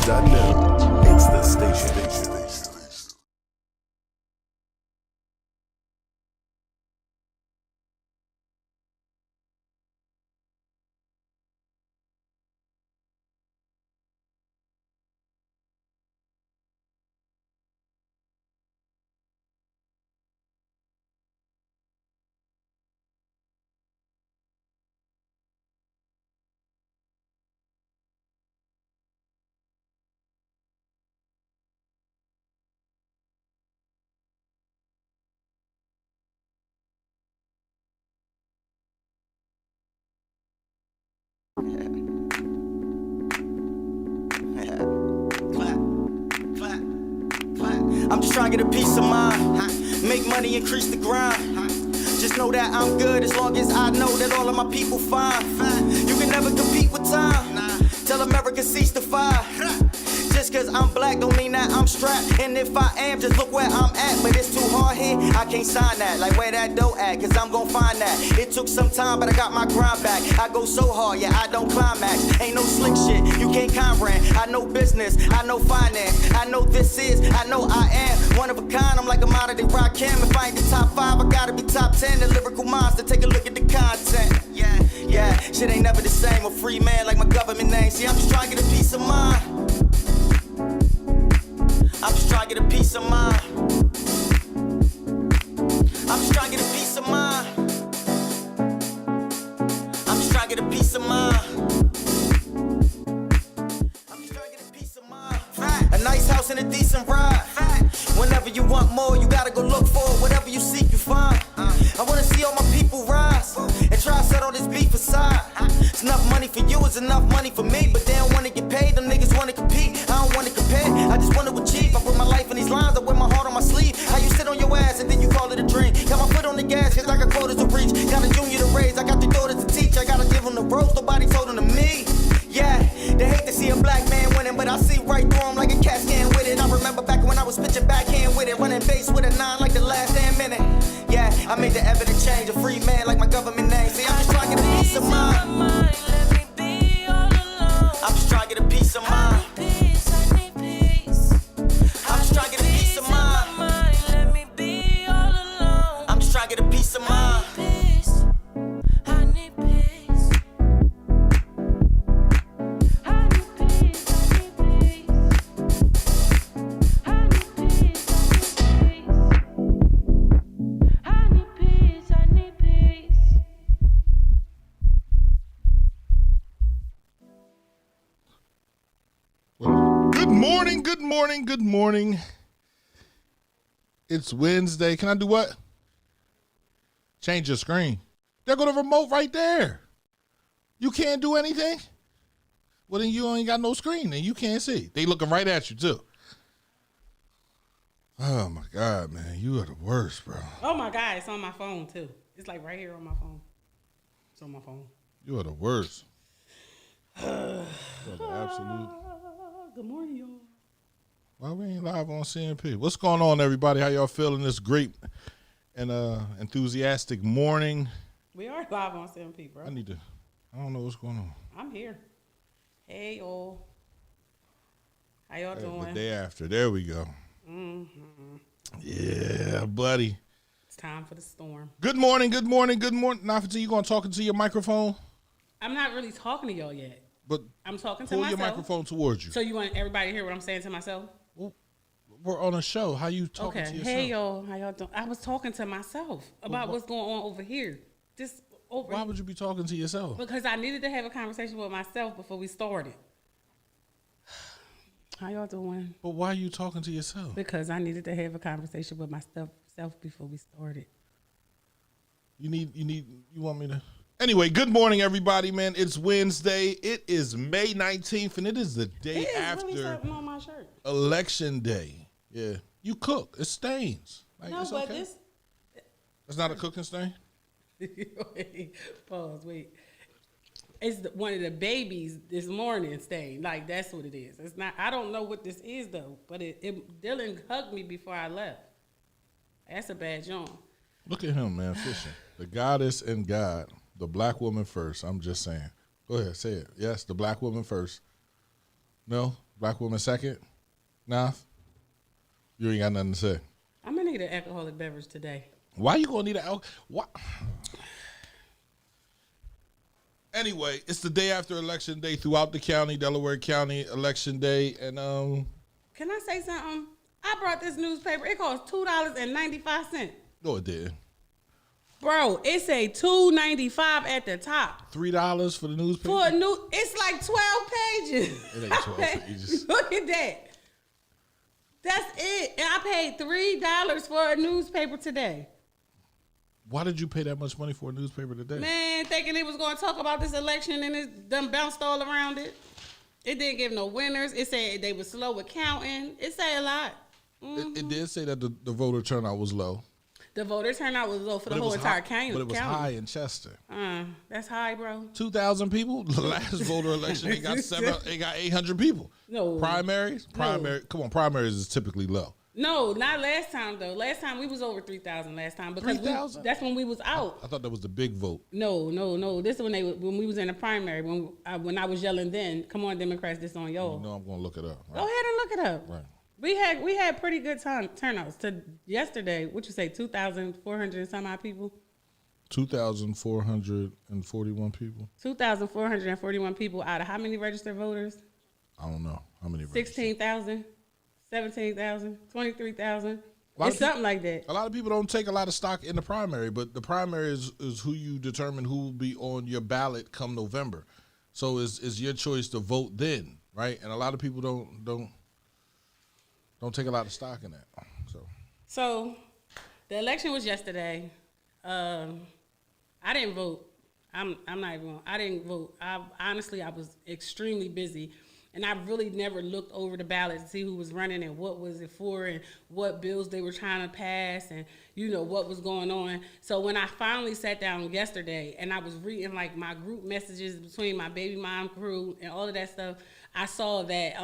radio.net. It's the station. I'm just trying to get a peace of mind. Make money, increase the grind. Just know that I'm good as long as I know that all of my people fine. You can never compete with time. Tell America cease to fire. Just cause I'm black don't mean that I'm strapped. And if I am, just look where I'm at. But it's too hard here, I can't sign that. Like where that dough at, cause I'm gon' find that. It took some time, but I got my grind back. I go so hard, yeah, I don't climax. Ain't no slick shit, you can't comprehend. I know business, I know finance. I know this is, I know I am one of a kind, I'm like a modern day Rakim. If I ain't the top 5, I gotta be top 10. The lyrical monster, take a look at the content. Yeah, shit ain't never the same. A free man like my government name. See, I'm just trying to get a peace of mind. I'm just trying to get a peace of mind. I'm just trying to get a peace of mind. I'm just trying to get a peace of mind. I'm just trying to get a peace of mind. A nice house and a decent ride. Whenever you want more, you gotta go look for it. Whatever you seek, you find. I wanna see all my people rise and try to set all this beef aside. It's enough money for you, it's enough money for me. But they don't wanna get paid, them niggas wanna compete. I don't wanna compare, I just wanna achieve. I put my life in these lines, I wear my heart on my sleeve. How you sit on your ass and then you call it a dream. Got my foot on the gas, cause I got quotas to reach. Got a junior to raise, I got the daughters to teach. I gotta give them the ropes, nobody told them to me. Yeah, they hate to see a black man winning, but I see right through them like a cat scan with it. I remember back when I was pitching backhand with it, running base with a 9 like the last damn minute. Yeah, I made the evident change, a free man like my government name. See, I'm just trying to get a peace of mind. I'm just trying to get a peace of mind. I'm just trying to get a peace of mind. I'm just trying to get a peace of mind. Good morning. It's Wednesday. Can I do what? Change your screen. There go the remote right there. You can't do anything? Well, then you ain't got no screen and you can't see. They looking right at you, too. Oh, my God, man. You are the worst, bro. Oh, my God. It's on my phone, too. It's like right here on my phone. It's on my phone. You are the worst. You are the absolute. Good morning, y'all. Why we ain't live on CNP? What's going on, everybody? How y'all feeling this great and enthusiastic morning? We are live on CNP, bro. I don't know what's going on. I'm here. Hey, y'all. How y'all doing? The day after. There we go. Mm-hmm. Yeah, buddy. It's time for the storm. Good morning. Nafati, you going to talk into your microphone? I'm not really talking to y'all yet. But I'm talking to myself. Pull myself. your microphone towards you. So you want everybody to hear what I'm saying to myself? We're on a show. How you talking to yourself? Hey, y'all. How y'all doing? I was talking to myself about what's going on over here. Why would you be talking to yourself? Because I needed to have a conversation with myself before we started. How y'all doing? But why are you talking to yourself? Because I needed to have a conversation with myself before we started. You want me to? Anyway, good morning, everybody, man. It's Wednesday. It is May 19th, and it is the day after really something on my shirt. Election Day. Yeah. You cook. It stains. No, it's but okay. this... That's not a cooking stain? Pause, wait. It's one of the babies this morning stain. Like, that's what it is. It's not... I don't know what this is, though, but Dylan hugged me before I left. That's a bad joint. Look at him, man, fishing. The goddess and God. The black woman first. I'm just saying. Go ahead, say it. Yes, the black woman first. No? Black woman second? Nah? You ain't got nothing to say. I'm gonna need an alcoholic beverage today. Why you gonna need an alcohol? What? Anyway, it's the day after election day throughout the county, Delaware County election day, and Can I say something? I brought this newspaper. It costs $2.95. no, it didn't. Bro, it say $2.95 at the top. $3 for the newspaper. For a new, it's like 12 pages. It ain't 12 pages. Look at that. That's it. And I paid $3 for a newspaper today. Why did you pay that much money for a newspaper today? Man, thinking it was going to talk about this election and it done bounced all around it. It didn't give no winners. It said they were slow with counting. It said a lot. It did say that the voter turnout was low. The voter turnout was low for the whole entire county. But it was high in Chester. That's high, bro. 2,000 people. The last voter election, they got 800 people. No. Primaries? No. Come on, primaries is typically low. No, not last time though. Last time we was over 3,000 last time because 3,000? that's when we was out. I thought that was the big vote. No. This is when we was in the primary when I was yelling then. Come on, Democrats, this on y'all. You know I'm going to look it up. Right? Go ahead and look it up. Right. We had pretty good turnouts. To yesterday, what you say, 2,400 and some odd people. 2,441 people. 2,441 people out of how many registered voters? I don't know how many. 16,000, 17,000, 23,000. It's something like that. A lot of people don't take a lot of stock in the primary, but the primary is who you determine who will be on your ballot come November. So it's your choice to vote then, right? And a lot of people don't take a lot of stock in that. So the election was yesterday. I didn't vote. I'm not even wrong. I didn't vote. Honestly, I was extremely busy. And I really never looked over the ballot to see who was running and what was it for and what bills they were trying to pass and, what was going on. So when I finally sat down yesterday and I was reading like my group messages between my baby mom crew and all of that stuff, I saw that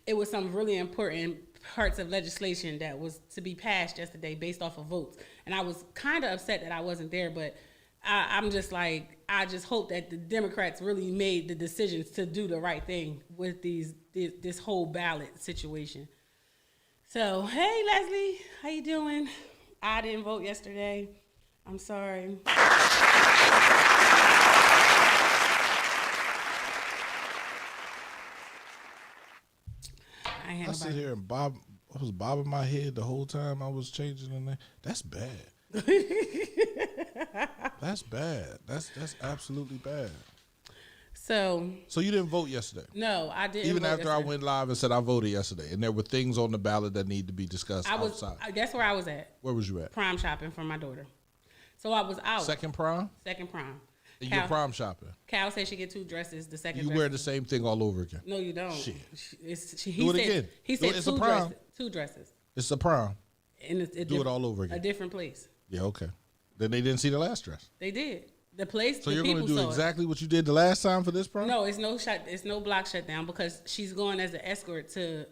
it was some really important parts of legislation that was to be passed yesterday based off of votes. And I was kind of upset that I wasn't there, but I'm just like, I just hope that the Democrats really made the decisions to do the right thing with this whole ballot situation. So, hey, Leslie, how you doing? I didn't vote yesterday. I'm sorry. I sit here and I was bobbing my head the whole time I was changing the name. That's bad. That's bad. That's absolutely bad. So you didn't vote yesterday? No, I didn't. Even vote after yesterday. I went live and said I voted yesterday, and there were things on the ballot that need to be discussed outside. That's where I was at. Where was you at? Prom shopping for my daughter. So I was out. Second prom? Second prom. And you're prom shopping? Cal said she get 2 dresses. The second You dress wear the same thing all over again? No, you don't. Shit. He said it's a prom. 2 dresses. It's a prom. And Do it all over again. A different place. Yeah, okay. Then they didn't see the last dress. They did. The place. So the you're going to people do saw exactly what you did the last time for this prom? No, it's no block shutdown because she's going as an escort to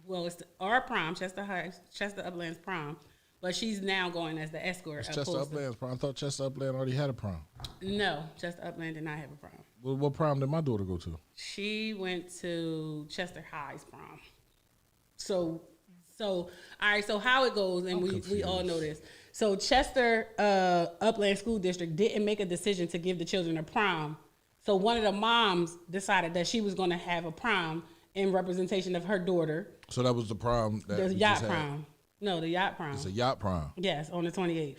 it's our prom, Chester Upland's prom, but she's now going as the escort. It's Chester Upland's prom. I thought Chester Upland already had a prom. No, Chester Upland did not have a prom. Well, what prom did my daughter go to? She went to Chester High's prom. So all right. So how it goes, and we all know this. So Chester Upland School District didn't make a decision to give the children a prom. So one of the moms decided that she was going to have a prom in representation of her daughter. So that was the prom that The yacht prom. No, the yacht prom. It's a yacht prom. Yes, on the 28th.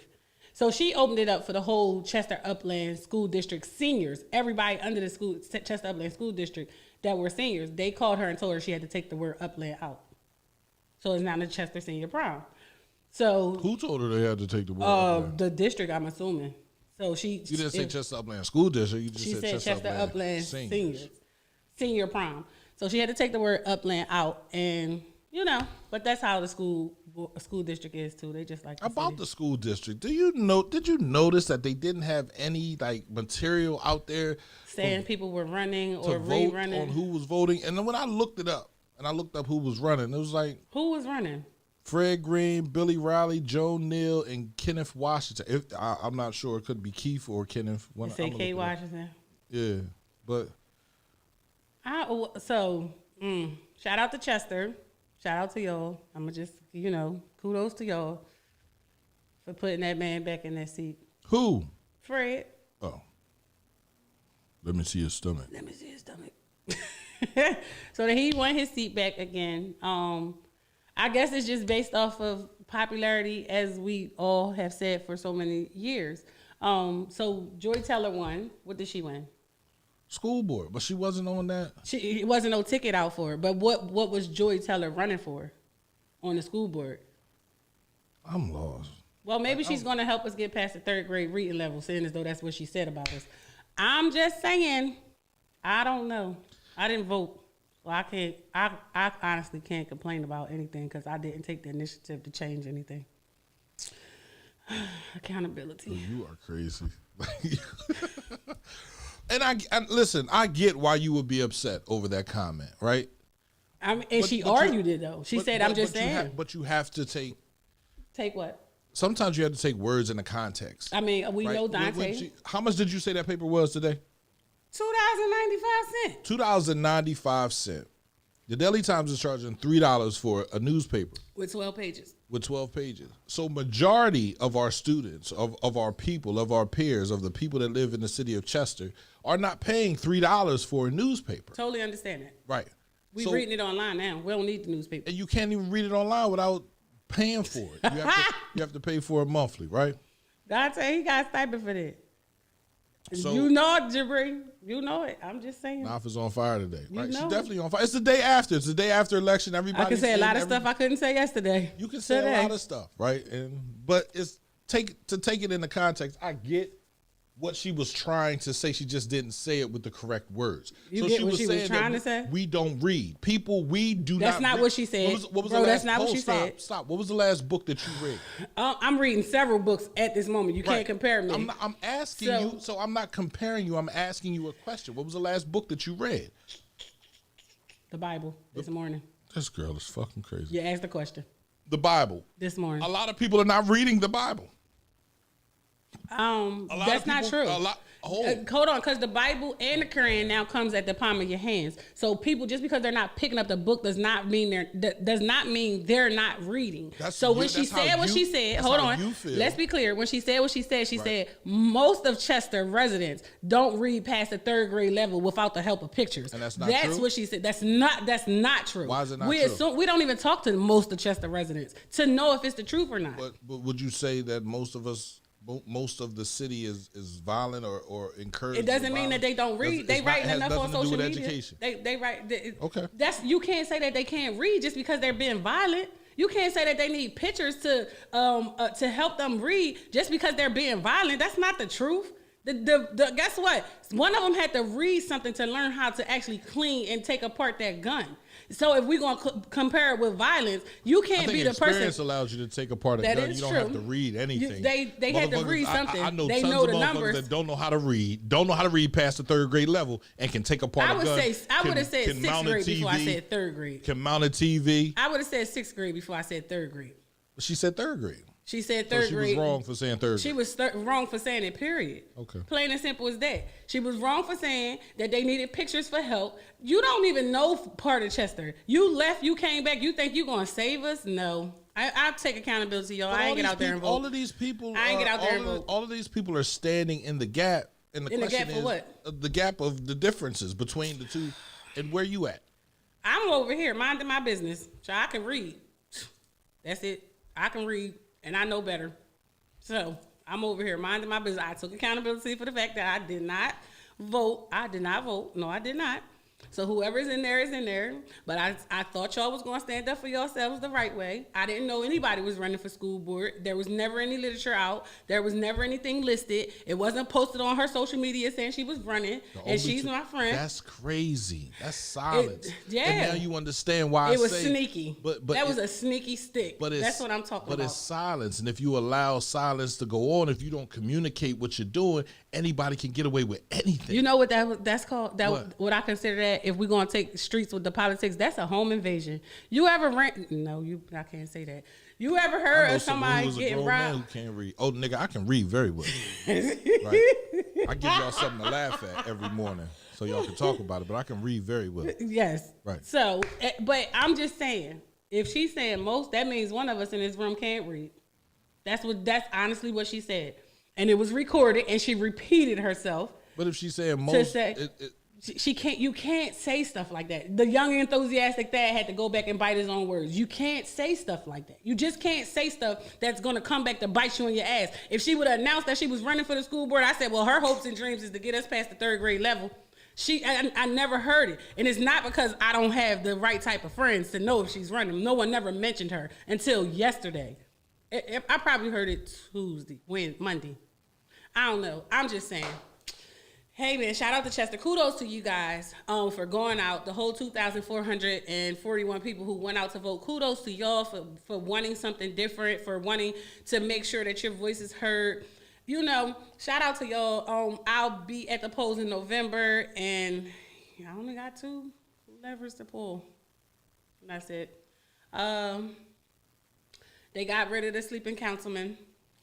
So she opened it up for the whole Chester Upland School District seniors. Everybody under the Chester Upland School District that were seniors, they called her and told her she had to take the word Upland out. So it's now the Chester Senior Prom. So who told her they had to take the word Upland? The district, I'm assuming. So you didn't say Chester Upland School District. You just said Chester Upland Seniors. Senior Prom. So she had to take the word Upland out, and but that's how the school district is too. They just like about the school district. Did you notice that they didn't have any material out there saying people were running or vote rerunning on who was voting? And then when I looked it up, and I looked up who was running, it was like who was running? Fred Green, Billy Riley, Joe Neal, and Kenneth Washington. I'm not sure. It could be Keith or Kenneth. Say K. Washington. Yeah, but Shout out to Chester. Shout out to y'all. I'm going to just, kudos to y'all for putting that man back in that seat. Who? Fred. Oh. Let me see his stomach. So that he won his seat back again. I guess it's just based off of popularity, as we all have said for so many years. So Joy Teller won. What did she win? School board, but she wasn't on that. It wasn't no ticket out for her. But what was Joy Teller running for on the school board? I'm lost. Well, maybe she's going to help us get past the 3rd grade reading level, saying as though that's what she said about us. I'm just saying, I don't know. I didn't vote. Well, I honestly can't complain about anything because I didn't take the initiative to change anything. Accountability. You are crazy. And listen, I get why you would be upset over that comment, right? She argued it, though. She said, I'm just saying. But you have to take... Take what? Sometimes you have to take words in the context. We right? know Dante. How much did you say that paper was today? $2.95. The Daily Times is charging $3 for a newspaper. With 12 pages. So majority of our students, of our people, of our peers, of the people that live in the city of Chester are not paying $3 for a newspaper. Totally understand that. Right. We're reading it online now. We don't need the newspaper. And you can't even read it online without paying for it. You have to pay for it monthly, right? Dante, he got a stipend for that. So, you know it, Jabri. You know it. I'm just saying. Naf is on fire today, right? She's know definitely on fire. It's the day after. It's the day after election. Everybody. I can say a lot of stuff I couldn't say yesterday. You can say a lot of stuff, right? But it's take it in the context. I get what she was trying to say. She just didn't say it with the correct words. You get what she was trying to say? We don't read. People, we do not. That's not what she said. What was Bro, the last, that's not what she said. Stop. What was the last book that you read? I'm reading several books at this moment. You can't compare me. I'm asking you, so I'm not comparing you. I'm asking you a question. What was the last book that you read? The Bible this morning. This girl is fucking crazy. You asked the question. The Bible. This morning. A lot of people are not reading the Bible. That's not true. Hold on, because the Bible and the Quran now comes at the palm of your hands. So people, just because they're not picking up the book, does not mean they're not reading. When she said what she said, hold on, let's be clear. When she said what she said, she said most of Chester residents don't read past the 3rd grade level without the help of pictures. And that's not true? That's what she said. That's not true. Why is it not true? We don't even talk to most of Chester residents to know if it's the truth or not. But would you say that most of the city is violent or encouraged? It doesn't mean that they don't read. They writing enough on social media. Education. They write. Okay. You can't say that they can't read just because they're being violent. You can't say that they need pictures to help them read just because they're being violent. That's not the truth. Guess what? One of them had to read something to learn how to actually clean and take apart that gun. So if we're going to compare it with violence, you can't be the person. Experience allows you to take apart a gun. You don't have to read anything. They had to read something. I know they tons know of the motherfuckers numbers that don't know how to read past the 3rd grade level and can take apart a gun. I would have said 6th grade before I said 3rd grade. Can mount a TV. I would have said 6th grade before I said 3rd grade. She said 3rd grade. She said 3rd grade. She was wrong for saying 3rd grade. She was wrong for saying it, period. Okay. Plain and simple as that. She was wrong for saying that they needed pictures for help. You don't even know part of Chester. You left, you came back, you think you're going to save us? No. I'll take accountability, y'all. I ain't get out there and vote. All of these people, I ain't get out there and vote. All of these people are standing in the gap. And the question gap for is, what? The gap of the differences between the two. And where you at? I'm over here minding my business. So I can read. That's it. I can read and I know better. So I'm over here minding my business. I took accountability for the fact that I did not vote. No, I did not. So whoever's in there is in there. But I thought y'all was going to stand up for yourselves the right way. I didn't know anybody was running for school board. There was never any literature out. There was never anything listed. It wasn't posted on her social media saying she was running. And she's my friend. That's crazy. That's silence. Yeah. And now you understand why it was sneaky. But that was a sneaky stick. That's what I'm talking about. But it's silence. And if you allow silence to go on, if you don't communicate what you're doing, anybody can get away with anything. You know what that's called? What I consider that, if we're going to take streets with the politics, that's a home invasion. You ever I can't say that. You ever heard of somebody getting robbed? Who can't read? Oh, nigga, I can read very well. Right? I give y'all something to laugh at every morning. so y'all can talk about it. But I can read very well. Yes. Right. So, but I'm just saying, if she's saying most, that means one of us in this room can't read. That's honestly what she said. And it was recorded, and she repeated herself. But if she's saying most, she can't. You can't say stuff like that. The young enthusiastic dad had to go back and bite his own words. You can't say stuff like that. You just can't say stuff that's gonna come back to bite you in your ass. If she would have announced that she was running for the school board, I said, well, her hopes and dreams is to get us past the 3rd grade level. I never heard it, and it's not because I don't have the right type of friends to know if she's running. No one never mentioned her until yesterday. I probably heard it Monday. I don't know. I'm just saying. Hey, man, shout out to Chester. Kudos to you guys for going out. The whole 2,441 people who went out to vote. Kudos to y'all for wanting something different, for wanting to make sure that your voice is heard. You know, shout out to y'all. I'll be at the polls in November, and I only got 2 levers to pull. That's it. They got rid of the sleeping councilman.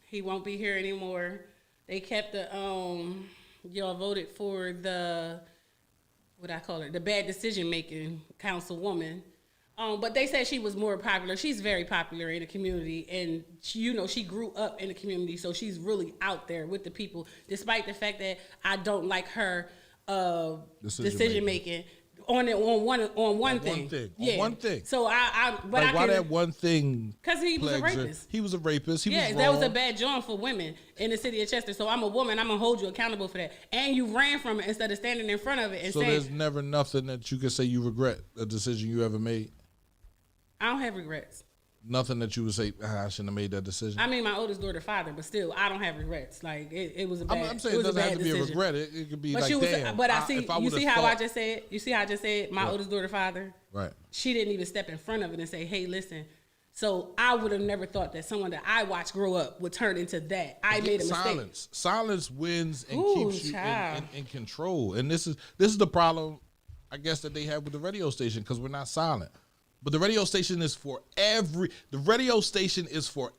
He won't be here anymore. They kept the... y'all voted for the bad decision-making councilwoman. But they said she was more popular. She's very popular in the community, and she grew up in the community, so she's really out there with the people, despite the fact that I don't like her decision-making on one thing. On one thing. So why that one thing? Because he was a rapist. He was a rapist. He was wrong. That was a bad job for women in the city of Chester. So I'm a woman. I'm gonna hold you accountable for that. And you ran from it instead of standing in front of it and saying. So there's never nothing that you can say you regret a decision you ever made. I don't have regrets. Nothing that you would say, I shouldn't have made that decision. I mean, my oldest daughter, father, but still, I don't have regrets. Like it was a bad. I'm saying it doesn't have to be a regret. It could be damn. But you see how I just said. You see how I just said my oldest daughter, father. Right. She didn't even step in front of it and say, "Hey, listen." So I would have never thought that someone that I watched grow up would turn into that. I made a mistake. Silence wins and keeps you in control. And this is the problem, I guess, that they have with the radio station, because we're not silent. But the radio station is for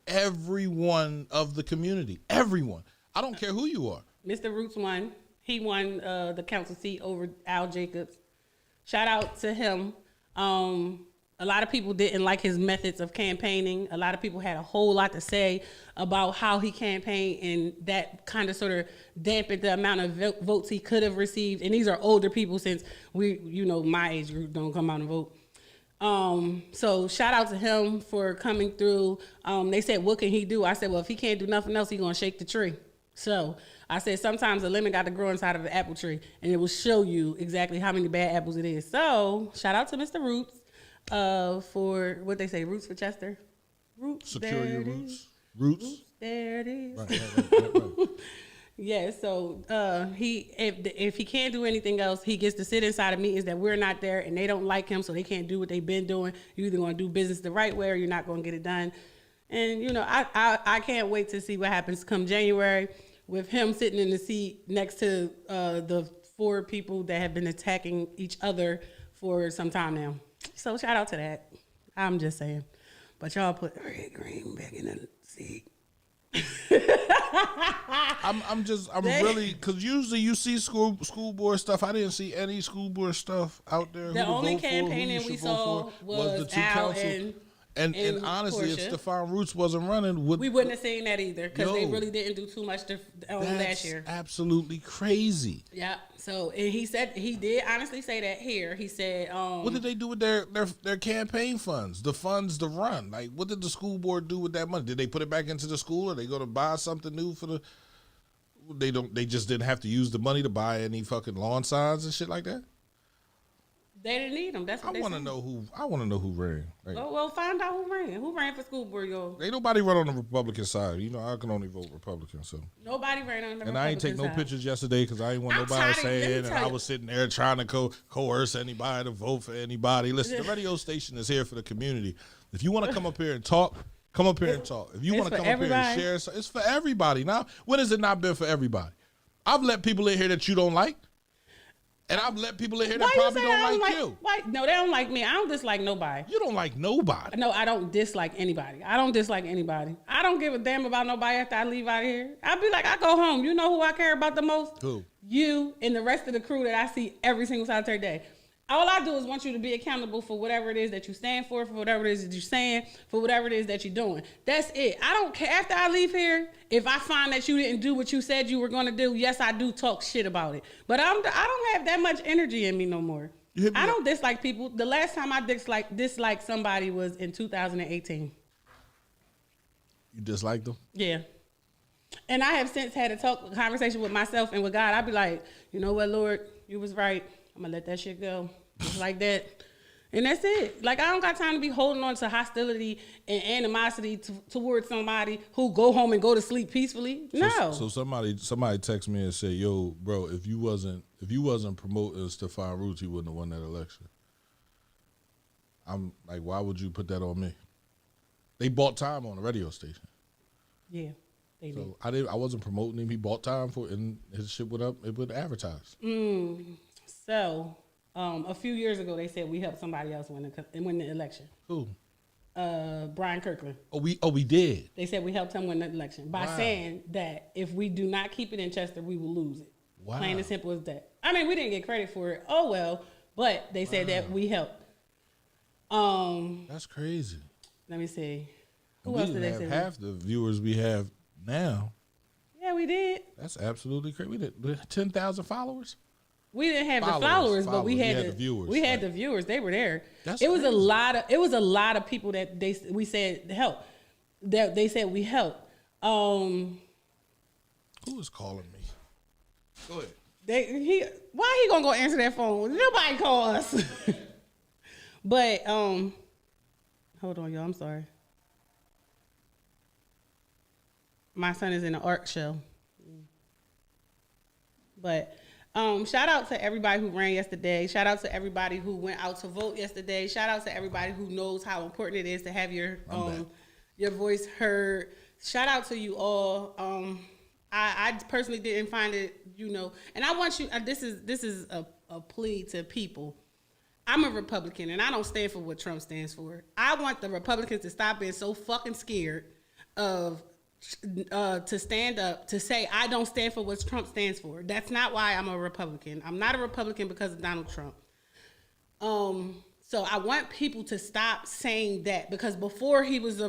everyone of the community. Everyone. I don't care who you are. Mr. Roots won. He won the council seat over Al Jacobs. Shout out to him. A lot of people didn't like his methods of campaigning. A lot of people had a whole lot to say about how he campaigned, and that kind of sort of dampened the amount of votes he could have received. And these are older people, since my age group don't come out and vote. So shout out to him for coming through. They said, what can he do? I said, well, if he can't do nothing else, he's going to shake the tree. So I said, sometimes a lemon got to grow inside of an apple tree, and it will show you exactly how many bad apples it is. So shout out to Mr. Roots for what they say, Roots for Chester. Roots. Secure your roots. Roots. There it is. Right. Yeah, so if he can't do anything else, he gets to sit inside of meetings that we're not there, and they don't like him, so they can't do what they've been doing. You're either going to do business the right way, or you're not going to get it done. And I can't wait to see what happens come January with him sitting in the seat next to the 4 people that have been attacking each other for some time now. So shout out to that. I'm just saying, but y'all put Red Green back in the seat. I'm really, because usually you see school board stuff. I didn't see any school board stuff out there. The only campaigning we saw was the two councils. And honestly, Portia. if Stephon Roots wasn't running, we wouldn't have seen that either, because they really didn't do too much last year. Absolutely crazy. Yeah. So, and he did honestly say that here. He said, what did they do with their campaign funds? The funds to run. Like, what did the school board do with that money? Did they put it back into the school? Or they going to buy something new for the? They just didn't have to use the money to buy any fucking lawn signs and shit like that. They didn't need them. That's what I want to know who ran. Right. Well, find out who ran. Who ran for school board, y'all? Ain't nobody run on the Republican side. I can only vote Republican. So nobody ran on the Republican side. And I ain't take no pictures yesterday because I ain't want nobody saying, and I was sitting there trying to coerce anybody to vote for anybody. Listen, the radio station is here for the community. If you want to come up here and talk, come up here and talk. If you want to come up here and share, it's for everybody. Now, when has it not been for everybody? I've let people in here that you don't like. And I've let people in here Why that you probably say don't I like you. Why? No, they don't like me. I don't dislike nobody. You don't like nobody. No, I don't dislike anybody. I don't dislike anybody. I don't give a damn about nobody after I leave out of here. I'll be like, I go home. You know who I care about the most? Who? You and the rest of the crew that I see every single solitary day. All I do is want you to be accountable for whatever it is that you stand for whatever it is that you're saying, for whatever it is that you're doing. That's it. I don't care. After I leave here, if I find that you didn't do what you said you were going to do, yes, I do talk shit about it. But I don't have that much energy in me no more. I don't dislike people. The last time I disliked somebody was in 2018. You dislike them? Yeah. And I have since had a conversation with myself and with God. I'd be like, you know what, Lord, you was right. I'm going to let that shit go. Just like that. And that's it. Like, I don't got time to be holding on to hostility and animosity towards somebody who go home and go to sleep peacefully. No. So somebody text me and said, yo, bro, if you wasn't promoting Stephon Roots, you wouldn't have won that election. I'm like, why would you put that on me? They bought time on the radio station. Yeah, they did. So I wasn't promoting him. He bought time for it, and his shit went up. It would advertise. So, a few years ago, they said we helped somebody else win the election. Who? Brian Kirkland. Oh, we did. They said we helped him win the election by saying that if we do not keep it in Chester, we will lose it. Wow. Plain and simple as that. I mean, we didn't get credit for it. Oh well, but they said that we helped. That's crazy. Let me see. Who We else did didn't they have say? half the viewers we have now. Yeah, we did. That's absolutely crazy. We did 10,000 followers. We didn't have the followers, but we had the viewers. We had the viewers. They were there. That's it was crazy. it was a lot of people that we said help. That they said we helped. Who is calling me? Go ahead. Why he gonna go answer that phone? Nobody call us. But hold on, y'all. I'm sorry. My son is in an art show. But shout out to everybody who ran yesterday. Shout out to everybody who went out to vote yesterday. Shout out to everybody who knows how important it is to have your voice heard. Shout out to you all. I personally didn't find it, and I want you. This is a plea to people. I'm a Republican, and I don't stand for what Trump stands for. I want the Republicans to stop being so fucking scared of to stand up to say I don't stand for what Trump stands for. That's not why I'm a Republican. I'm not a Republican because of Donald Trump. So I want people to stop saying that, because before he was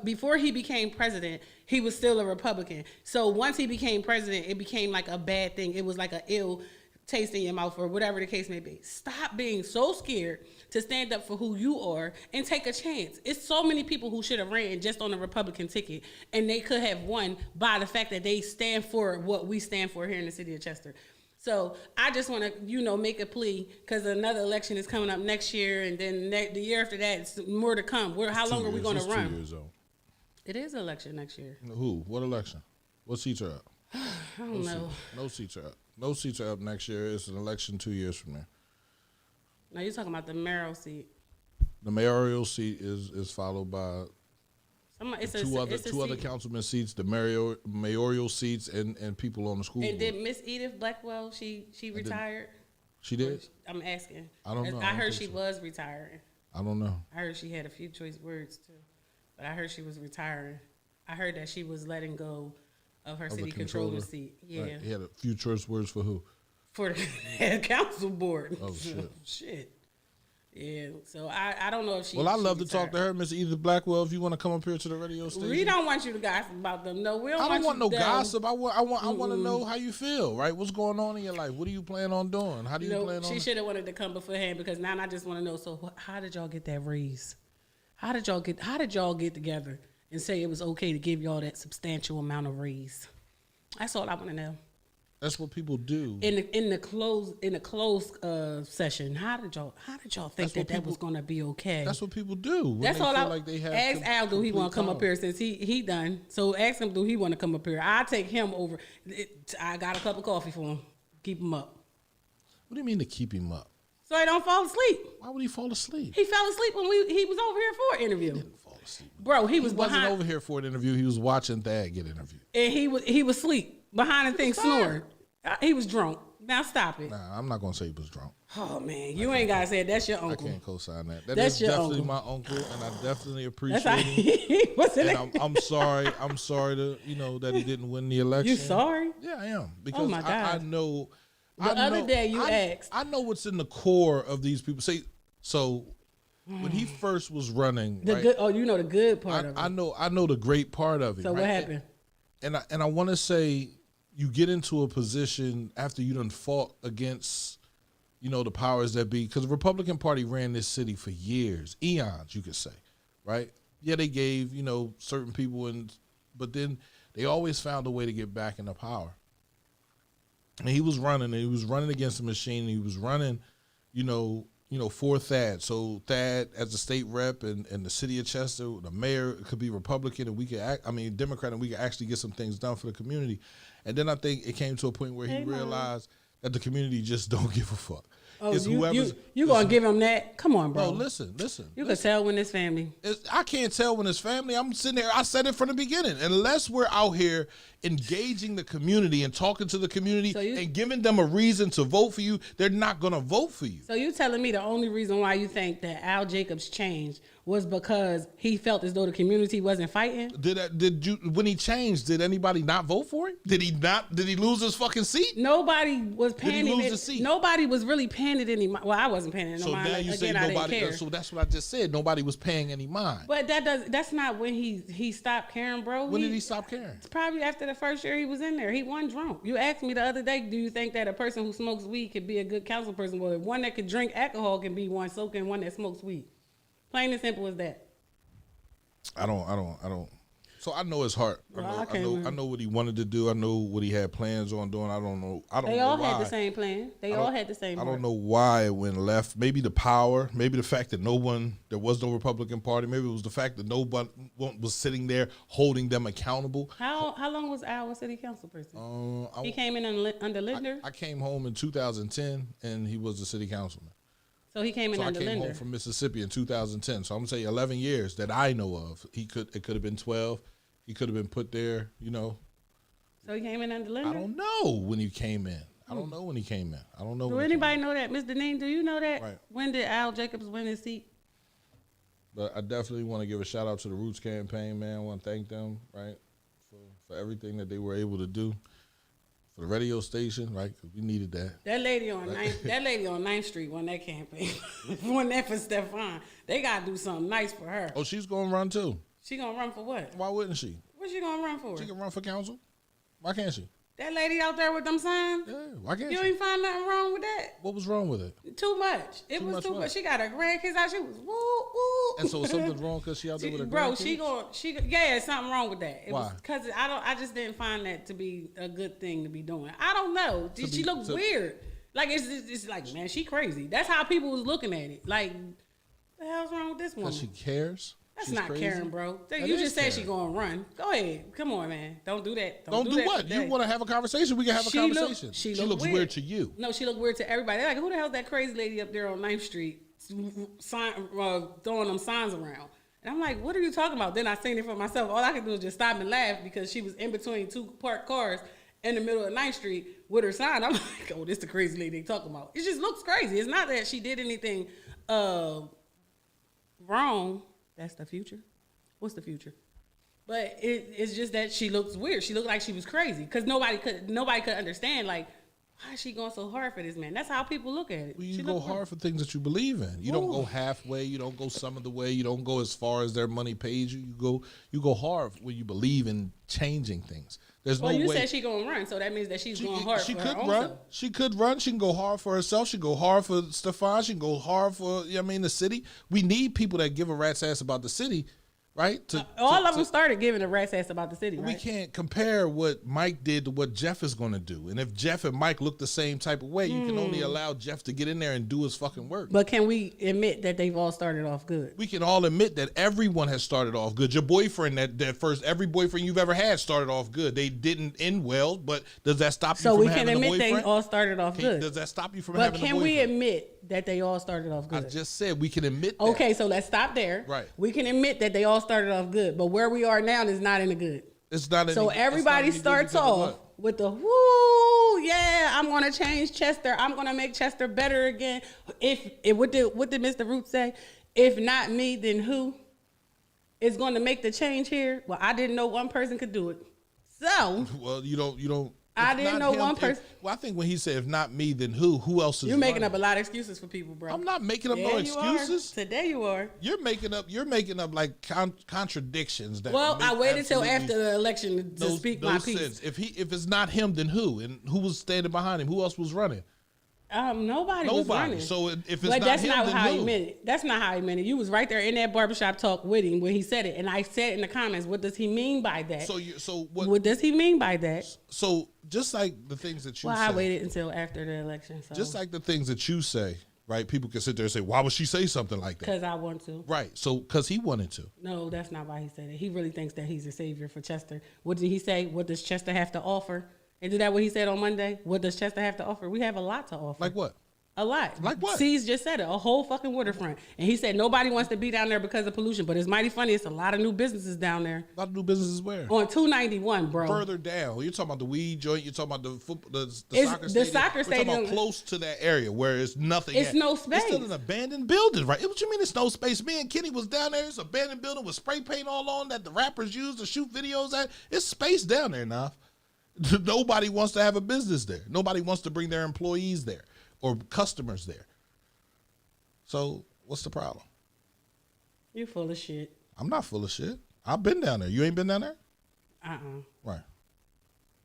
before he became president, he was still a Republican. So once he became president, it became like a bad thing. It was like an ill taste in your mouth, or whatever the case may be. Stop being so scared to stand up for who you are and take a chance. It's so many people who should have ran just on the Republican ticket, and they could have won by the fact that they stand for what we stand for here in the city of Chester. So I just want to, make a plea, because another election is coming up next year, and then the year after that, it's more to come. How long are we going to run? 2 years old. It is an election next year. Who? What election? What seats are up? I don't know. No seats are up. No seats are up next year. It's an election 2 years from now. Now you're talking about the mayoral seat. The mayoral seat is followed by two other councilman seats, the mayoral seats, and people on the school and board. did Miss Edith Blackwell, she retired? She did? I'm asking. I don't know. I heard she was retiring. I don't know. I heard she had a few choice words too, but I heard she was retiring. I heard that she was letting go of her city controller seat. Yeah. Right. He had a few choice words for who? For the council board. Oh, shit. Shit. Yeah, so I don't know if she. Well, I'd love to talk to her, Miss Edith Blackwell, if you want to come up here to the radio station. We don't want you to gossip about them. No, we don't. I don't want no gossip. I want to know how you feel. Right? What's going on in your life? What do you plan on doing? How do you plan on? She should have wanted to come beforehand, because now I just want to know. So how did y'all get that raise? How did y'all get together and say it was okay to give y'all that substantial amount of raise? That's all I want to know. That's what people do. In the closed session, how did y'all think that was gonna be okay? That's what people do. That's all ask Al, do he want to come up here, since he done. So ask him, do he want to come up here? I'll take him over. I got a cup of coffee for him. Keep him up. What do you mean to keep him up? So he don't fall asleep. Why would he fall asleep? He fell asleep when he was over here for an interview. He didn't fall asleep. Bro, he wasn't over here for an interview. He was watching Thad get interviewed. And he was asleep behind the thing snoring. He was drunk. Now stop it. Nah, I'm not gonna say he was drunk. Oh man, you ain't gotta say it. That's your I uncle. can't co-sign that. That That's is your definitely uncle. my uncle, and I definitely That's how appreciate him. what's it? And I'm sorry. I'm sorry to that he didn't win the election. You sorry? Yeah, I am because my I God. know. The other day you asked. I know what's in the core of these people. So when he first was running, The right, good. Oh, you know the good part of it. I know the great part of it. So right? what happened? And I want to say you get into a position after you done fought against, the powers that be, because the Republican Party ran this city for years, eons, you could say, right? Yeah, they gave, certain people, but then they always found a way to get back into power. And he was running against the machine. He was running, for Thad. So Thad, as a state rep and the city of Chester, the mayor could be Republican and Democrat, and we could actually get some things done for the community. And then I think it came to a point where he realized that the community just don't give a fuck. Oh, you gonna give him that? Come on, bro. No, listen. You can tell when it's family. I can't tell when it's family. I'm sitting there. I said it from the beginning. Unless we're out here engaging the community and talking to the community and giving them a reason to vote for you, they're not going to vote for you. So you telling me the only reason why you think that Al Jacobs changed was because he felt as though the community wasn't fighting? When he changed, did anybody not vote for him? Did he lose his fucking seat? Nobody was paying Did he him. lose the seat? Nobody was really paying it any mind. Well, I wasn't paying it no mind. Now you say I didn't nobody. care. So that's what I just said. Nobody was paying any mind. But that's not when he stopped caring, bro. When did he stop caring? It's probably after the first year he was in there. He wasn't drunk. You asked me the other day, do you think that a person who smokes weed could be a good council person? Well, one that could drink alcohol can be one, so can one that smokes weed. Plain and simple as that. I don't. So I know his heart. Well, I know what he wanted to do. I know what he had plans on doing. I don't know. They all had the same plan. They all had the same. I don't know why it went left. Maybe the power. Maybe the fact that there was no Republican Party. Maybe it was the fact that nobody was sitting there holding them accountable. How long was Al a city council person? He came in under Linder. I came home in 2010, and he was the city councilman. So he came in under Linder. I came home from Mississippi in 2010. So I'm gonna say 11 years that I know of. It could have been 12. He could have been put there, So he came in under Linder? I don't know when he came in. I don't know when he came in. I don't know. Do anybody know that? Ms. Deneen, do you know that? Right. When did Al Jacobs win his seat? But I definitely want to give a shout out to the Roots campaign, man. I want to thank them, right, for everything that they were able to do. For the radio station, right? Because we needed that. That lady on 9th Street won that campaign. Won that for Stefan. They gotta do something nice for her. Oh, she's gonna run too. She gonna run for what? Why wouldn't she? What she gonna run for? She can run for council. Why can't she? That lady out there with them signs? Yeah, why can't you she? ain't find nothing wrong with that? What was wrong with it? Too much. It was too much. She got her grandkids out. She was woo woo. And so something's wrong because she out there with her grandkids? Yeah, something wrong with that. Why? Because I just didn't find that to be a good thing to be doing. I don't know. She looked weird. Like it's like, man, she crazy. That's how people was looking at it. Like, the hell's wrong with this woman? Because she cares. That's She's not crazy? caring, bro. That You is just said caring. she gonna run. Go ahead. Come on, man. Don't do that. Don't do that what? today. You want to have a conversation? We can have a conversation. She looks weird to you. No, she looked weird to everybody. They're like, who the hell's that crazy lady up there on 9th Street throwing them signs around? And I'm like, what are you talking about? Then I seen it for myself. All I could do was just stop and laugh because she was in between two parked cars in the middle of 9th Street with her sign. I'm like, oh, this the crazy lady they talking about. It just looks crazy. It's not that she did anything wrong. That's the future. What's the future? But it's just that she looks weird. She looked like she was crazy because nobody could understand, like, why is she going so hard for this man? That's how people look at it. Well, you go hard for things that you believe in. You don't go halfway. You don't go some of the way. You don't go as far as their money pays you. You go hard when you believe in changing things. There's no way. Well, you said she gonna run, so that means that she's going hard for her own self. She could run. She can go hard for herself. She can go hard for Stefan. She can go hard for, the city. We need people that give a rat's ass about the city, right? All of them started giving a rat's ass about the city, right? We can't compare what Mike did to what Jeff is going to do. And if Jeff and Mike look the same type of way, you can only allow Jeff to get in there and do his fucking work. But can we admit that they've all started off good? We can all admit that everyone has started off good. Your boyfriend, every boyfriend you've ever had started off good. They didn't end well, but does that stop you from having a boyfriend? So we can admit they all started off good. Does that stop you from having having a boyfriend? But can we admit that they all started off good? I just said we can admit that. Okay, so let's stop there. Right. We can admit that they all started off good, but where we are now is not in the good. It's not. So everybody starts off with the woo, yeah, I'm gonna change Chester. I'm gonna make Chester better again. What did Mr. Root say? If not me, then who is going to make the change here? Well, I didn't know one person could do it. So, well, you don't. I didn't know one person. Well, I think when he said, "If not me, then who?" Who else is? You're making running? up a lot of excuses for people, bro. I'm not making up no excuses. Today you are. You're making up like contradictions. That well, I waited till after the election to no, speak no my piece. sense. If it's not him, then who? And who was standing behind him? Who else was running? Nobody was running. So if it's but not that's him, not then how who? he meant it. That's not how he meant it. You was right there in that barbershop talk with him when he said it, and I said in the comments, "What does he mean by that?" So what does he mean by that? So just like the things that you well, say, I waited until after the election. So. just like the things that you say, right? People can sit there and say, "Why would she say something like that?" Because I want to. Right. So because he wanted to. No, that's not why he said it. He really thinks that he's a savior for Chester. What did he say? What does Chester have to offer? Isn't that what he said on Monday? What does Chester have to offer? We have a lot to offer. Like what? A lot. Like what? C's just said it. A whole fucking waterfront. And he said nobody wants to be down there because of pollution. But it's mighty funny. It's a lot of new businesses down there. A lot of new businesses where? On 291, bro. Further down. You're talking about the weed joint. You're talking about the football, the It's soccer the stadium. soccer We're talking stadium. about close to that area where it's nothing. It's at. no It's space. still an abandoned building, right? What you mean it's no space? Me and Kenny was down there. It's an abandoned building with spray paint all on that the rappers use to shoot videos at. It's space down there now. Nobody wants to have a business there. Nobody wants to bring their employees there or customers there. So what's the problem? You full of shit. I'm not full of shit. I've been down there. You ain't been down there? Right.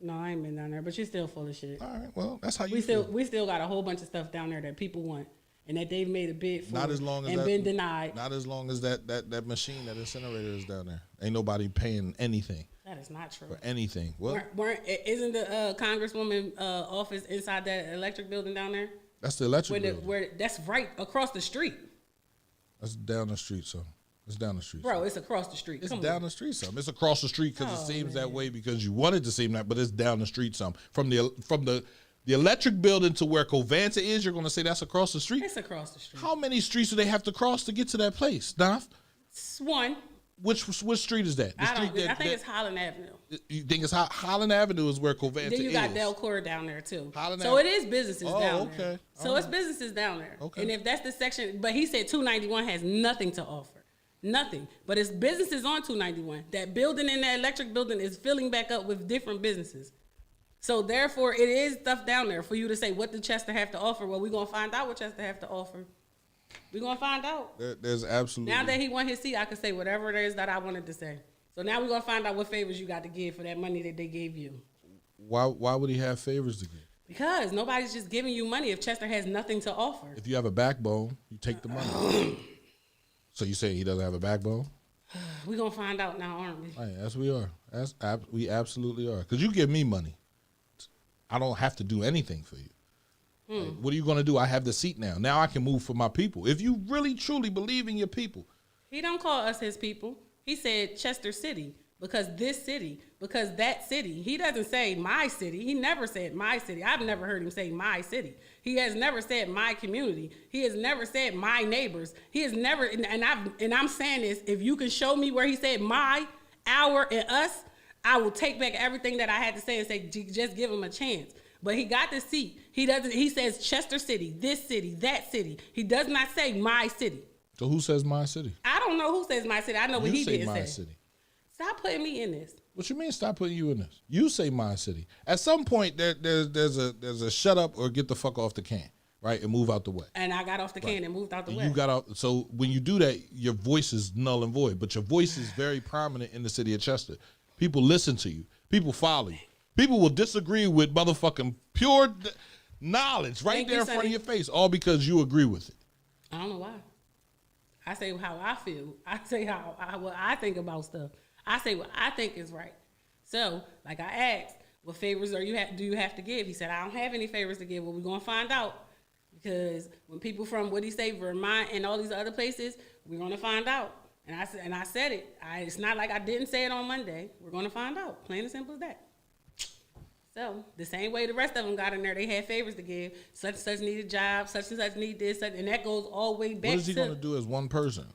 No, I ain't been down there, but you're still full of shit. All right. Well, that's how you We feel. still got a whole bunch of stuff down there that people want and that they've made a bid for. Not as long as and that, been denied. Not as long as that machine, that incinerator is down there. Ain't nobody paying anything That is not true. for anything. What? Isn't the Congresswoman office inside that electric building down there? That's the electric building. Where that's right across the street. That's down the street, so. It's down the street. Bro, it's across the street. It's down the street some. It's across the street because it seems that way because you want it to seem that, but it's down the street some. From the electric building to where Covanta is, you're going to say that's across the street? It's across the street. How many streets do they have to cross to get to that place, Donf? It's one. Which street is that? I think it's Holland Avenue. You think it's Holland Avenue is where Covanta is? Then you got Delcor down there too. Holland so Avenue. it is businesses down there. Okay. So it's businesses down there. Okay. And if that's the section, but he said 291 has nothing to offer. Nothing. But it's businesses on 291. That building in that electric building is filling back up with different businesses. So therefore, it is stuff down there for you to say, what does Chester have to offer? Well, we're going to find out what Chester have to offer. We're going to find out. There's absolutely... Now that he won his seat, I can say whatever it is that I wanted to say. So now we're going to find out what favors you got to give for that money that they gave you. Why would he have favors to give? Because nobody's just giving you money if Chester has nothing to offer. If you have a backbone, you take the money. So you saying he doesn't have a backbone? We're going to find out now, aren't we? Right, yes, we are. We absolutely are. Because you give me money. I don't have to do anything for you. Like, what are you going to do? I have the seat now. Now I can move for my people. If you really, truly believe in your people. He don't call us his people. He said Chester City because this city, because that city. He doesn't say my city. He never said my city. I've never heard him say my city. He has never said my community. He has never said my neighbors. He has never, and I'm saying this, if you can show me where he said my, our, and us, I will take back everything that I had to say and say, just give him a chance. But he got the seat. He says Chester City, this city, that city. He does not say my city. So who says my city? I don't know who says my city. I know what he didn't my say. City. Stop putting me in this. What you mean stop putting you in this? You say my city. At some point there's a shut up or get the fuck off the can, right? And move out the way. And I got off the can and moved out the way. You got out. So when you do that, your voice is null and void. But your voice is very prominent in the city of Chester. People listen to you. People follow you. People will disagree with motherfucking pure knowledge right there in front of your face, all because you agree with it. I don't know why. I say how I feel. I say what I think about stuff. I say what I think is right. So, like I asked, what favors do you have to give? He said, I don't have any favors to give. Well, we're going to find out. Because when people from, what he say, Vermont and all these other places, we're going to find out. And I said it. It's not like I didn't say it on Monday. We're going to find out. Plain and simple as that. So, the same way the rest of them got in there, they had favors to give. Such and such need a job, such and such need this, and that goes all the way back to... What is he going to do as one person?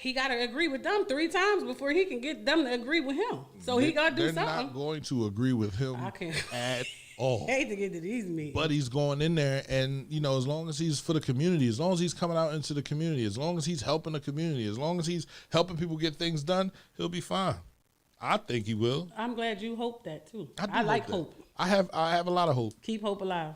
he got to agree with them 3 times before he can get them to agree with him. So he got to do They're something. not going to agree with him I can't. at all. I hate to get to these meetings. But he's going in there, and as long as he's for the community, as long as he's coming out into the community, as long as he's helping the community, as long as he's helping people get things done, he'll be fine. I think he will. I'm glad you hope that too. do I like that. hope. I have a lot of hope. Keep hope alive.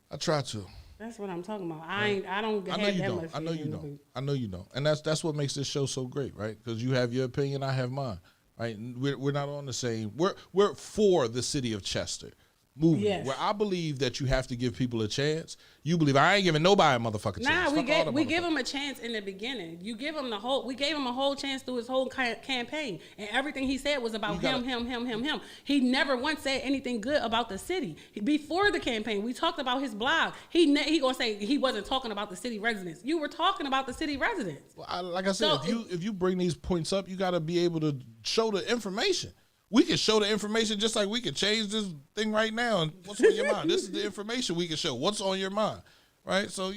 I try to. That's what I'm talking about. I don't I have know you that don't. much I know faith you in don't. people. I know you don't. And that's what makes this show so great, right? Because you have your opinion, I have mine, right? We're not on the same. We're for the city of Chester movement, Yes. where I believe that you have to give people a chance. You believe I ain't giving nobody a motherfucking Nah, chance. we give him a chance in the beginning. You give him we gave him a whole chance through his whole campaign, and everything he said was about him. He never once said anything good about the city. Before the campaign, we talked about his blog. He gonna say he wasn't talking about the city residents. You were talking about the city residents. Well, like I said, So if you bring these points up, you got to be able to show the information. We can show the information just like we can change this thing right now. And what's on your mind? This is the information we can show. What's on your mind, right? So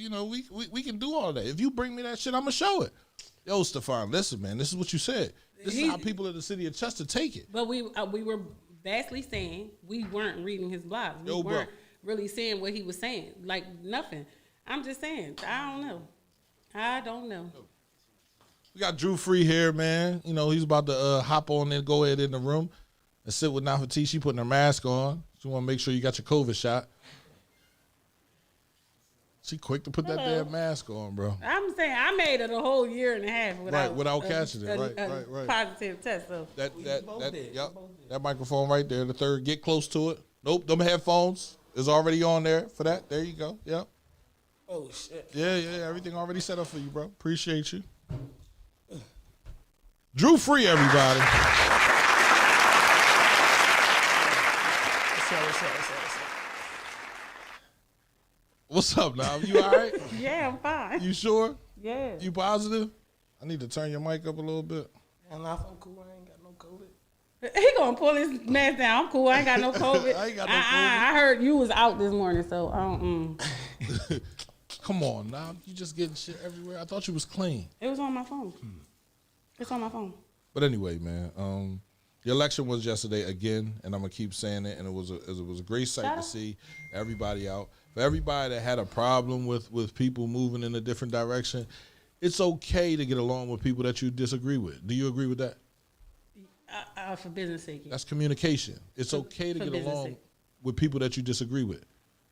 we can do all that. If you bring me that shit, I'm gonna show it. Yo, Stefan, listen, man. This is what you said. This is how people in the city of Chester take it. But we were vastly saying we weren't reading his blogs. We Yo, bro. weren't really saying what he was saying. Like nothing. I'm just saying. I don't know. We got Drew Free here, man. He's about to hop on and go ahead in the room and sit with Nafati. She putting her mask on. She want to make sure you got your COVID shot. She quick to put that damn mask on, bro. I'm saying I made it a whole year and a half without catching it. Right. Positive test. So That microphone right there, the third. Get close to it. Nope, them headphones is already on there for that. There you go. Yep. Oh shit. Yeah. Everything already set up for you, bro. Appreciate you. Drew Free, everybody. What's up, now? You all right? yeah, I'm fine. You sure? Yeah. You positive? I need to turn your mic up a little bit. I'm cool. I ain't got no COVID. He gonna pull his mask down. I'm cool. I ain't got no COVID. I ain't got no I heard you was out this morning, so I don't. Come on, now. You just getting shit everywhere. I thought you was clean. It was on my phone. It's on my phone. But anyway, man, the election was yesterday again, and I'm gonna keep saying it. And it was a great sight to see everybody out. For everybody that had a problem with people moving in a different direction, it's okay to get along with people that you disagree with. Do you agree with that? For business sake. Yeah. That's communication. It's okay to get along with people that you disagree with.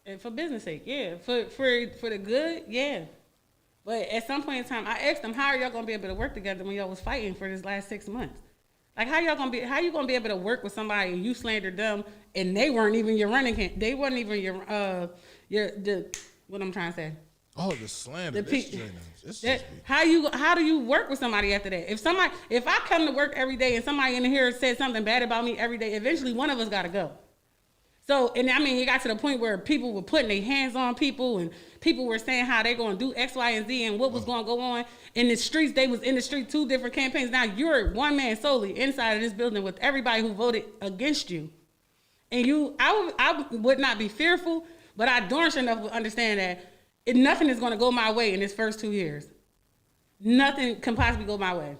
And for business sake, yeah. For the good, yeah. But at some point in time, I asked them, how are y'all gonna be able to work together when y'all was fighting for this last 6 months? Like how you gonna be able to work with somebody and you slandered them and they weren't even your they wasn't even your what I'm trying to say. Oh, the slander. How do you work with somebody after that? If I come to work every day and somebody in here said something bad about me every day, eventually one of us gotta go. So, and I mean, it got to the point where people were putting their hands on people and people were saying how they're going to do X, Y, and Z and what was going to go on in the streets. They was in the street 2 different campaigns. Now you're one man solely inside of this building with everybody who voted against you. And I would not be fearful, but I darn sure enough would understand that nothing is going to go my way in this first 2 years. Nothing can possibly go my way.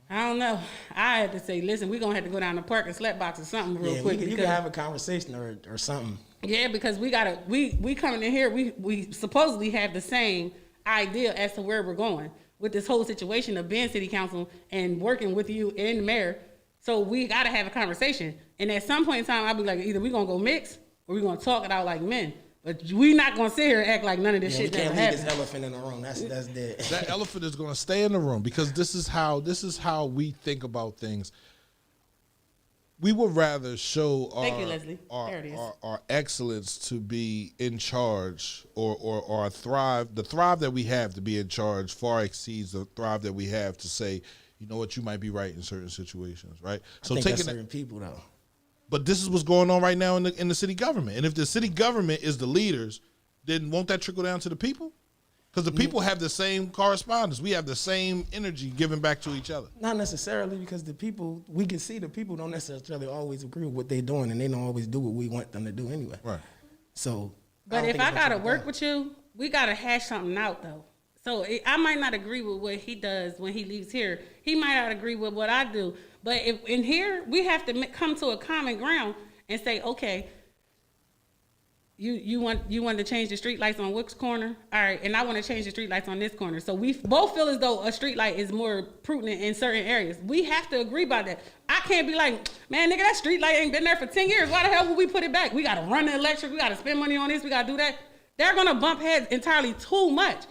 I don't know. I had to say, listen, we're going to have to go down the park and slap box or something real quick. You can have a conversation or something. Yeah, because we coming in here, we supposedly have the same idea as to where we're going with this whole situation of being city council and working with you and the mayor. So we got to have a conversation. And at some point in time, I'll be like, either we're going to go mix or we're going to talk it out like men. But we not going to sit here and act like none of this shit never happened. We can't leave this elephant in the room. That's dead. That elephant is going to stay in the room because this is how we think about things. We would rather show our excellence to be in charge or thrive. The thrive that we have to be in charge far exceeds the thrive that we have to say, you know what, you might be right in certain situations, right? So I think that's certain people though. But this is what's going on right now in the city government. And if the city government is the leaders, then won't that trickle down to the people? Because the people have the same correspondence. We have the same energy given back to each other. Not necessarily, because we can see the people don't necessarily always agree with what they're doing, and they don't always do what we want them to do anyway. Right. So. But if I got to work with you, we got to hash something out, though. So I might not agree with what he does when he leaves here. He might not agree with what I do. But if in here, we have to come to a common ground and say, okay, you want to change the street lights on which corner? All right, and I want to change the street lights on this corner. So we both feel as though a street light is more prudent in certain areas. We have to agree about that. I can't be like, man, nigga, that street light ain't been there for 10 years. Why the hell would we put it back? We got to run the electric. We got to spend money on this. We got to do that. They're going to bump heads entirely too much.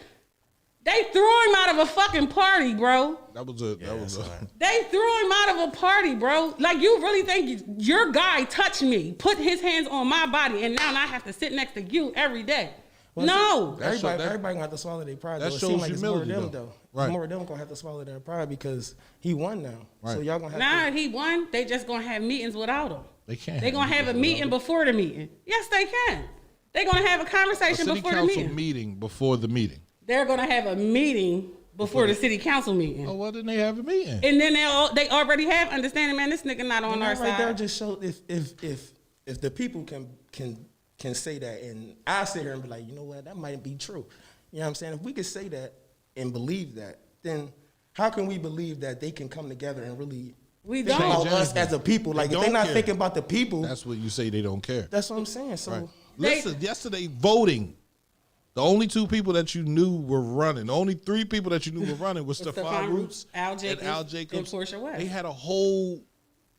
They threw him out of a fucking party, bro. They threw him out of a party, bro. Like, you really think your guy touched me, put his hands on my body, and now I have to sit next to you every day? Well, no. Everybody gonna have to swallow their pride. That though. It shows seems like humility, it's more of them, though. Right. More of them gonna have to swallow their pride because he won now. Right. So y'all gonna have Nah, to. he won. They just gonna have meetings without him. They can't. They gonna have a meeting before the meeting. Yes, they can. They gonna have a conversation before the City council meeting before the meeting. They're gonna have a meeting before the city council meeting. Oh, well, then they have a meeting. And then they already have understanding, man, this nigga not on our Right side. there just show if the people can say that, and I sit here and be like, you know what, that might be true. You know what I'm saying? If we could say that and believe that, then how can we believe that they can come together and really We think don't. about us as a people? Like, if they're not thinking about the people, That's what you say they don't care. that's what I'm saying. So. Right. Listen, yesterday voting, the only two people that you knew were running, the only three people that you knew were running was Stephon Stephon Roots, Al and Jacobs, Al Jacobs, and Portia West. They had a whole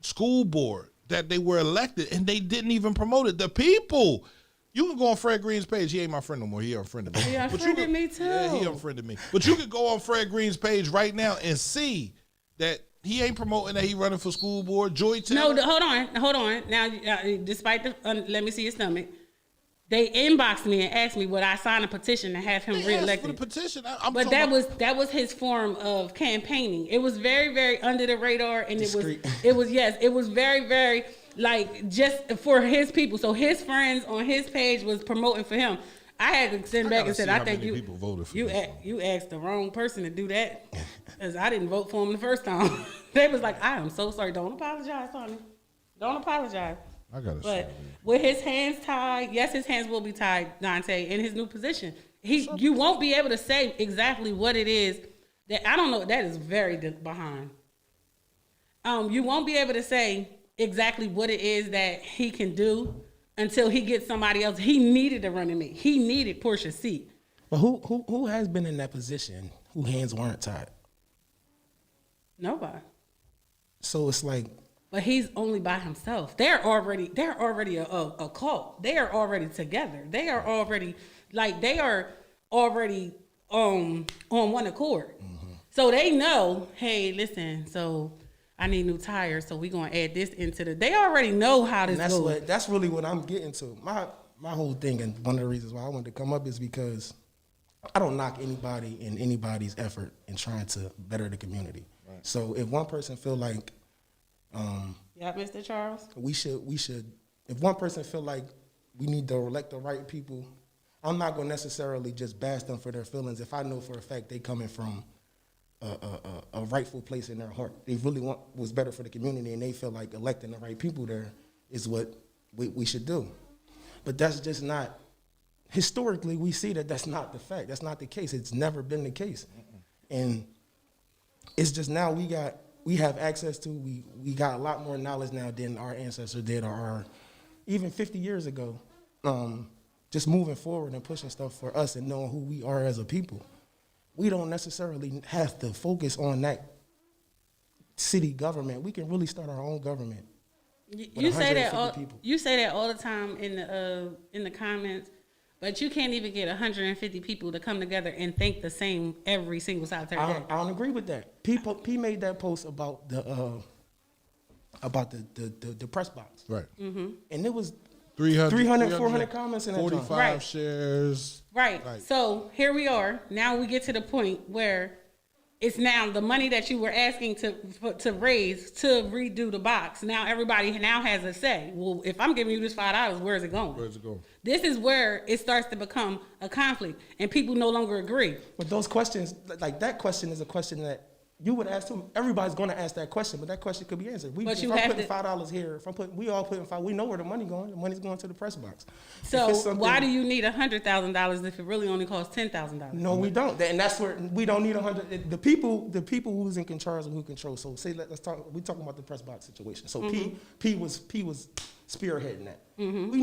school board that they were elected, and they didn't even promote it. The people. You can go on Fred Green's page. He ain't my friend no more. He unfriended me. He But you unfriended could- me too. Yeah, he unfriended me. But you could go on Fred Green's page right now and see that he ain't promoting that he running for school board. Joy Taylor. No, hold on. Now, despite the, let me see his stomach. They inboxed me and asked me would I sign a petition to have him They asked for the reelected. petition. But that was his form of campaigning. It was very, very under the radar, and Discreet. it was very, very like just for his people. So his friends on his page was promoting for him. I had to send back gotta and said, see I how think many people voted for you this you asked the wrong person to do that, because I didn't vote for him the first time. They was like, I am so sorry. Don't apologize, honey. Don't apologize. I gotta But see. with his hands tied, yes, his hands will be tied, Dante, in his new position. You won't be able to say exactly what it is that I don't know. That is very behind. You won't be able to say exactly what it is that he can do until he gets somebody else. He needed a running mate. He needed Portia's seat. But who has been in that position who hands weren't tied? Nobody. So it's like, But he's only by himself. They're already a cult. They are already together. They are already on one accord. Mm-hmm. So they know, hey, listen, so I need new tires, so we're gonna add this into they already know how this and goes. that's really what I'm getting to. My whole thing, and one of the reasons why I wanted to come up is because I don't knock anybody in anybody's effort in trying to better the community. Right. So if one person feel like Yeah, Mr. Charles. we should if one person feel like we need to elect the right people, I'm not gonna necessarily just bash them for their feelings if I know for a fact they coming from a rightful place in their heart. They really want what's better for the community, and they feel like electing the right people there is what we should do. But that's just not, historically, we see that that's not the fact. That's not the case. It's never been the case. And it's just now we have access to, we got a lot more knowledge now than our ancestors did, or even 50 years ago. Just moving forward and pushing stuff for us and knowing who we are as a people. We don't necessarily have to focus on that city government. We can really start our own government. You say that 150 people. you say that all the time in the comments, but you can't even get 150 people to come together and think the same every single solitary day. I don't agree with that. P made that post about the press box. Right. Mm-hmm. And it was 300, 400 comments in that joint. 45 Right. shares. Right. Right. So here we are. Now we get to the point where it's now the money that you were asking to raise to redo the box. Now everybody now has a say. Well, if I'm giving you this $5, where is it going? Where's it going? This is where it starts to become a conflict, and people no longer agree. But those questions, like that question is a question that you would ask them. Everybody's going to ask that question, but that question could be answered. But if you I'm have putting to- $5 here, we all putting $5. We know where the money going. The money's going to the press box. So If it's something- why do you need $100,000 if it really only costs $10,000? No, we don't. And that's where we don't need 100. The people who's in control and who control. So say let's talk. We talking about the press box situation. So P was spearheading that. We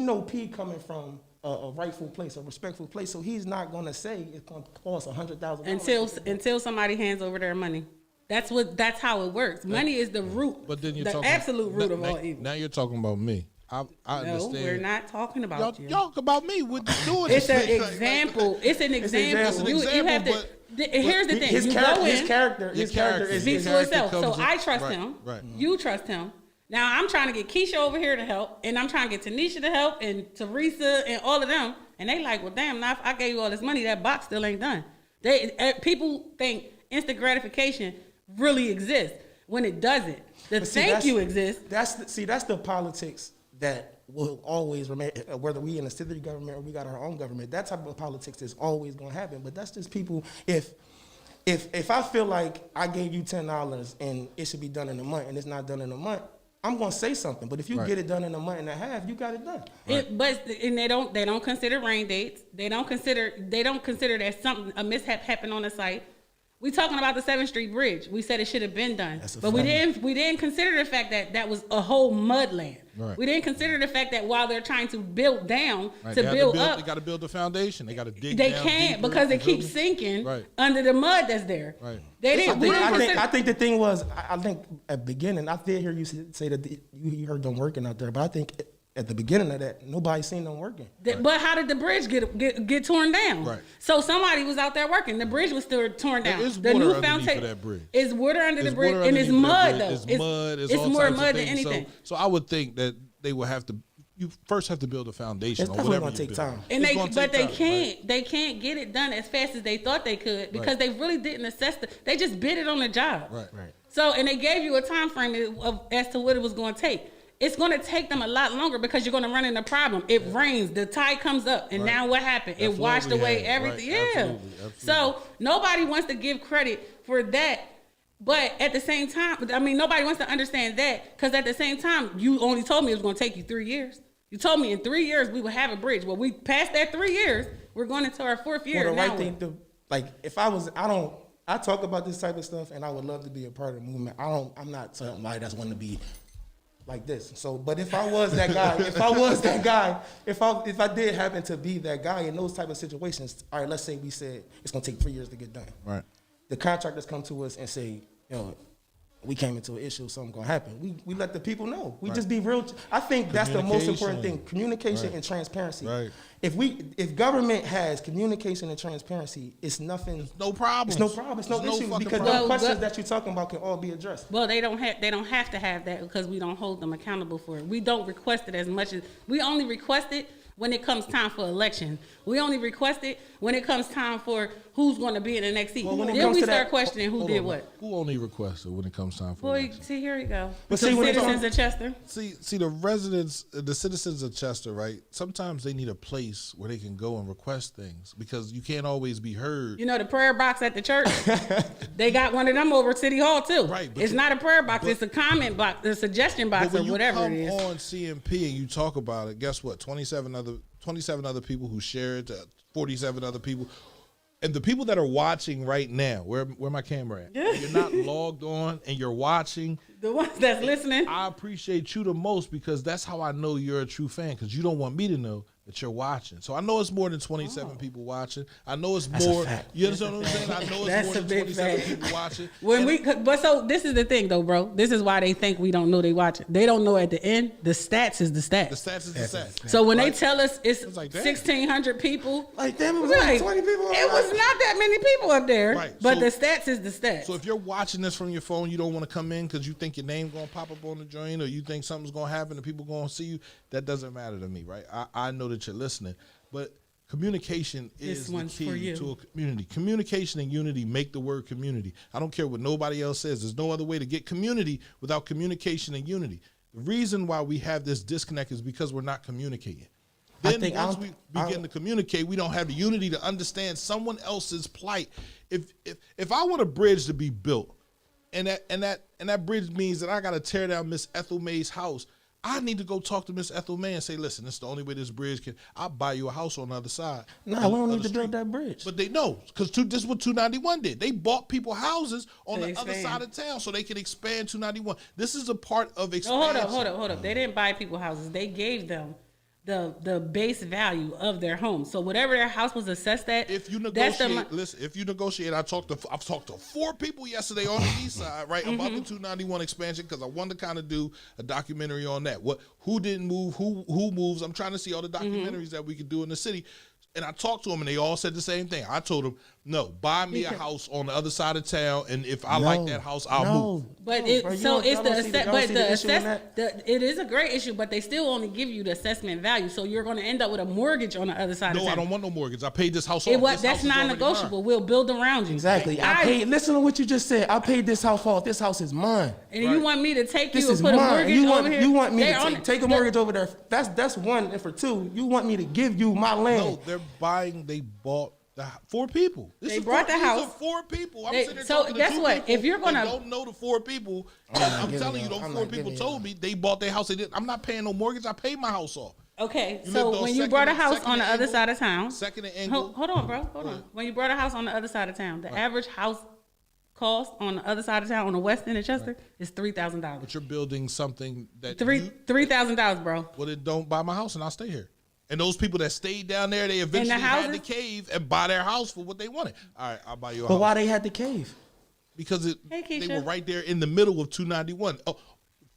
know P coming from a rightful place, a respectful place. So he's not going to say it's going to cost $100,000 Until somebody hands over their money. That's how it works. Money is the root, But then you're the talking absolute root of now, all evil. Now you're talking about me. I No, understand. we're not talking about you. Y'all about me. What you doing? It's an Like, example. It's an example. an You have example, to. Here's the thing. His You character, go his in, character, his character is speaks for character itself. So comes in- I trust right, him. right. You trust him. Now I'm trying to get Keisha over here to help, and I'm trying to get Tanisha to help, and Teresa, and all of them. And they like, well, damn, now if I gave you all this money, that box still ain't done. People think instant gratification really exists when it doesn't. The But see, thank that's- you exists. That's the politics that will always remain, whether we in a city government or we got our own government. That type of politics is always going to happen. But that's just people. If I feel like I gave you $10 and it should be done in a month and it's not done in a month, I'm going to say something. But if you Right. get it done in a month and a half, you got it done. But they don't consider rain dates. They don't consider that a mishap happened on the site. We talking about the 7th Street Bridge. We said it should have been done, That's a but we fact. didn't consider the fact that that was a whole mud land. Right. We didn't consider the fact that while they're trying to build down Right, to they build They up, got to build the foundation. They got to dig. they down can't deeper because it and keeps build- sinking Right. under the mud that's there. Right. They I didn't. We think, didn't I, think, consider. I think the thing was, I think at the beginning, I did hear you say that you heard them working out there, but I think at the beginning of that, nobody seen them working. But how did the bridge get torn down? Right. So somebody was out there working. The bridge was still torn down. is the water new underneath foundation of that bridge. is water under the It's bridge, water and it's underneath that mud bridge. though. It's mud. It's all more types of mud than things. anything. So I would think that they would have to. You first have to build a foundation. It's or definitely whatever gonna take you time. build. And It's they, gonna but take they time, can't. right? They can't get it done as fast as they thought they could because Right. they really didn't assess they just bid it on the job. Right. Right. So and they gave you a time frame as to what it was going to take. It's going to take them a lot longer because you're going to run into a problem. It rains, the tide comes up, and Right. now what happened? That It flood washed we away had, everything. right. Yeah. Absolutely. So nobody wants to give credit for that. But at the same time, nobody wants to understand that because at the same time, you only told me it was going to take you 3 years. You told me in 3 years we would have a bridge. Well, we passed that 3 years. We're going into our 4th year. Well, the now right thing to, like, if I was, I talk about this type of stuff and I would love to be a part of the movement. I'm not somebody that's want to be like this. So, but if I was that guy, if I did happen to be that guy in those type of situations, all right, let's say we said it's going to take 3 years to get done. Right. The contractors come to us and say, we came into an issue, something gonna happen. We let the people know. We just be real. I think that's the most important thing: communication Right. and transparency. Right. If government has communication and transparency, it's nothing. No problem. It's no problem. It's no There's issue fucking because problem. the questions but- that you're talking about can all be addressed. Well, they don't have to have that because we don't hold them accountable for it. We don't request it as much as we only request it when it comes time for election. We only request it when it comes time for who's going to be in the next seat. Well, when it Then comes we to start that- questioning who hold did on. what. Who only requests it when it comes time for Boy, election? see, here we go. But The see, when it citizens comes- of Chester. See, the citizens of Chester, right? Sometimes they need a place where they can go and request things because you can't always be heard. You know the prayer box at the church? They got one of them over at City Hall too. Right, but It's not a prayer box, it's a comment box, a suggestion box But when or you whatever come it is. on CMP and you talk about it, guess what? 27 other people who share it, 47 other people. And the people that are watching right now, where my camera at? You're not logged on and you're watching. The ones that's listening. I appreciate you the most because that's how I know you're a true fan because you don't want me to know that you're watching. So I know it's more than 27 people watching. I know it's more. fact. You understand what I'm saying? I know it's That's more a than big 27 fact. people watching. But so this is the thing though, bro. This is why they think we don't know they watch it. They don't know at the end, the stats is the stats. The stats is the stats. So when they Right? tell us it's It's like, damn. 1,600 people, Like, damn, it was we're like 20 people. It was not that many people up there, Right. but So- the stats is the stats. So if you're watching this from your phone, you don't want to come in because you think your name gonna pop up on the joint or you think something's gonna happen and people gonna see you. That doesn't matter to me, right? I know that you're listening, but communication This is the one's for key you. to a community. Communication and unity make the word community. I don't care what nobody else says. There's no other way to get community without communication and unity. The reason why we have this disconnect is because we're not communicating. Then once we begin to communicate, we don't have the unity to understand someone else's plight. If I want a bridge to be built, and that bridge means that I got to tear down Miss Ethel May's house, I need to go talk to Miss Ethel May and say, listen, this is the only way this bridge can. I'll buy you a house on the other side. No, we don't need to build that bridge. But they know, because this is what 291 did. They bought people houses on the other side of town so they can expand 291. This is a part of expansion. Oh, hold up. They didn't buy people houses. They gave them the base value of their home. So whatever their house was assessed at, if you negotiate, I've talked to 4 people yesterday on the east side, right, about the 291 expansion, because I wanted to kind of do a documentary on that. Who didn't move, who moves. I'm trying to see all the documentaries that we could do in the city. And I talked to them, and they all said the same thing. I told them, no, buy me a house on the other side of town, and if I like that house, I'll move. But it is a great issue, but they still only give you the assessment value, so you're going to end up with a mortgage on the other side of town. No, I don't want no mortgage. I paid this house off. That's non-negotiable. We'll build around you. Exactly. Listen to what you just said. I paid this house off. This house is mine. And you want me to take This you and is put a mine. mortgage over here? You want me to take a mortgage over there? That's one. And for 2, you want me to give you my land? No, they bought the 4 people. They bought the house. These are 4 people. I'm sitting there So talking to guess 2 what? people If you're gonna that don't know the 4 people, I'm telling you, those 4 people told me they bought their house. I'm not paying no mortgage. I paid my house off. Okay, so when you bought a house on the other side of town, Second and Engle. Hold on, bro. Hold on. When you bought a house on the other side of town, the average house cost on the other side of town on the west end of Chester is $3,000. But you're building something that $3,000, bro. Well, then don't buy my house and I'll stay here. And those people that stayed down there, they eventually had to cave and buy their house for what they wanted. All right, I'll buy you a house. But why they had to cave? Because they were right there in the middle of 291. Oh,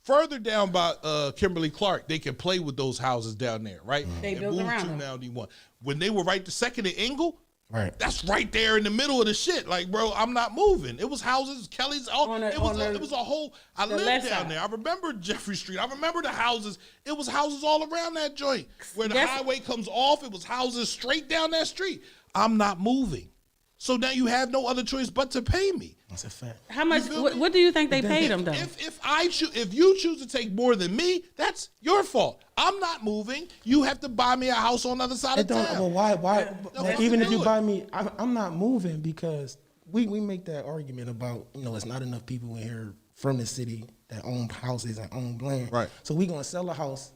further down by Kimberly Clark, they can play with those houses down there, right? They built around 291. When they were right the second and Engle, right, that's right there in the middle of the shit. Like, bro, I'm not moving. It was houses, Kelly's. It was a whole. I lived down there. I remember Jeffrey Street. I remember the houses. It was houses all around that joint. Where the highway comes off, it was houses straight down that street. I'm not moving. So now you have no other choice but to pay me. That's a fact. How much? What do you think they paid them though? If you choose to take more than me, that's your fault. I'm not moving. You have to buy me a house on the other side of town. Well, why? Even if you buy me, I'm not moving because we make that argument about it's not enough people in here from the city that own houses and own land. Right. So we gonna sell a house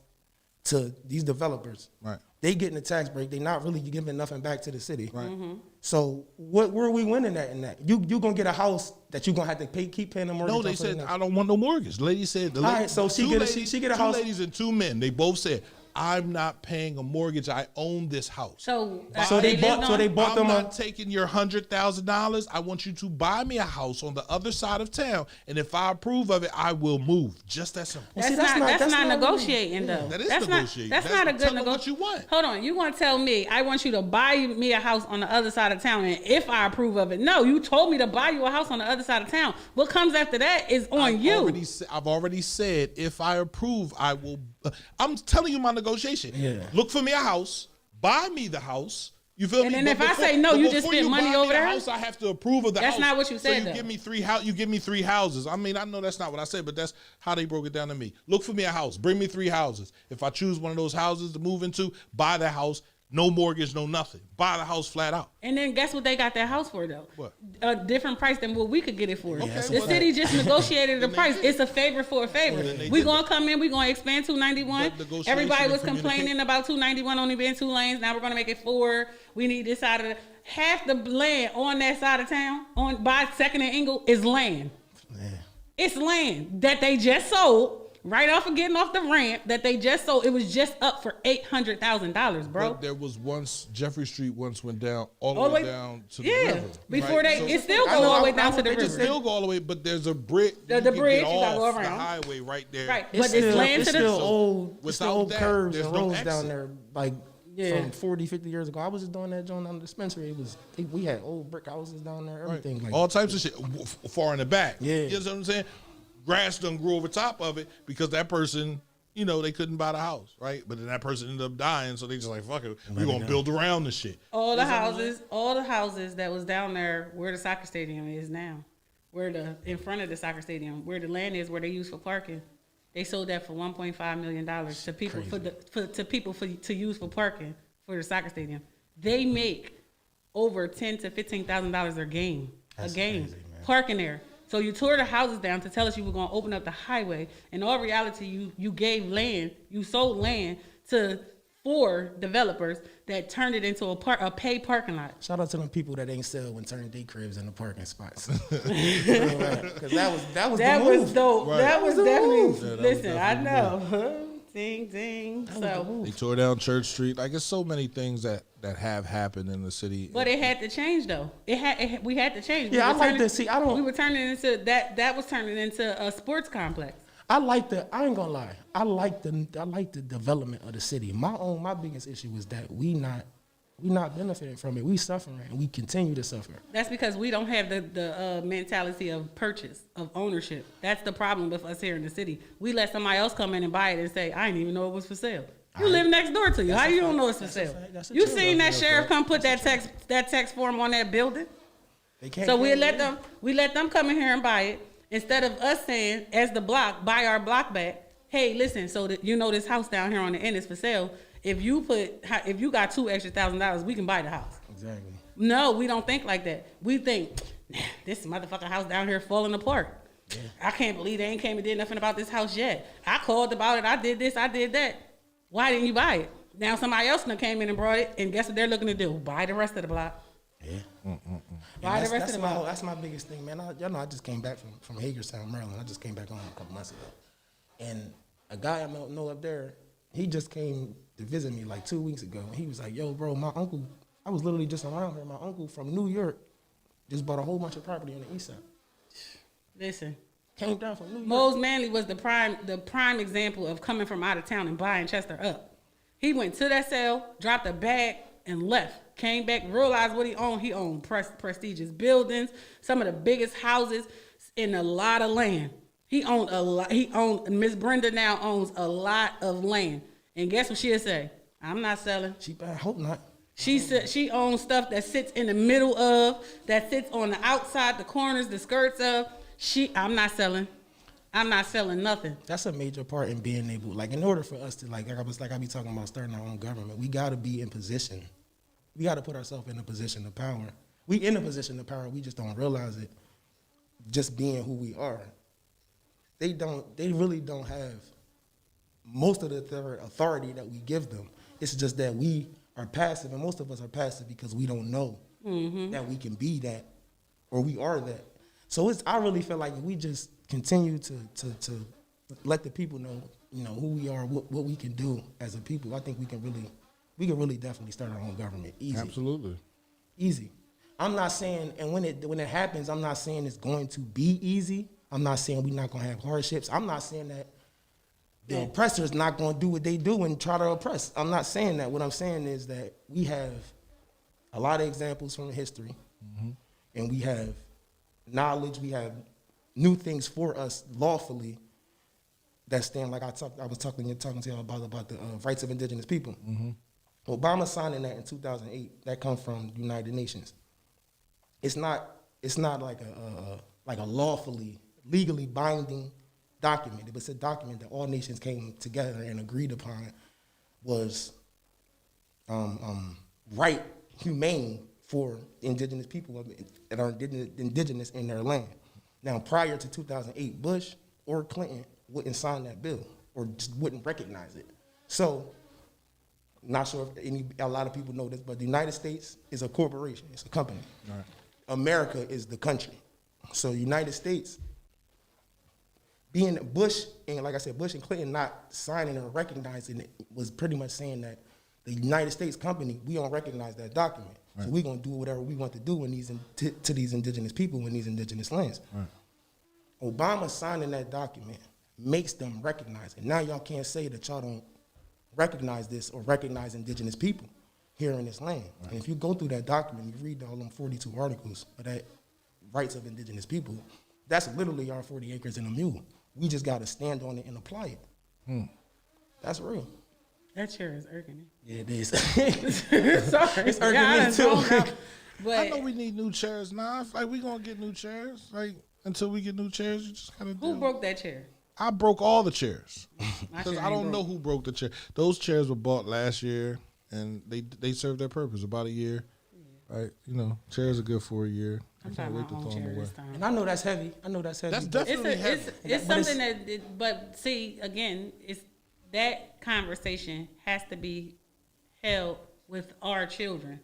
to these developers. Right. They getting a tax break. They not really giving nothing back to the city. Right. Mm-hmm. So where are we winning at in that? You gonna get a house that you gonna have to keep paying the mortgage. No, they said I don't want no mortgage. The lady said. All right, so she get a house. 2 ladies and 2 men. They both said, I'm not paying a mortgage. I own this house. So they bought I'm them. not taking your $100,000. I want you to buy me a house on the other side of town, and if I approve of it, I will move. Just that simple. That's not negotiating though. That is negotiating. That's not a good negotiation. What you want. Hold on, you gonna tell me I want you to buy me a house on the other side of town, and if I approve of it, no, you told me to buy you a house on the other side of town. What comes after that is on you. I've already said if I approve, I will. I'm telling you my negotiation. Yeah. Look for me a house, buy me the house. You feel me? And then if I say no, you just spend money over there. House, I have to approve of the house. That's not what you said. So you give me 3 houses. I mean, I know that's not what I said, but that's how they broke it down to me. Look for me a house. Bring me 3 houses. If I choose one of those houses to move into, buy the house. No mortgage, no nothing. Buy the house flat out. And then guess what they got that house for though? What? A different price than what we could get it for. Okay, the city just negotiated the price. It's a favor for a favor. We gonna come in. We gonna expand 291. Everybody was complaining about 291 only being 2 lanes. Now we're gonna make it 4. We need this side of half the land on that side of town by Second and Engle is land. Man. It's land that they just sold. Right off of getting off the ramp that they just sold, it was just up for $800,000, bro. But there was once Jeffrey Street once went down all the way down to the river. Before it still go all the way down to the river. It still go all the way, but there's a bridge. The bridge you gotta go around the highway right there. Right, but it's land to the old curves and roads exit down there, like from 40, 50 years ago. I was just doing that joint on the dispensary. We had old brick houses down there, everything like all types of shit far in the back. Yeah, you know what I'm saying? Grass done grew over top of it because that person, they couldn't buy the house, right? But then that person ended up dying, so they just like, fuck it, we're gonna build around the shit. All the houses that was down there where the soccer stadium is now, in front of the soccer stadium, where the land is, where they use for parking. They sold that for $1.5 million to people to use for parking for the soccer stadium. They make over $10,000 to $15,000 a game. That's a game crazy, man. parking there. So you tore the houses down to tell us you were going to open up the highway. In all reality, you gave land, you sold land to 4 developers that turned it into a paid parking lot. Shout out to them people that ain't sell and turn day cribs into parking spots. Because that was That the move. was dope. Right. That was That was the definitely. move. Yeah, that was Listen, I definitely know. Ding ding. So, They tore down Church Street. Like, it's so many things that have happened in the city. but it had to change though. We had to change. Yeah, I were like turning- to see. I don't. We were turning it into that. That was turning into a sports complex. I ain't gonna lie. I like the development of the city. My biggest issue is that we not benefiting from it. We suffering and we continue to suffer. That's because we don't have the mentality of purchase, of ownership. That's the problem with us here in the city. We let somebody else come in and buy it and say, I didn't even know it was for sale. You live next door to you. How you don't know it's for sale? That's a You true seen that fact. sheriff come put that tax form on that building? They can't. So we let them come in here and buy it instead of us saying, as the block, buy our block back. Hey, listen, so that you know this house down here on the end is for sale. If you got $2 extra $1,000, we can buy the house. Exactly. No, we don't think like that. We think, nah, this motherfucking house down here falling apart. Yeah. I can't believe they ain't came and did nothing about this house yet. I called about it. I did this. I did that. Why didn't you buy it? Now somebody else done came in and brought it, and guess what they're looking to do? Buy the rest of the block. Yeah. Buy the rest of the block. That's my biggest thing, man. Y'all know I just came back from Hagerstown, Maryland. I just came back home a couple months ago. And a guy I know up there, he just came to visit me like 2 weeks ago. And he was like, yo, bro, my uncle, I was literally just around here. My uncle from New York just bought a whole bunch of property on the east side. Listen, Came down from New York. Mose Manley was the prime example of coming from out of town and buying Chester up. He went to that sale, dropped a bag, and left. Came back, realized what he owned. He owned prestigious buildings, some of the biggest houses, and a lot of land. He owned a lot. Miss Brenda now owns a lot of land. And guess what she'll say? I'm not selling. I hope not. She said she owns stuff that sits in the middle of, that sits on the outside, the corners, the skirts of. I'm not selling. I'm not selling nothing. That's a major part in being able, like, in order for us to, like I be talking about starting our own government, we got to be in position. We got to put ourselves in a position of power. We in a position of power. We just don't realize it. Just being who we are. They really don't have most of the authority that we give them. It's just that we are passive, and most of us are passive because we don't know that we can be that, or we are that. So I really feel like if we just continue to let the people know, who we are, what we can do as a people, I think we can really definitely start our own government. Easy. Absolutely. Easy. I'm not saying, and when it happens, I'm not saying it's going to be easy. I'm not saying we're not going to have hardships. I'm not saying that the oppressor is not going to do what they do and try to oppress. I'm not saying that. What I'm saying is that we have a lot of examples from history, and we have knowledge. We have new things for us lawfully that stand. Like I was talking to you about the rights of indigenous people. Obama signing that in 2008. That comes from the United Nations. It's not like a lawfully, legally binding document. It was a document that all nations came together and agreed upon was right, humane for indigenous people that are indigenous in their land. Now, prior to 2008, Bush or Clinton wouldn't sign that bill or just wouldn't recognize it. So, not sure if a lot of people know this, but the United States is a corporation. It's a company. Right. America is the country. So, United States, being Bush, and like I said, Bush and Clinton not signing or recognizing it was pretty much saying that the United States company, we don't recognize that document. Right. So we're going to do whatever we want to do to these indigenous people in these indigenous lands. Right. Obama signing that document makes them recognize it. Now y'all can't say that y'all don't recognize this or recognize indigenous people here in this land. Right. And if you go through that document, you read all them 42 articles of that rights of indigenous people, that's literally our 40 acres and a mule. We just got to stand on it and apply it. That's real. That chair is irking me. Yeah, it is. Sorry. It's irking me too. But I know we need new chairs now. Like, we gonna get new chairs. Like, until we get new chairs, you just gotta do. who broke that chair? I broke all the chairs My because shit I ain't don't know broke. who broke the chair. Those chairs were bought last year, and they served their purpose about a year. Right? You know, chairs are good for a year. I I'm can't buying wait my to own throw them chair away. this time. And I know that's heavy. I know that's heavy. That's but- definitely heavy. It's But something but see, again, it's that conversation has to be held with our children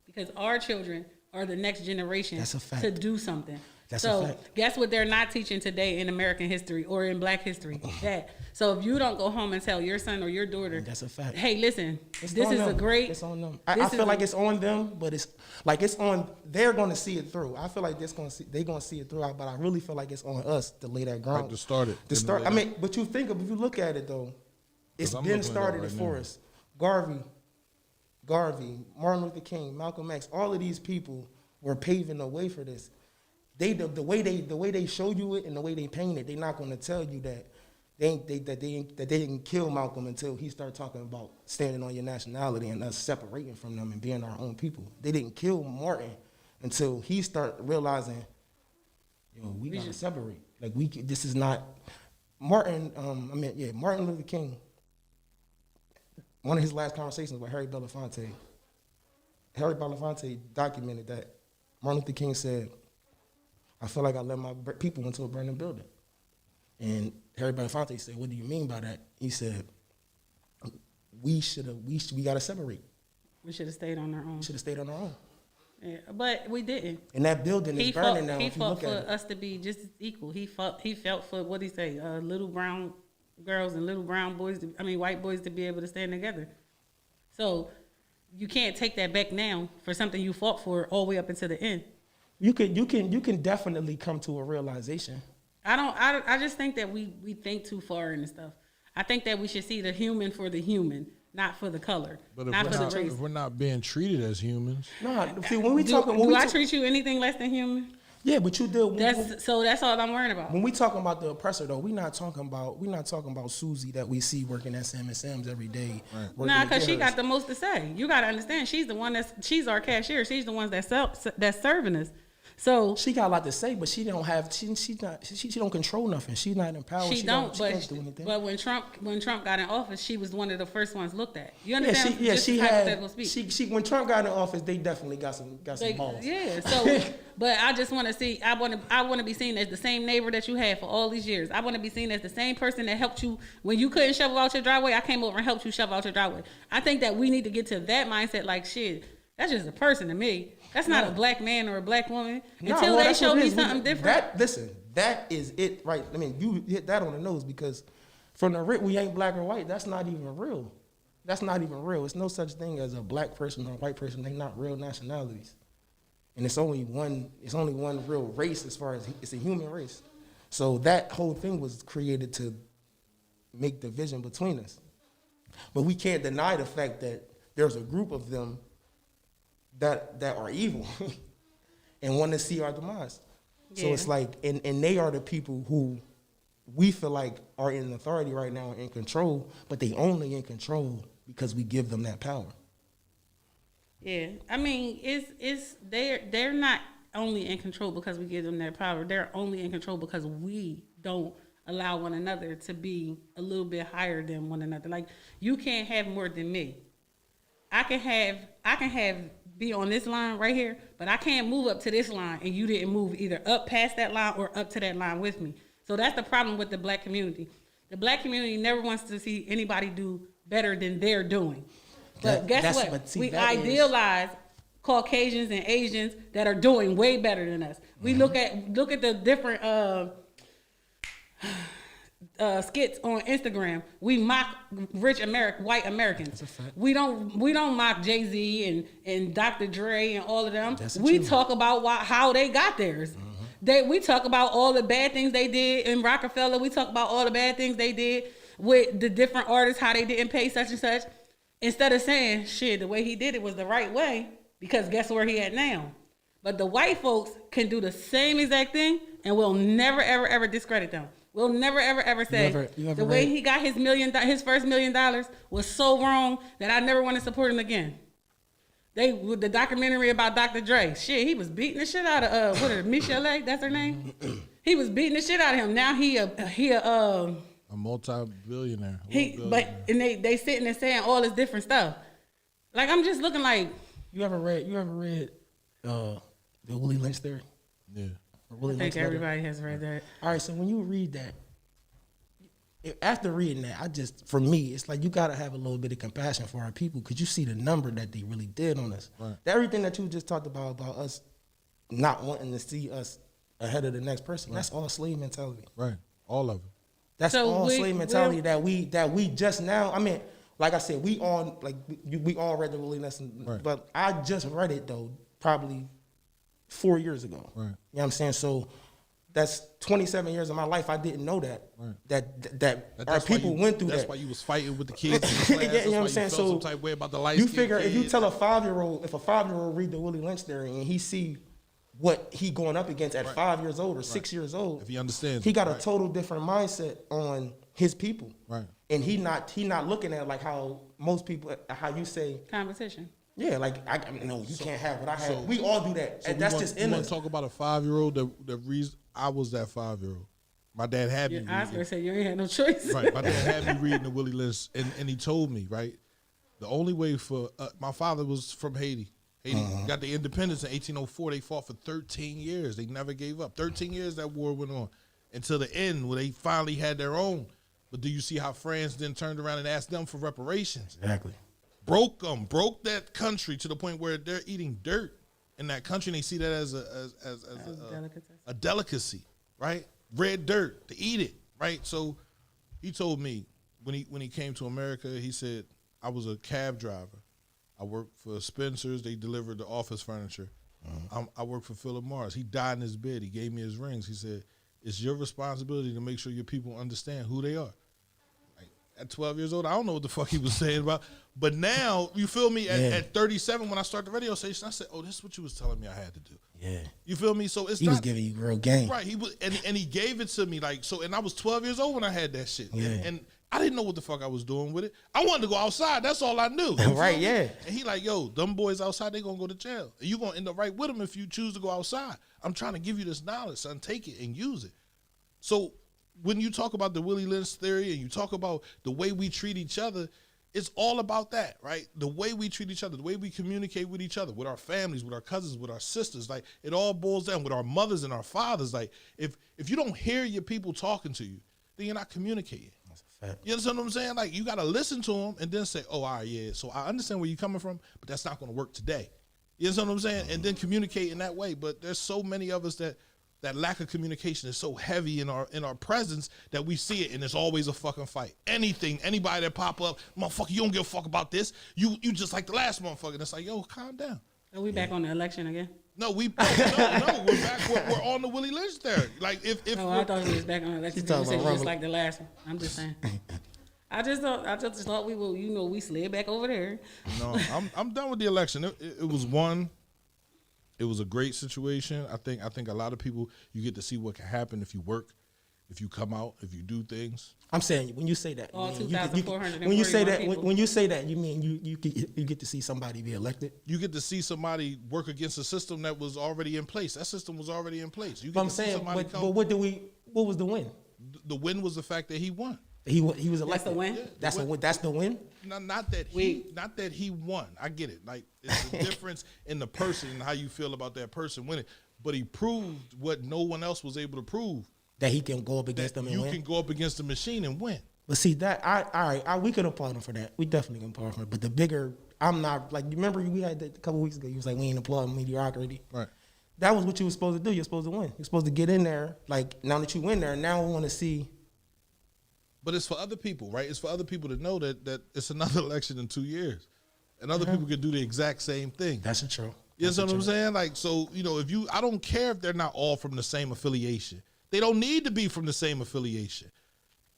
because our children are the next generation That's a fact. to do something. That's so a fact. guess what they're not teaching today in American history or in Black history? That. So if you don't go home and tell your son or your daughter, That's a fact. hey, listen, It's this on is them. a great. It's on them. this I is feel a- like it's on them, but it's like it's on. They're going to see it through. I feel like they're going to see it through. But I really feel like it's on us to lay that ground. Like to start it. To start. I mean, but you think if you look at it though, it's 'Cause I'm been looking it up started right for now. us. Garvey, Martin Luther King, Malcolm X. All of these people were paving the way for this. The way they show you it and the way they paint it, they're not going to tell you that they didn't kill Malcolm until he started talking about standing on your nationality and us separating from them and being our own people. They didn't kill Martin until he started realizing, we gotta separate. Like this is not Martin. Martin Luther King. One of his last conversations with Harry Belafonte. Harry Belafonte documented that Martin Luther King said, I feel like I let my people into a burning building. And Harry Belafonte said, what do you mean by that? He said, we got to separate. We should have stayed on our own. We should have stayed on our own. Yeah, but we didn't. And that building is burning now He if you fought look for at it. us to be just as equal. He felt for what he say, little brown girls and little brown boys. White boys to be able to stand together. So you can't take that back now for something you fought for all the way up until the end. You can definitely come to a realization. I just think that we think too far into stuff. I think that we should see the human for the human, not for the color, But if not we're for not, the race. if we're not being treated as humans, No, see when we Do, talking, do I treat you anything less than human? yeah, but you do. That's all I'm worried about. When we talking about the oppressor, though, we're not talking about Susie that we see working at Sam and Sam's every day. working Nah, to because get she hers. got the most to say. You got to understand, she's our cashier. She's the one that's serving us. So She got a lot to say, but she don't have. She don't control nothing. She's not in power. she don't. She can't do anything. But when Trump got in office, she was one of the first ones looked at. You yeah, understand? she Just had. hypothetical speak. She when Trump got in office, they definitely got some balls. Yeah. So, but I just want to see. I want to be seen as the same neighbor that you had for all these years. I want to be seen as the same person that helped you when you couldn't shovel out your driveway. I came over and helped you shovel out your driveway. I think that we need to get to that mindset. Like shit, that's just a person to me. That's not a black man or a black woman Nah, until well, they that's show what it me is. something different. That is it, right? I mean, you hit that on the nose because from the rip, we ain't black or white. That's not even real. That's not even real. It's no such thing as a black person or a white person. They're not real nationalities, and it's only one. It's only one real race as far as it's a human race. So that whole thing was created to make division between us. But we can't deny the fact that there's a group of them that are evil and want to see our demise. So Yeah. it's like, and they are the people who we feel like are in authority right now and in control, but they only in control because we give them that power. Yeah, I mean, they're not only in control because we give them that power. They're only in control because we don't allow one another to be a little bit higher than one another. Like you can't have more than me. I can have be on this line right here, but I can't move up to this line and you didn't move either up past that line or up to that line with me. So that's the problem with the black community. The black community never wants to see anybody do better than they're doing. But guess what? We idealize Caucasians and Asians that are doing way better than us. We look at the different skits on Instagram. We mock white Americans. That's a fact. We don't mock Jay-Z and Dr. Dre and all of them. That's We true. talk about how they got theirs. We talk about all the bad things they did in Rockefeller. We talk about all the bad things they did with the different artists, how they didn't pay such and such. Instead of saying, shit, the way he did it was the right way, because guess where he at now? But the white folks can do the same exact thing, and we'll never, ever, ever discredit them. We'll never, ever, ever say You ever the way read- he got his first $1 million was so wrong that I never want to support him again. With the documentary about Dr. Dre, shit, he was beating the shit out of Michelle, that's her name. He was beating the shit out of him. Now he A multi-billionaire. but they sitting there saying all this different stuff. Like I'm just looking like. You ever read the Willie Lynch theory? Yeah. Or Willie I Lynch think letter? everybody has read that. All right, so when you read that, after reading that, for me, it's like you gotta have a little bit of compassion for our people because you see the number that they really did on us. Right. Everything that you just talked about us not wanting to see us ahead of the next person. Right. That's all slave mentality. Right. All of it. That's So all slave mentality we're- that we just now. I mean, like I said, we all read the Willie lesson, Right. but I just read it though probably 4 years ago. Right. You know what I'm saying? So that's 27 years of my life. I didn't know that. Right. That our people went through That's that. why you was fighting with the kids in the class. Yeah, That's you know what why I'm saying? felt some So type of way about the light you skin figure if you kid. tell a 5-year-old, if a 5-year-old read the Willie Lynch theory and he see what he going up against at 5 years old or 6 years old, If he understands, he got a right. total different mindset on his people. Right. And he not looking at it like how most people, how you say, Competition. yeah, like no, you can't have what I have. so- We all do that. So And that's we just want, in you us. want to talk about a 5-year-old that reason I was that 5-year-old. My dad had me Yeah, I was reading. gonna say you ain't had no choice. Right. My dad had me reading the Willie Lynch, and he told me, right, the only way for my father was from Haiti. Haiti got the independence in 1804. They fought for 13 years. They never gave up. 13 years that war went on until the end where they finally had their own. But do you see how France then turned around and asked them for reparations? Exactly. Broke that country to the point where they're eating dirt in that country, and they see that as a delicacy, right? Red dirt to eat it, right? So he told me when he came to America, he said, I was a cab driver. I worked for Spencer's. They delivered the office furniture. I worked for Philip Morris. He died in his bed. He gave me his rings. He said, it's your responsibility to make sure your people understand who they are. At 12 years old, I don't know what the fuck he was saying about. But now, you feel me? At 37, when I started the radio station, I said, "Oh, this is what you was telling me I had to do." Yeah. You feel me? So He was giving you real game. right. He was, and he gave it to me like so. And I was 12 years old when I had that shit. Yeah. And I didn't know what the fuck I was doing with it. I wanted to go outside. That's all I knew. You feel Right, me? yeah. And he like, yo, them boys outside, they gonna go to jail. And you gonna end up right with them if you choose to go outside. I'm trying to give you this knowledge, son. Take it and use it. So when you talk about the Willie Lynch theory and you talk about the way we treat each other, it's all about that, right? The way we treat each other, the way we communicate with each other, with our families, with our cousins, with our sisters, like it all boils down with our mothers and our fathers. Like if you don't hear your people talking to you, then you're not communicating. That's a fact. You understand what I'm saying? Like you got to listen to them and then say, oh, all right, yeah. So I understand where you're coming from, but that's not going to work today. You understand what I'm saying? And then communicate in that way. But there's so many of us that lack of communication is so heavy in our presence that we see it, and it's always a fucking fight. Anybody that pop up, motherfucker, you don't give a fuck about this. You just like the last motherfucker. And it's like, yo, calm down. Are we back on the election again? No, we're back. We're on the Willie Lynch theory. Like if Oh, I thought we was back on the election. You talking said about just Rumble. like the last one. I'm just saying. I just thought we will. We slid back over there. no, I'm done with the election. It was one. It was a great situation. I think a lot of people, you get to see what can happen if you work, if you come out, if you do things. I'm saying when you say that, All you mean 2,441 when you say that, people. when you say that, you mean you get to see somebody be elected. You get to see somebody work against a system that was already in place. That system was already in place. You get But I'm to see saying, somebody but come. what was the win? The win was the fact that he won. He was elected. the win? Yeah, That's the win. That's the win. Not that he won. I get it. Like it's a difference in the person and how you feel about that person winning. But he proved what no one else was able to prove. That he can go up against them and You win. can go up against the machine and win. But see that we could applaud him for that. We definitely can applaud him for it. But the bigger, I'm not like you remember we had that a couple weeks ago. You was like we ain't applauding mediocrity. Right. That was what you were supposed to do. You're supposed to win. You're supposed to get in there. Like now that you win there, now we want to see. But it's for other people, right? It's for other people to know that it's another election in 2 years. And other people can do the exact same thing. That's true. You know what I'm saying? Like, so, I don't care if they're not all from the same affiliation. They don't need to be from the same affiliation.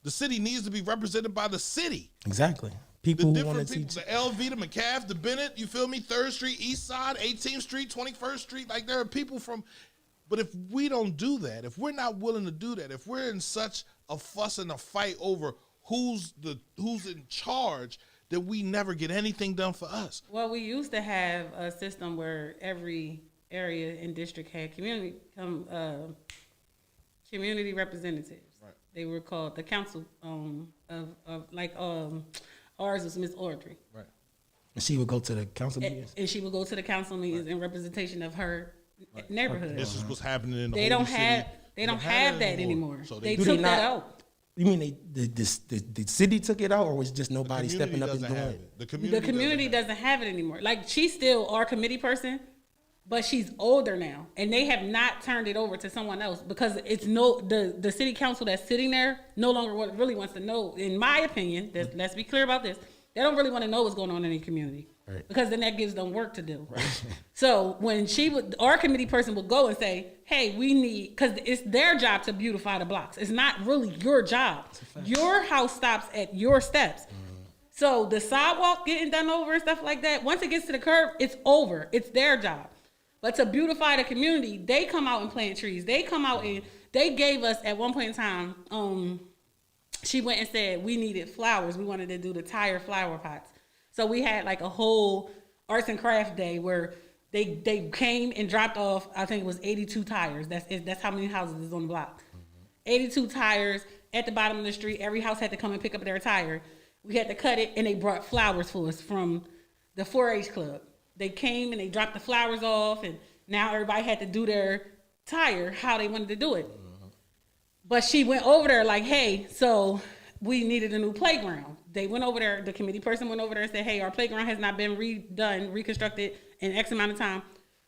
The city needs to be represented by the city. Exactly. The People who want different to people, teach. the LV, the McCaff, the Bennett, you feel me? 3rd Street, East Side, 18th Street, 21st Street. Like, there are people from, but if we don't do that, if we're not willing to do that, if we're in such a fuss and a fight over who's in charge, that we never get anything done for us. Well, we used to have a system where every area and district had community community representatives. Right. They were called the council ours was Miss Audrey. Right. And she would go to the council meetings. And she would go to the council meetings in representation of her neighborhood. This is what's happening in the They whole don't city. have they don't have that anymore. So They Do took they that not- out. You mean the city took it out, or was just nobody community stepping up and doesn't doing have it? The The community doesn't have it anymore. Like, she's still our committee person, but she's older now, and they have not turned it over to someone else because it's the city council that's sitting there no longer really wants to know. In my opinion, let's be clear about this. They don't really want to know what's going on in the community. Right. Because then that gives them work to do. So when our committee person would go and say, hey, we need, because it's their job to beautify the blocks. It's not really your job. Your house stops at your steps. So the sidewalk getting done over and stuff like that, once it gets to the curb, it's over. It's their job. But to beautify the community, they come out and plant trees. They come out and they gave us at one point in time, she went and said we needed flowers. We wanted to do the tire flower pots. So we had like a whole arts and craft day where they came and dropped off, I think it was 82 tires. That's how many houses is on the block. 82 tires at the bottom of the street. Every house had to come and pick up their tire. We had to cut it, and they brought flowers for us from the 4-H club. They came and they dropped the flowers off, and now everybody had to do their tire how they wanted to do it. But she went over there like, hey, so we needed a new playground. They went over there, the committee person went over there and said, hey, our playground has not been reconstructed in X amount of time.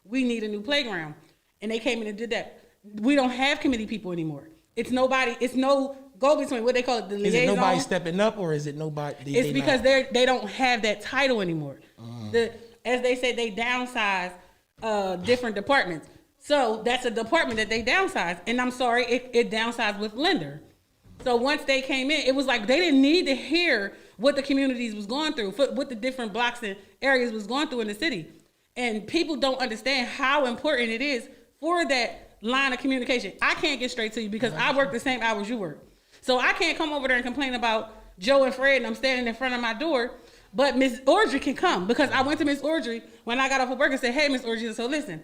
We need a new playground. And they came in and did that. We don't have committee people anymore. It's no go-between, what they call it, the liaison. Is it nobody stepping up, or is it nobody? It's because they don't have that title anymore. As they said, they downsize different departments. So that's a department that they downsized. And I'm sorry, it downsized with Linder. So once they came in, it was like they didn't need to hear what the communities was going through, what the different blocks and areas was going through in the city. And people don't understand how important it is for that line of communication. I can't get straight to you because I work the same hours you work. So I can't come over there and complain about Joe and Fred and I'm standing in front of my door, but Miss Audrey can come because I went to Miss Audrey when I got off of work and said, hey, Miss Audrey, so listen,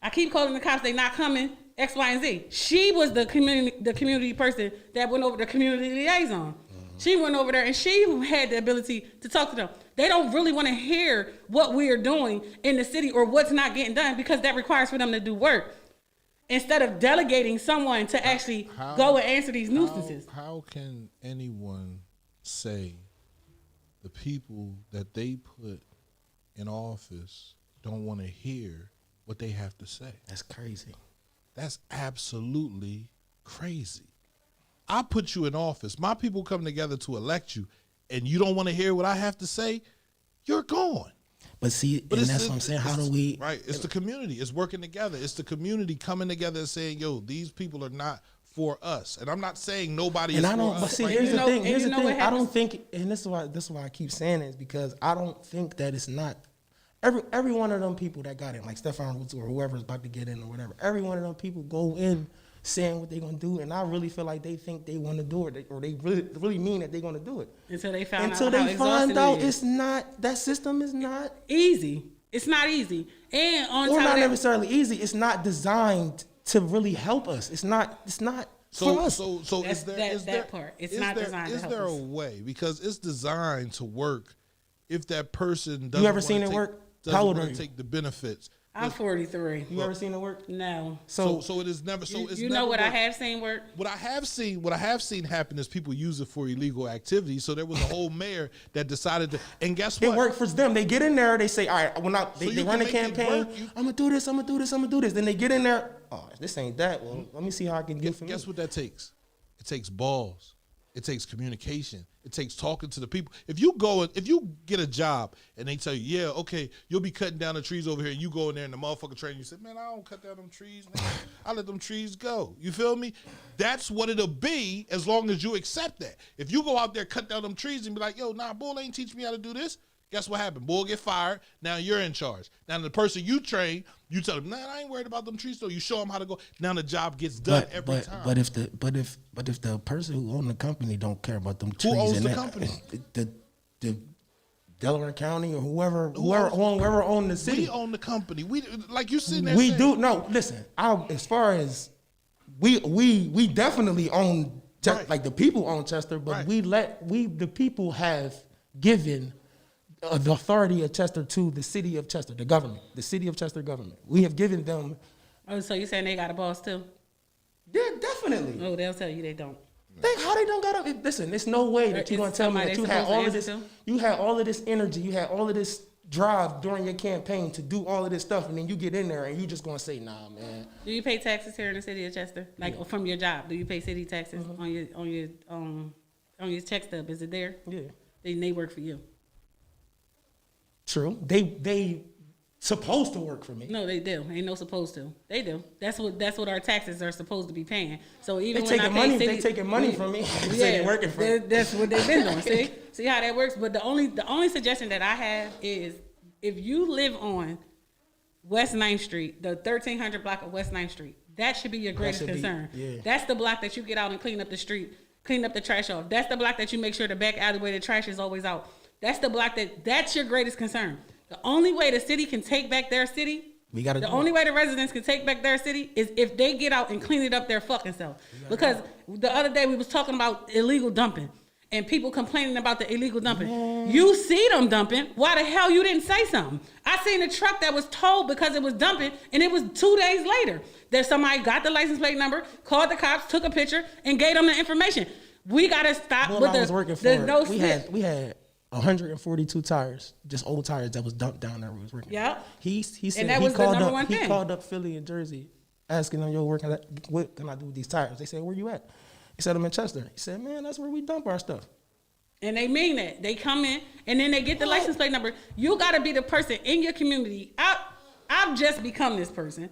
I keep calling the cops, they not coming, X, Y, and Z. She was the community person that went over the community liaison. She went over there and she had the ability to talk to them. They don't really want to hear what we are doing in the city or what's not getting done because that requires for them to do work. Instead of delegating someone to actually go and answer these nuisances. How can anyone say the people that they put in office don't want to hear what they have to say? That's crazy. That's absolutely crazy. I put you in office. My people come together to elect you, and you don't want to hear what I have to say, you're gone. But see, and that's what I'm saying. How do we? Right. It's the community. It's working together. It's the community coming together and saying, yo, these people are not for us. And I'm not saying nobody And is I for don't. us. But see, right here's the now. thing. Here's the you know thing. what I don't happens? think, and this is why I keep saying it, is because I don't think that it's not. Every one of them people that got in, like Stefan Woods or whoever's about to get in or whatever, every one of them people go in saying what they're gonna do, and I really feel like they think they want to do it, or they really mean that they're gonna do it. Until they found Until out how they exhausting find out it is. it's not, that system is not, Easy. It's not easy. And on or top not of that, necessarily easy. It's not designed to really help us. It's not for us. So That's- is there that- is that there part. It's is not there- designed to is help there us. a way, because it's designed to work if that person doesn't ever wanna seen it take- work? doesn't How old wanna are you? take the benefits. I'm 43. You ever seen it work? No. So it is never. So You, it's you never know what I worked. have seen work? What I have seen happen is people use it for illegal activities. So there was a whole mayor that decided to, and guess It what? worked for them. They get in there. They say, "All right, they you run can a make it campaign. work. I'm gonna do this. I'm gonna do this. I'm gonna do this." Then they get in there. Oh, this ain't that. Well, let me see how I can get from Guess you. what that takes? It takes balls. It takes communication. It takes talking to the people. If you get a job and they tell you, yeah, okay, you'll be cutting down the trees over here, and you go in there and the motherfucker train you say, man, I don't cut down them trees, man. I let them trees go. You feel me? That's what it'll be as long as you accept that. If you go out there, cut down them trees and be like, yo, nah, bull ain't teach me how to do this. Guess what happened? Bull get fired. Now you're in charge. Now the person you train, you tell them, nah, I ain't worried about them trees. So you show them how to go. Now the job gets done every time. But if the person who owned the company don't care about them trees, owns and the that- company? The Delaware County or whoever owns- owned the city. We own the company. We like you sitting there. We saying, do. No, listen. As far as we definitely own Right. like the people own Chester, but Right. the people have given the authority of Chester to the city of Chester, the government, the city of Chester government. We have given them. Oh, so you saying they got a boss too? Yeah, definitely. Oh, they'll tell you they don't. How they don't got to listen? There's no way that you're Is gonna tell me somebody that you had supposed to all of answer this. to? You had all of this energy. You had all of this drive during your campaign to do all of this stuff, and then you get in there and you just gonna say, "Nah, man." Do you pay taxes here in the city of Chester? Like from your job? Do you pay city taxes on your check stub? Is it there? Yeah, Then they work for you. true. They supposed to work for me. No, they do. Ain't no supposed to. They do. That's what our taxes are supposed to be paying. So They even when I taking pay money. city, They taking money from me. They say they working for me. That's what they've been doing. See how that works. But the only suggestion that I have is if you live on West 9th Street, the 1300 block of West 9th Street, that should be your greatest should be- concern. yeah. That's the block that you get out and clean up the street, clean up the trash off. That's the block that you make sure the back alleyway, the trash is always out. That's the block that's your greatest concern. The only way the city can take back their city, We gotta the do only it. way the residents can take back their city is if they get out and clean it up their fucking self. Because the other day we was talking about illegal dumping and people complaining about the illegal dumping. You see them dumping. Why the hell you didn't say something? I seen a truck that was towed because it was dumping, and it was 2 days later that somebody got the license plate number, called the cops, took a picture, and gave them the information. We gotta stop Well, with I was working the for no we had 142 tires, just old tires that was dumped down there. We was working. Yeah. He said And that he was the called number up. one He thing. called up Philly and Jersey, asking them, "Yo, what can I do with these tires?" They said, "Where you at?" He said, "I'm in Chester." He said, "Man, that's where we dump our stuff." And they mean that. They come in and then they get the license plate number. You got to be the person in your community. I've just become this person.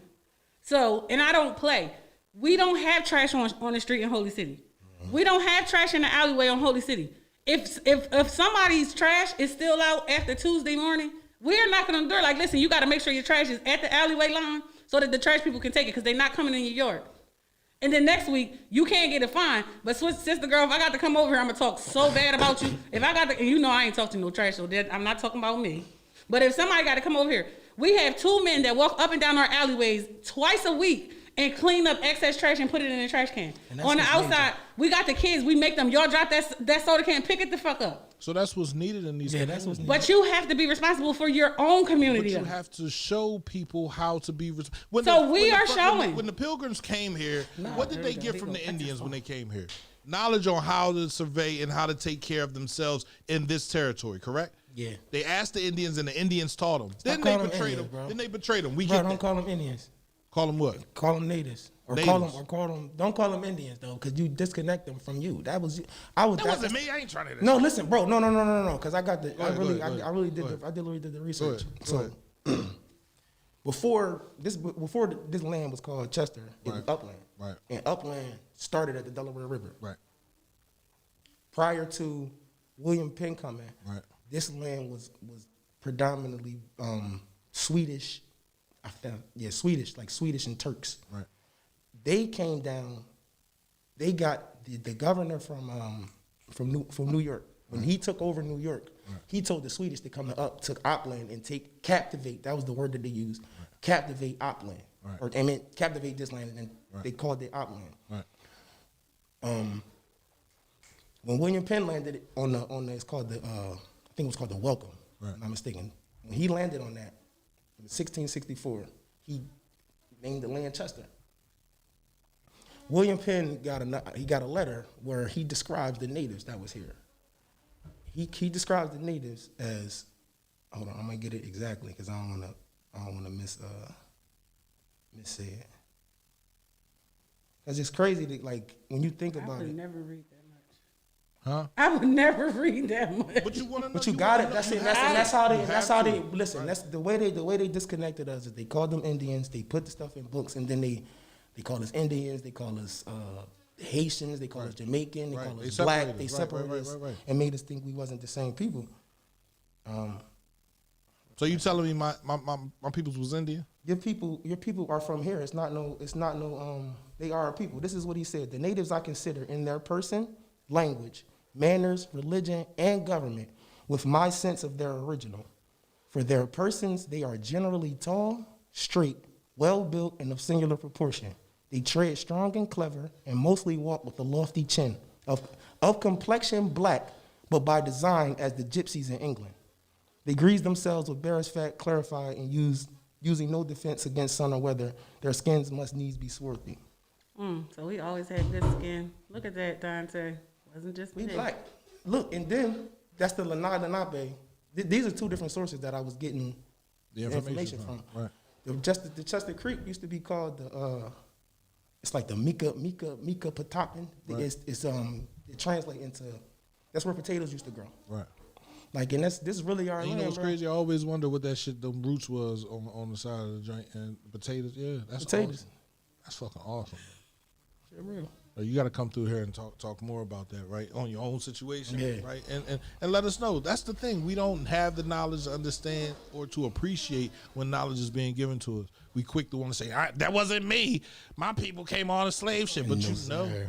So, and I don't play. We don't have trash on the street in Holy City. We don't have trash in the alleyway on Holy City. If somebody's trash is still out after Tuesday morning, we're knocking on the door like, listen, you got to make sure your trash is at the alleyway line so that the trash people can take it because they're not coming in your yard. And then next week, you can't get a fine. But sister girl, if I got to come over here, I'm going to talk so bad about you. If I got to, and you know I ain't talking no trash, so I'm not talking about me. But if somebody got to come over here, we have 2 men that walk up and down our alleyways twice a week and clean up excess trash and put it in the trash can. And that's On the what's outside, major. we got the kids. We make them, y'all drop that soda can, pick it the fuck up. So that's what's needed in these. Yeah, that's what's communities. But you have to be responsible for your own But community. you though. have to show people how to be. So we are showing. When the Pilgrims came here, what did there they we go. get They from go the Texas Indians phone. when they came here? Knowledge on how to survey and how to take care of themselves in this territory, correct? Yeah. They asked the Indians and the Indians taught them. Then calling they them betrayed Indians, them. bro. Then they betrayed them. We Bro, get don't that. call them Indians. Call them what? Call them natives. Or Natives. call them. Don't call them Indians though, because you disconnect them from you. That was. That wasn't me. I ain't trying to. No, listen, bro. No. Because I got the. ahead, go ahead, I really go did. ahead. I really did the research. Go ahead. Before this land was called Chester, it was Right. Upland. Right. And Upland started at the Delaware River. Right. Prior to William Penn coming, Right. this land was predominantly Swedish. Swedish, like Swedish and Turks. Right. They came down. They got the governor from New York. When he took over New York, he told the Swedish to come to Upland and captivate. That was the word that they used. Captivate Upland, Right. or I meant captivate this land, and then Right. they called it Upland. Right. When William Penn landed on the it's called the I think it was called the Welcome. Right. If I'm not mistaken. When he landed on that in 1664, he named the land Chester. William Penn got a letter where he describes the natives that was here. He describes the natives as, hold on, I'm gonna get it exactly because I don't wanna missay it. Cause it's crazy that like when you think I about would it. never read that much. Huh? I would never read that much. But you want to know. But you got it. That's it. That's how they. You That's have how they. to. Listen. Right. That's the way they disconnected us. Is they called them Indians. They put the stuff in books, and then they call us Indians. They call us Haitians. They call us Jamaican. They Right. call They us black. separated They us. separated Right. us and made us think we wasn't the same people. So you telling me my peoples was Indian? Your people are from here. It's not no. They are our people. This is what he said. The natives I consider in their person, language, manners, religion, and government, with my sense of their original. For their persons, they are generally tall, straight, well built, and of singular proportion. They tread strong and clever, and mostly walk with a lofty chin. Of complexion black, but by design as the gypsies in England. They grease themselves with bear's fat, clarified, and using no defense against sun or weather. Their skins must needs be swarthy. So we always had good skin. Look at that, Dante. Wasn't just We me. black. Look, and then that's the Lanai Lenape. These are two different sources that I was getting The the information from. Right. The Chester Creek used to be called the it's like the Mika Patapin. Right. It translates into that's where potatoes used to grow. Right. Like, and this is really our And you land, know what's bro. crazy? I always wonder what that shit, them roots was on the side of the joint. And potatoes, yeah, that's Potatoes. awesome. That's fucking awesome. Shit real. You got to come through here and talk more about that, right? On your own situation, Yeah. right? And let us know. That's the thing. We don't have the knowledge to understand or to appreciate when knowledge is being given to us. We quick to want to say, that wasn't me. My people came on a slave ship. But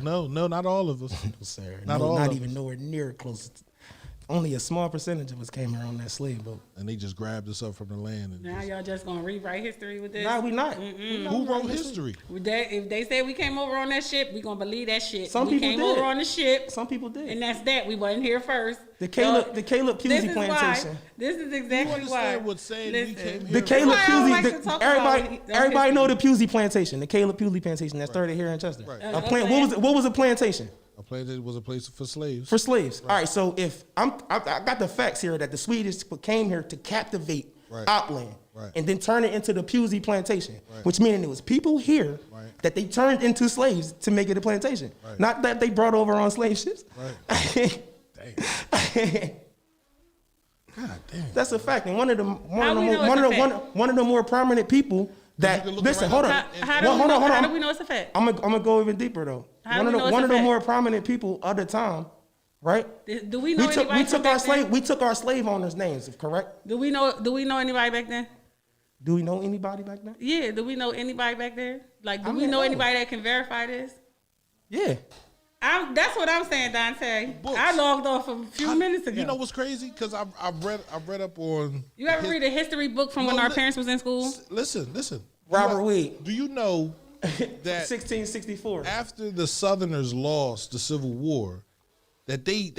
No, no, not all of us. Sir, Not no, all not of even us. nowhere near close. Only a small percentage of us came here on that slave boat. And they just grabbed us up from the land. And Now y'all just gonna rewrite history with this? Nah, we not. who wrote history? With that, if they say we came over on that ship, we gonna believe that shit. Some we people came did. over on the ship, Some people did. and that's that. We wasn't here first. The Caleb This Pusey is plantation. why. This is You exactly why. understand what saying we Listen, came The here? Caleb That's why I don't like to Pusey. talk Everybody, about everybody know the history. Pusey plantation. The Caleb Pusey plantation that started here in Chester. Right. A plant. What was a plantation? A place that was a place for slaves. For slaves. All right. So if I got the facts here that the Swedish came here to captivate Right. Opland, Right. and then turn it into the Pusey plantation, Right. which meaning it was people here Right. that they turned into slaves to make it a plantation, Right. not that they brought over on slave ships. Right. Damn. God damn. That's a fact. And one of the How we know it's a fact? one of the more prominent people that You can look listen. right Hold on. up How do Well, we hold know? on, hold How on. do we know it's a fact? I'm gonna go even deeper though. How One do of we the know it's one a of the fact? more prominent people of the time, right? Do we know We took anybody? from back then? we took our slave owners' names, correct? Do we know anybody back then? Do we know anybody back then? Yeah. Do we know anybody back there? Like, do I we mean, know no. anybody that can verify this? Yeah. That's what I'm saying, Dante. Books. I logged off a few minutes ago. You know what's crazy? Because I've read up on. You ever read a history book from when No, our li- parents was in school? Listen. Robert Wade. Do you know that 1664. after the Southerners lost the Civil War, that they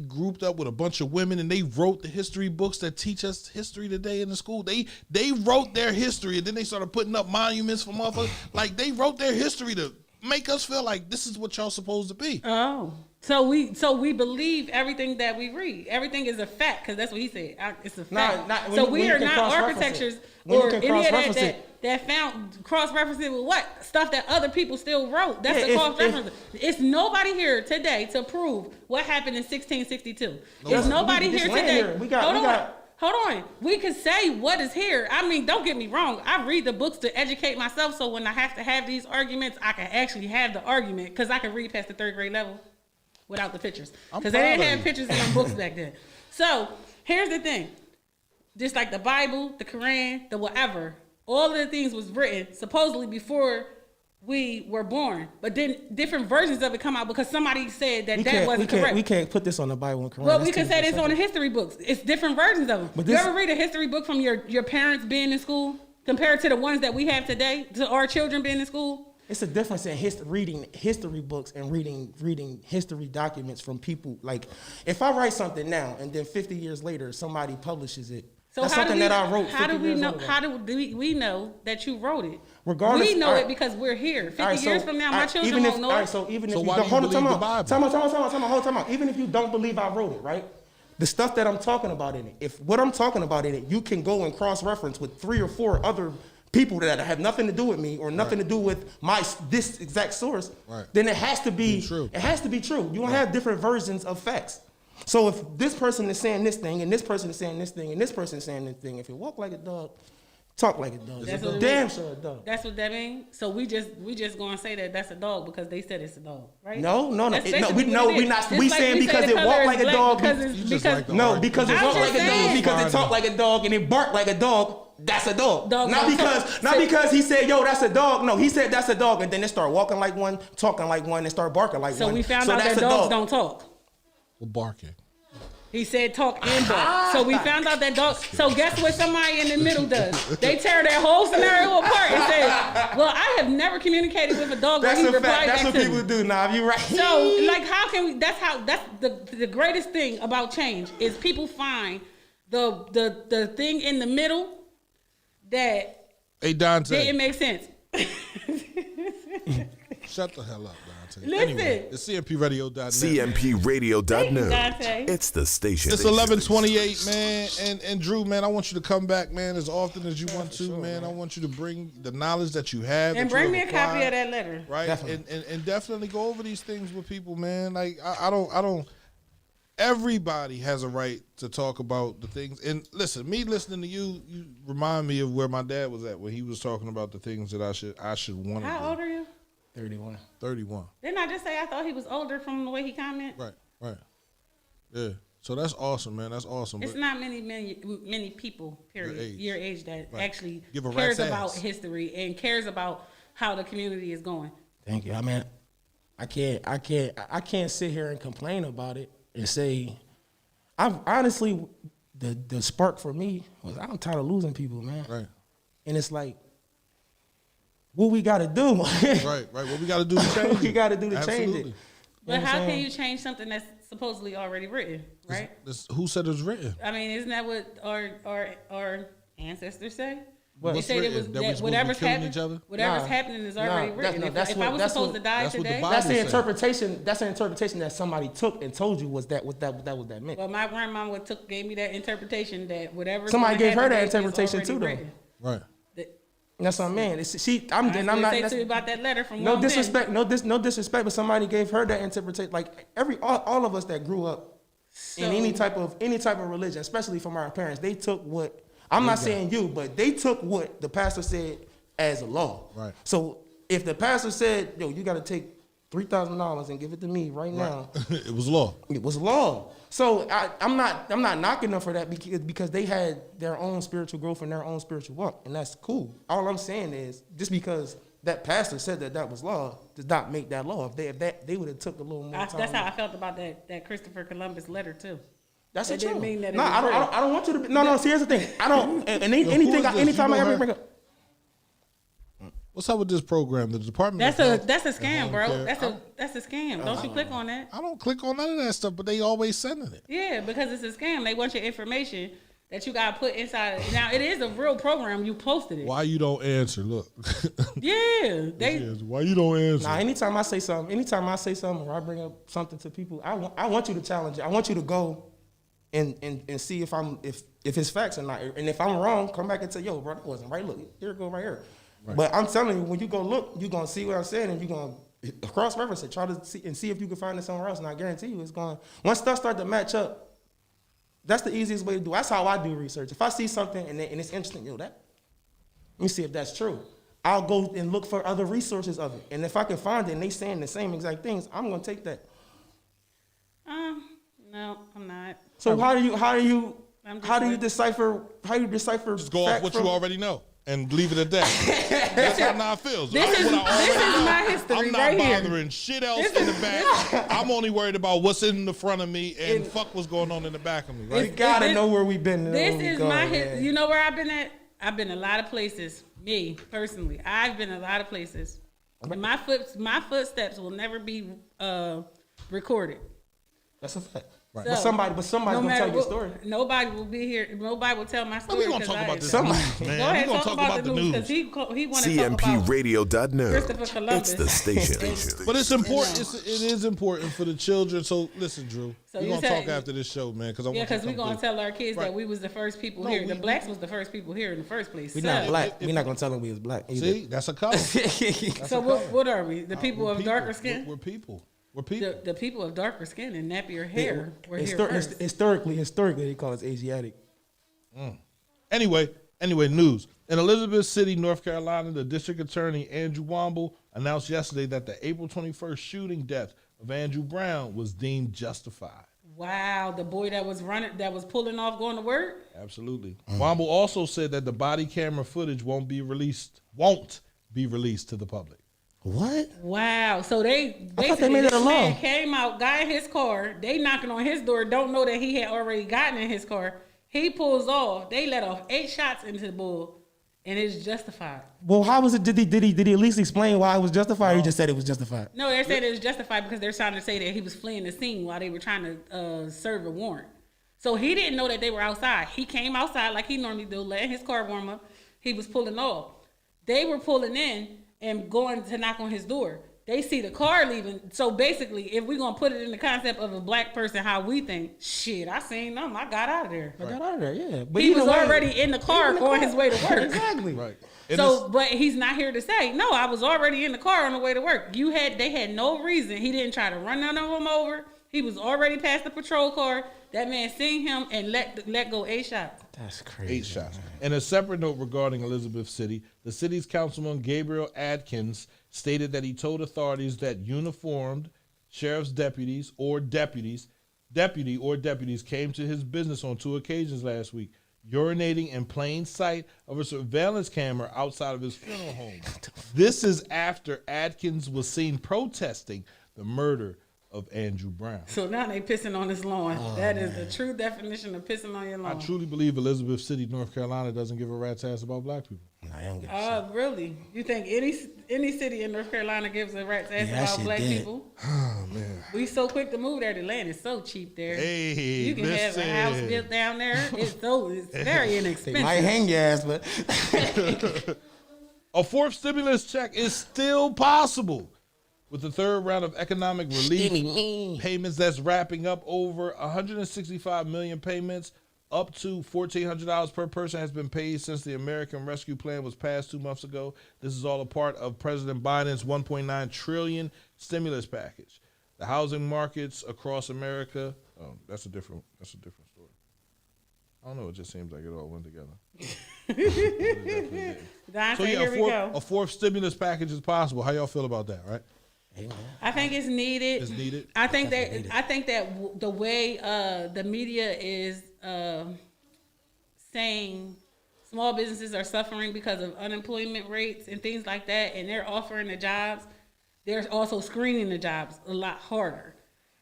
grouped up with a bunch of women and they wrote the history books that teach us history today in the school. They wrote their history and then they started putting up monuments for motherfuckers. Like they wrote their history to make us feel like this is what y'all supposed to be. Oh, so we believe everything that we read. Everything is a fact because that's what he said. It's a fact. Not- when so you- we when you are can not cross-reference architectures it. When you or can any of cross-reference that it. that found cross-referencing with what stuff that other people still wrote. That's Yeah, the if- cross-reference. It's nobody here today to prove what happened in 1662. It's nobody we here just land today. here. We got- Hold on. We can say what is here. I mean, don't get me wrong. I read the books to educate myself, so when I have to have these arguments, I can actually have the argument because I can read past the 3rd grade level without the pictures. I'm Because they proud didn't of have you. pictures in them books back then. So here's the thing. Just like the Bible, the Quran, the whatever, all of the things was written supposedly before we were born. But then different versions of it come out because somebody said that wasn't correct. We can't put this on the Bible and Quran. Well, That's we can too say this on the specific. history books. It's different versions of them. But You this- ever read a history book from your parents being in school compared to the ones that we have today, to our children being in school? It's a difference in reading history books and reading history documents from people. Like, if I write something now and then 50 years later somebody publishes it, So that's how do something we, that I wrote 50 how do we years know? ago. How do we know that you wrote it? Regardless- we know all it right. because we're here. 50 All right, years so- from now, all my right, children even won't if, know all it. right, so even So if you why don't, do you hold on, believe time the out, Bible? time out. Even if you don't believe I wrote it, right? The stuff that I'm talking about in it, if what I'm talking about in it, you can go and cross-reference with 3 or 4 other people that have nothing to do with me or nothing to do with this exact source, Right. then it has to be true. It has to be true. You don't have different versions of facts. So if this person is saying this thing and this person is saying this thing and this person is saying this thing, if you walk like a dog, talk like a dog. That's It's what it damn means. sure a dog. That's what that means. So we just gonna say that that's a dog because they said it's a dog, right? No. That's No, basically we what it we is. not. Just We like saying we say because the it color walk is like a black dog. because You it's just because like the No, argument. because it I'm walk just like a saying. dog, because it talk like a dog, and it bark like a dog. That's a dog. Dog not don't because talk. he said, yo, that's a dog. No, he said that's a dog, and then they start walking like one, talking like one, and start barking like So one. we found out that's that a dogs dog. don't talk. We're barking. He said talk and bark. So we found out that dog. So guess what somebody in the middle does? They tear that whole scenario apart and say, well, I have never communicated with a dog where he replied back That's what to people me. do. Nah, you right. So, like, how can we? That's the greatest thing about change is people find the thing in the middle that Hey, Dante. didn't make sense. Shut the hell up, Dante. Listen. Anyway, it's CMPRadio.net. CMPRadio.net. Dante. It's the station. It's 11:28, man, and Drew, man, I want you to come back, man, as often as you want to, man. I want you to bring the knowledge that you have, And that you bring me have a copy applied, of that letter. right? Definitely. And definitely go over these things with people, man. Like I don't. Everybody has a right to talk about the things. And listen, me listening to you remind me of where my dad was at when he was talking about the things that I should want to do. How old are you? 31. 31. Didn't I just say I thought he was older from the way he commented? Right. Yeah. So that's awesome, man. That's awesome. It's But- not many people, period, your age that Right. actually Give a cares rat's about ass. history and cares about how the community is going. Thank you. I mean, I can't sit here and complain about it and say, I've honestly, the spark for me was I'm tired of losing people, man. Right. And it's like, what we got to do? Right. What we got to do to change We it? got to do to change Absolutely. it. But what how I'm can saying? you change something that's supposedly already written, right? Who said it was written? I mean, isn't that what our ancestors say? What? They What's say written? that was That we supposed to be whatever's killing happening. each other? Whatever's Nah. happening is already Nah, written. that's If what- I was that's supposed what- to die that's what the today, Bible That's the said. interpretation. That's the interpretation that somebody took and told you was that what that meant. well, my grandma gave me that interpretation that whatever Somebody gave her that interpretation too, though. Right. That's what I mean. I'm I'm not. say to you about that letter from No Wong Ping. disrespect. No disrespect. But somebody gave her that interpretation. Like all of us that grew up in any type of religion, especially from our parents, they took what I'm not saying you, but they took what the pastor said as a law. Right. So if the pastor said, "Yo, you got to take $3,000 and give it to me right now," It was law. it was law. So I'm not knocking them for that because they had their own spiritual growth and their own spiritual walk, and that's cool. All I'm saying is just because that pastor said that was law does not make that law. If they would have took a little more time. That's how I felt about that Christopher Columbus letter too. That's It the didn't truth. mean that it No, was I don't want you to. No. See, here's the thing. I don't. And who is anything. this? Anytime You I know ever her? bring up. What's up with this program? The Department That's of a Health that's a and scam, Home bro. Care. That's a scam. Don't you click on that? I don't click on none of that stuff, but they always sending it. Yeah, because it's a scam. They want your information that you gotta put inside. Now it is a real program. You posted it. Why you don't answer? Look. Yeah, they. Why you don't answer? Nah, anytime I say something, or I bring up something to people, I want you to challenge it. I want you to go and see if it's facts or not. And if I'm wrong, come back and say, "Yo, bro, that wasn't right. Look, here it go right here." Right. But I'm telling you, when you go look, you're gonna see what I'm saying, and you're gonna cross reference it. Try to see if you can find it somewhere else. And I guarantee you, it's going. Once stuff start to match up, that's the easiest way to do. That's how I do research. If I see something and it's interesting, let me see if that's true. I'll go and look for other resources of it. And if I can find it and they saying the same exact things, I'm gonna take that. No, I'm not. So how do you I'm just decipher Just go off fact what from- you already know and leave it at that. That's how Nah feels. This is my history I'm not right here. bothering shit else in the back. I'm only worried about what's in the front of me and fuck what's going on in the back of me, We right? gotta this- know where we've been. and This where we is going, my man. You know where I've been at? I've been a lot of places. Me personally, I've been a lot of places. And my footsteps will never be recorded. That's a fact. Right. But somebody's gonna tell your story. Nobody will be here. Nobody will tell my But story. we gonna 'cause talk I- about this Somebody- news, man. Go We ahead, gonna talk about the news because he want to talk about CMPRadio.net. Christopher It's Columbus. the station. But it's important. It is important for the children. So listen, Drew. So We're you gonna said- talk after this show, man. Because Yeah, because we're gonna tell our kids Right. that we was the first people No, here. The we- blacks was the first people here in the first place. We So- not black. We're not gonna tell them we was black either. See, that's a color. So what are we? The people We're of darker skin? We're people. We're people. The people of darker skin and nappier hair were here first. Historically, they call us Asiatic. Anyway, news. In Elizabeth City, North Carolina, the district attorney, Andrew Womble, announced yesterday that the April 21st shooting death of Andrew Brown was deemed justified. Wow, the boy that was pulling off going to work. Absolutely. Womble also said that the body camera footage won't be released to the public. What? Wow. So they thought basically they made it a this man law. came out, got in his car. They knocking on his door, don't know that he had already gotten in his car. He pulls off. They let off 8 shots into the bull, and it's justified. Well, how was it? Did he at least explain why it was justified? Or he just said it was justified. No, they said it was justified because they're trying to say that he was fleeing the scene while they were trying to serve a warrant. So he didn't know that they were outside. He came outside like he normally do, letting his car warm up. He was pulling off. They were pulling in and going to knock on his door. They see the car leaving. So basically, if we're going to put it in the concept of a black person, how we think, shit, I seen them. I got out of there. I got out of there, yeah. But He was either way, already in the car on his way to work. Exactly. Right. And So, but he's not here to say, no, I was already in the car on the way to work. They had no reason. He didn't try to run none of them over. He was already past the patrol car. That man seen him and let go 8 shots. That's crazy. 8 shots. And a separate note regarding Elizabeth City, the city's councilman Gabriel Adkins stated that he told authorities that uniformed sheriff's deputy or deputies came to his business on 2 occasions last week, urinating in plain sight of a surveillance camera outside of his funeral home. This is after Adkins was seen protesting the murder of Andrew Brown. So now they pissing on his lawn. That is the true definition of pissing on your I lawn. truly believe Elizabeth City, North Carolina doesn't give a rat's ass about black people. Nah, I don't give a shit. Really? You think any city in North Carolina gives a rat's ass Yeah, that about shit black dead. people? Oh, man. We so quick to move there. The land is so cheap there. Hey, You can have a house listen. built down there. It's very They inexpensive. might hang your ass, but A 4th stimulus check is still possible. With the 3rd round of economic relief payments that's wrapping up, over 165 million payments, up to $1,400 per person has been paid since the American Rescue Plan was passed 2 months ago. This is all a part of President Biden's $1.9 trillion stimulus package. The housing markets across America, that's a different story. I don't know, it just seems like it all went together. Don So say, yeah, here we go. a 4th stimulus package is possible. How y'all feel about that, right? I think it's needed. It's needed. I think that the way the media is saying small businesses are suffering because of unemployment rates and things like that, and they're offering the jobs, they're also screening the jobs a lot harder.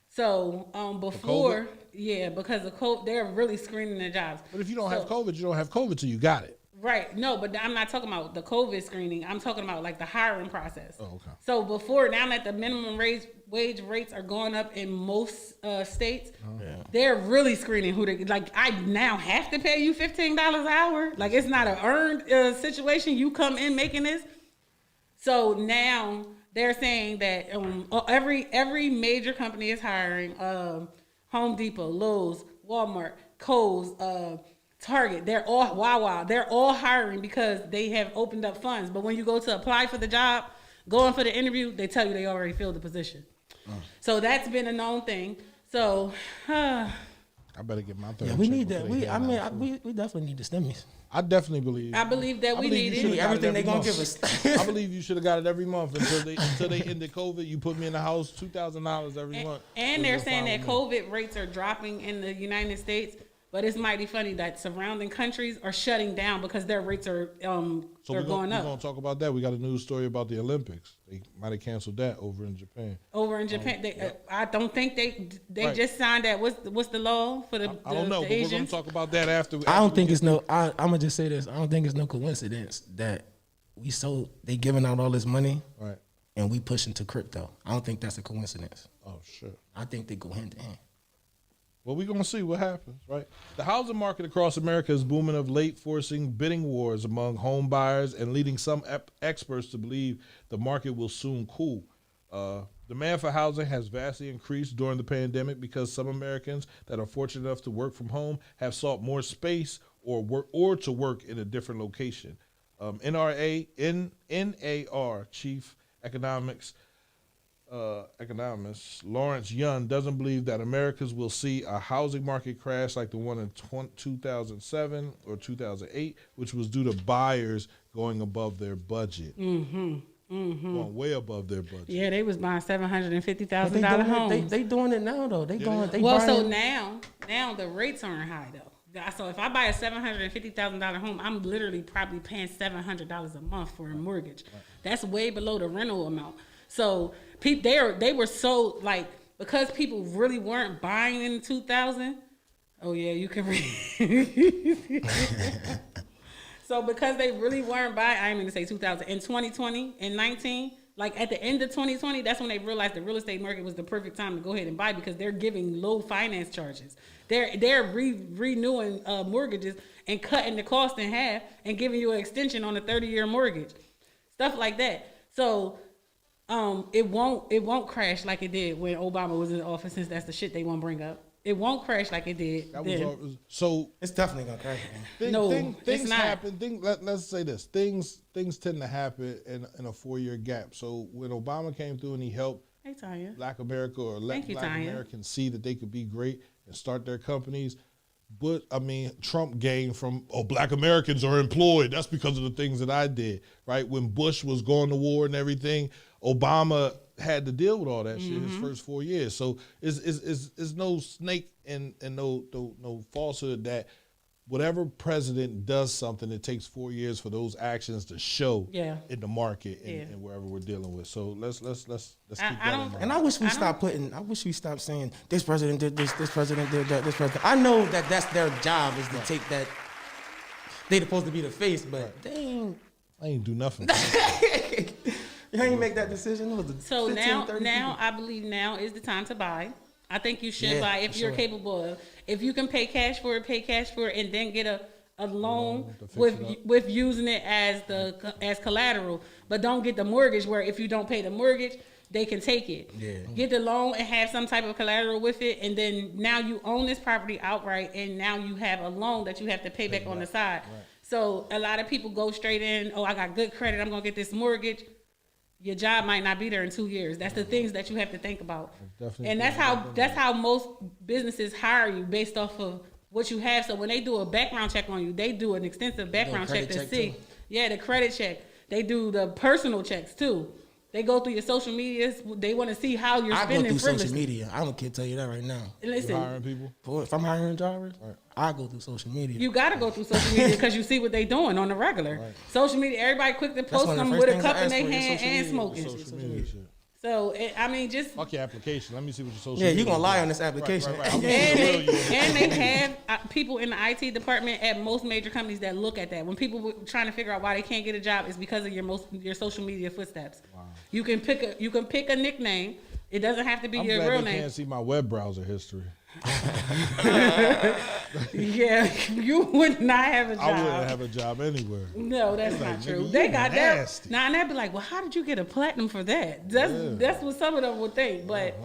So before, because of COVID, they're really screening the jobs. But if you don't have COVID, you don't have COVID till you got it. Right. No, but I'm not talking about the COVID screening. I'm talking about like the hiring process. Oh, okay. So before, now that the minimum wage rates are going up in most states, they're really screening who they, like, I now have to pay you $15 an hour. Like, it's not an earned situation. You come in making this. So now they're saying that every major company is hiring. Home Depot, Lowe's, Walmart, Kohl's, Target, they're all Wawa. They're all hiring because they have opened up funds. But when you go to apply for the job, going for the interview, they tell you they already filled the position. So that's been a known thing. So I better get my third. yeah, we check need before that. they We, get I out mean, of here. we definitely need the stimmies. I definitely believe. I believe that we believe need you should've it. got Everything they every gonna month. give us. I believe you should have got it every month until they ended COVID. You put me in the house $2,000 every month. And they're For saying that 5 months. COVID rates are dropping in the United States, but it's mighty funny that surrounding countries are shutting down because their rates are So they're going we're up. gonna talk about that. We got a news story about the Olympics. They might have canceled that over in Japan. Over in Japan, I don't think they Right. just signed that. What's the law for the I don't know, the but we're gonna Asians? talk about that after. I don't think it's no. I'm gonna just say this. I don't think it's no coincidence that they giving out all this money Right. and we pushing to crypto. I don't think that's a coincidence. Oh shit. I think they go hand in hand. Well, we're going to see what happens, right? The housing market across America is booming of late, forcing bidding wars among home buyers and leading some experts to believe the market will soon cool. Demand for housing has vastly increased during the pandemic because some Americans that are fortunate enough to work from home have sought more space or to work in a different location. NAR Chief Economist Lawrence Young doesn't believe that Americans will see a housing market crash like the one in 2007 or 2008, which was due to buyers going above their budget. Going way above their budget. Yeah, they was buying But $750,000 homes. they doing it now though. They Yeah, going. they They Well, buying, so now the rates aren't high though. So if I buy a $750,000 home, I'm literally probably paying $700 a month for a mortgage. That's way below the rental amount. So they were so like, because people really weren't buying in 2000. Oh yeah, you can read. So because they really weren't buying, I didn't mean to say 2000, in 2020 and 19, like at the end of 2020, that's when they realized the real estate market was the perfect time to go ahead and buy, because they're giving low finance charges. They're renewing mortgages and cutting the cost in half and giving you an extension on a 30-year mortgage, stuff like that. So it won't crash like it did when Obama was in office, since that's the shit they won't bring up. It won't crash like it did then. So It's definitely gonna crash. Man. No, things it's not. happen. Let's say this: things tend to happen in a 4-year gap. So when Obama came through and he helped Hey, Tanya. Black America or let Thank you, Black Tanya. Americans see that they could be great and start their companies. But Trump gained from, Black Americans are employed. That's because of the things that I did, right? When Bush was going to war and everything, Obama had to deal with all that shit his first 4 years. So it's no snake and no falsehood that whatever president does something, it takes 4 years for those actions to show in the market and wherever we're dealing with. So let's keep that in mind. And I wish we stopped saying this president did this president did that, this president. I know that that's their job, is to take that. They're supposed to be the face, but they ain't do nothing. You ain't make that decision. It was the So 15, now 30 now people. I believe now is the time to buy. I think you should buy if for you're sure. capable of. If you can pay cash for it, and then get a loan to fix with it up. with using it as collateral. But don't get the mortgage where if you don't pay the mortgage, they can take it. Yeah. Get the loan and have some type of collateral with it, and then now you own this property outright, and now you have a loan that you have to pay back on the side. So a lot of people go straight in, I got good credit, I'm gonna get this mortgage. Your job might not be there in 2 years. That's the things that you have to think about. And that's how most businesses hire you, based off of what you have. So when they do a background check on you, they do an extensive background check to credit check see. too? Yeah, the credit check. They do the personal checks too. They go through your social medias. They want to see how you're I go spending through social frivolously. media. I don't care tell you that right now. Listen, Hiring people. Boy, if I'm hiring drivers, I go through social media. you got to go through social media because you see what they doing on the regular. Social media, everybody quick to post one of the them first with a things I cup in ask their for, your hand social and media. smoking. Social media shit. So, just Fuck your application. Let me see what your social Yeah, media you gonna is. lie on this application. Right. I'm and gonna see the real you. they have people in the IT department at most major companies that look at that. When people were trying to figure out why they can't get a job, it's because of your social media footsteps. Wow. You can pick a nickname. It doesn't have to be I'm your glad real they name. can't see my web browser history. Yeah, you would not have a job. I wouldn't have a job anywhere. No, that's Like, not nigga, true. you They got that. nasty. Now, and they'd be like, well, how did you get a platinum for that? That's what some of them would think. But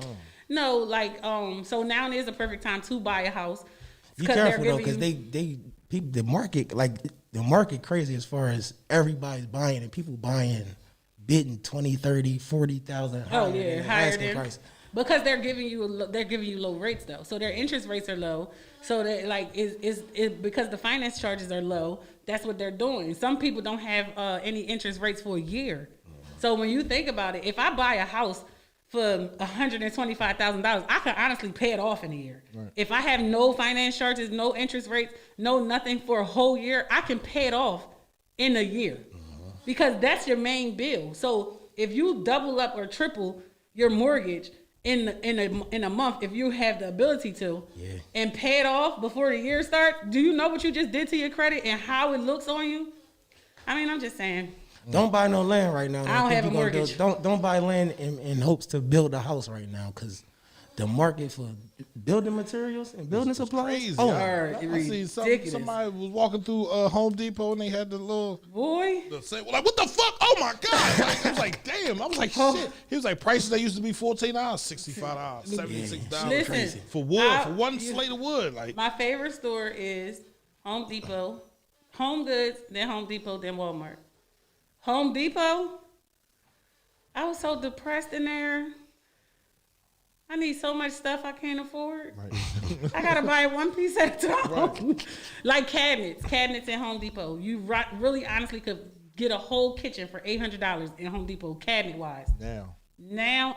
no, like, so now is the perfect time to buy a house. Be careful though, because the market crazy as far as everybody's buying and people bidding 20, 30, 40,000 Oh higher yeah, than the higher asking than price. because they're giving you low rates though. So their interest rates are low. So that like is because the finance charges are low. That's what they're doing. Some people don't have any interest rates for a year. So when you think about it, if I buy a house for $125,000, I can honestly pay it off in a year. Right. If I have no finance charges, no interest rates, no nothing for a whole year, I can pay it off in a year. Because that's your main bill. So if you double up or triple your mortgage in a month, if you have the ability to, and pay it off before the year starts, do you know what you just did to your credit and how it looks on you? I mean, I'm just saying. Don't buy no land right now. I don't have a mortgage. Don't buy land in hopes to build a house right now, because the market for building materials and building supplies. Crazy. Oh, I see ridiculous. somebody was walking through Home Depot and they had the little Boy. like, what the fuck? Oh my god! Like, I was like, damn. I was like, shit. He was like, prices that used to be $14, $65, $76 Listen, for wood, for one you- slate of wood. Like, My favorite store is Home Depot, Home Goods, then Home Depot, then Walmart. Home Depot, I was so depressed in there. I need so much stuff I can't afford. Right. I gotta buy it one piece at a time. Right. Like cabinets in Home Depot. You really honestly could get a whole kitchen for $800 in Home Depot, cabinet wise. Now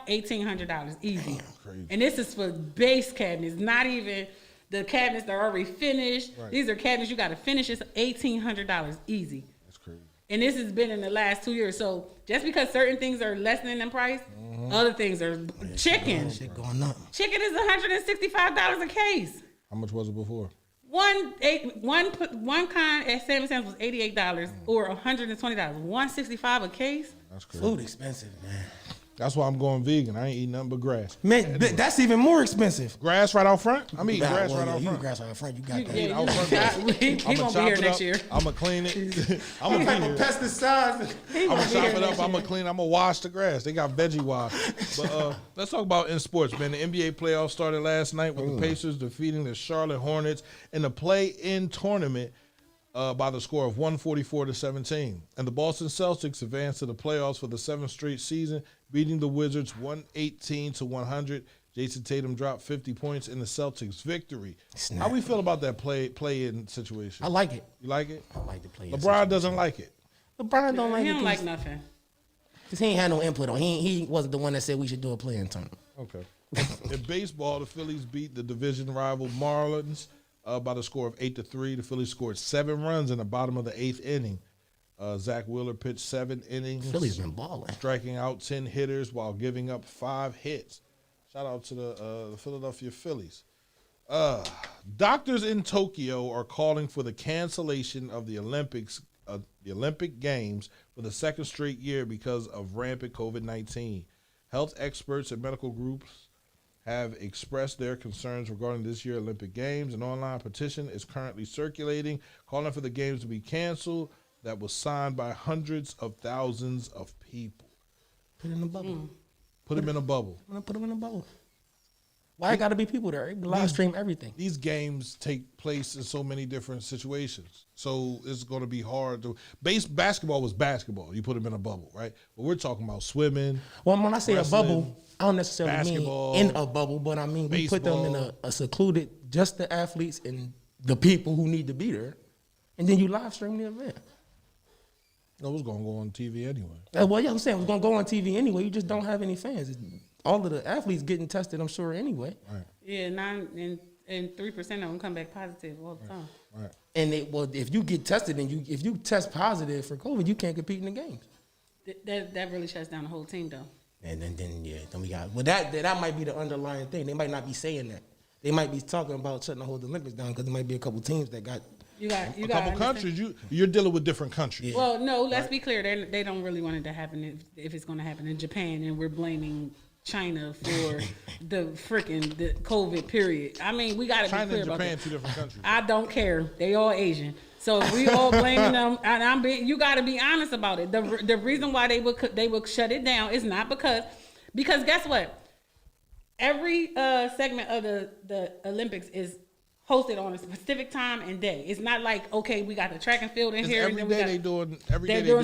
$1,800 easy. Crazy. And this is for base cabinets, not even The cabinets are already finished. Right. These are cabinets you got to finish. It's $1,800 easy. That's crazy. And this has been in the last 2 years. So just because certain things are lessening in price, other things are chicken. Shit going up. Chicken is $165 a case. How much was it before? One kind at Sam & Sam's was $88 or $120. $165 a case. That's crazy. Food expensive, man. That's why I'm going vegan. I ain't eating nothing but grass. Man, that's even more expensive. Grass right out front? I'm eating Nah, grass well, right yeah, out you front. grass out front. You got that. Yeah, out front. he won't be here next year. I'm gonna clean it. I'm gonna clean it. Pesticides. He I'm won't gonna be chop here it up. next I'm year. gonna clean. I'm gonna wash the grass. They got veggie wash. But let's talk about in sports, man. The NBA playoffs started last night with the Pacers defeating the Charlotte Hornets in the play-in tournament by the score of 144-17. And the Boston Celtics advanced to the playoffs for the 7th straight season, beating the Wizards 118-100. Jason Tatum dropped 50 points in the Celtics' victory. Snap. How we feel about that play-in situation? I like it. You like it? I like to play. LeBron doesn't like it. LeBron don't like He it. don't like nothing. Cause he ain't had no input on. He wasn't the one that said we should do a play-in tournament. Okay. In baseball, the Phillies beat the division rival Marlins by the score of 8-3. The Phillies scored 7 runs in the bottom of the 8th inning. Zach Wheeler pitched 7 innings, Philly's been balling. striking out 10 hitters while giving up 5 hits. Shout out to the Philadelphia Phillies. Doctors in Tokyo are calling for the cancellation of the Olympics, the Olympic Games, for the 2nd straight year because of rampant COVID-19. Health experts and medical groups have expressed their concerns regarding this year's Olympic Games. An online petition is currently circulating, calling for the games to be canceled. That was signed by hundreds of thousands of people. Put it in a bubble. Put them in a bubble. I'm gonna put them in a bubble. Why gotta be people there? Live stream everything. These games take place in so many different situations, so it's going to be hard to. Basketball was basketball. You put them in a bubble, right? But we're talking about swimming. Well, when I say Wrestling, a bubble, I don't necessarily basketball, mean in a bubble, but I mean we put them in baseball. a secluded, just the athletes and the people who need to be there, and then you live stream the event. It was going to go on TV anyway. Well, yeah, I'm saying it's gonna go on TV anyway. You just don't have any fans. All of the athletes getting tested, I'm sure anyway. Right, Yeah, 9 and 3% of them come back positive all the time. right. And if you get tested and if you test positive for COVID, you can't compete in the games. That really shuts down the whole team, though. And then we got. Well, that might be the underlying thing. They might not be saying that. They might be talking about shutting the whole Olympics down because there might be a couple teams that got. You got A couple countries. You're dealing with different countries. Well, no, let's be clear. They don't really want it to happen if it's going to happen in Japan, and we're blaming China for the COVID period. I mean, we got to be China clear and about Japan, that. 2 different countries. I don't care. They all Asian. So if we all blaming them, and you got to be honest about it. The reason why they would shut it down is not because guess what? Every segment of the Olympics is hosted on a specific time and day. It's not like, okay, we got the track and field in here. Every and day then they doing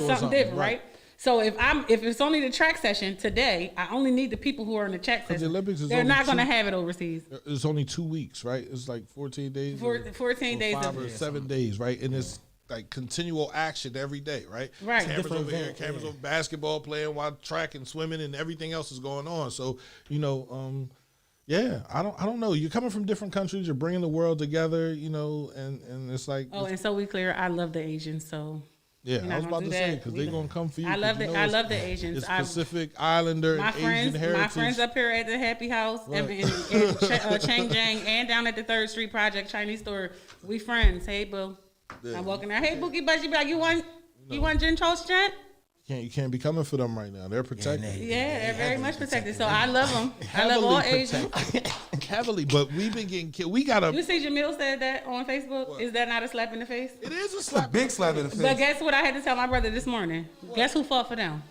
something different, right? So if it's only the track session today, I only need the people who are in the track session. The Olympics is They're only not going to 2 have it overseas. It's only 2 weeks, right? It's like 14 days. 14 days 5 of- or 7 days, right? And it's like continual action every day, right? Right. Cameras Different over here, event, cameras yeah. over basketball playing while track and swimming and everything else is going on. So, yeah, I don't know. You're coming from different countries. You're bringing the world together, and it's like, Oh, and so we clear. I love the Asians, so yeah, we're I was not about gonna to do say that. because We they're gonna come for you. I 'cause love you the know I it's- love the Asians. It's Pacific Islander My and Asian heritage. my friends up here at the Happy House Right. in Changjiang and down at the 3rd Street Project Chinese store. We friends. Hey, boo. I'm walking out. Hey, Bookie Bud, you be like, you want gin toast, gent? You can't be coming for them right now. They're protected. Yeah, they're very much protected. So I love them. I love all Asians. Heavily, but we've been getting killed. We gotta. You see Jamil said that on Facebook? Is that not a slap in the face? It is a A slap. big slap in the face. But guess what I had to tell my brother this morning? Guess who fought for them?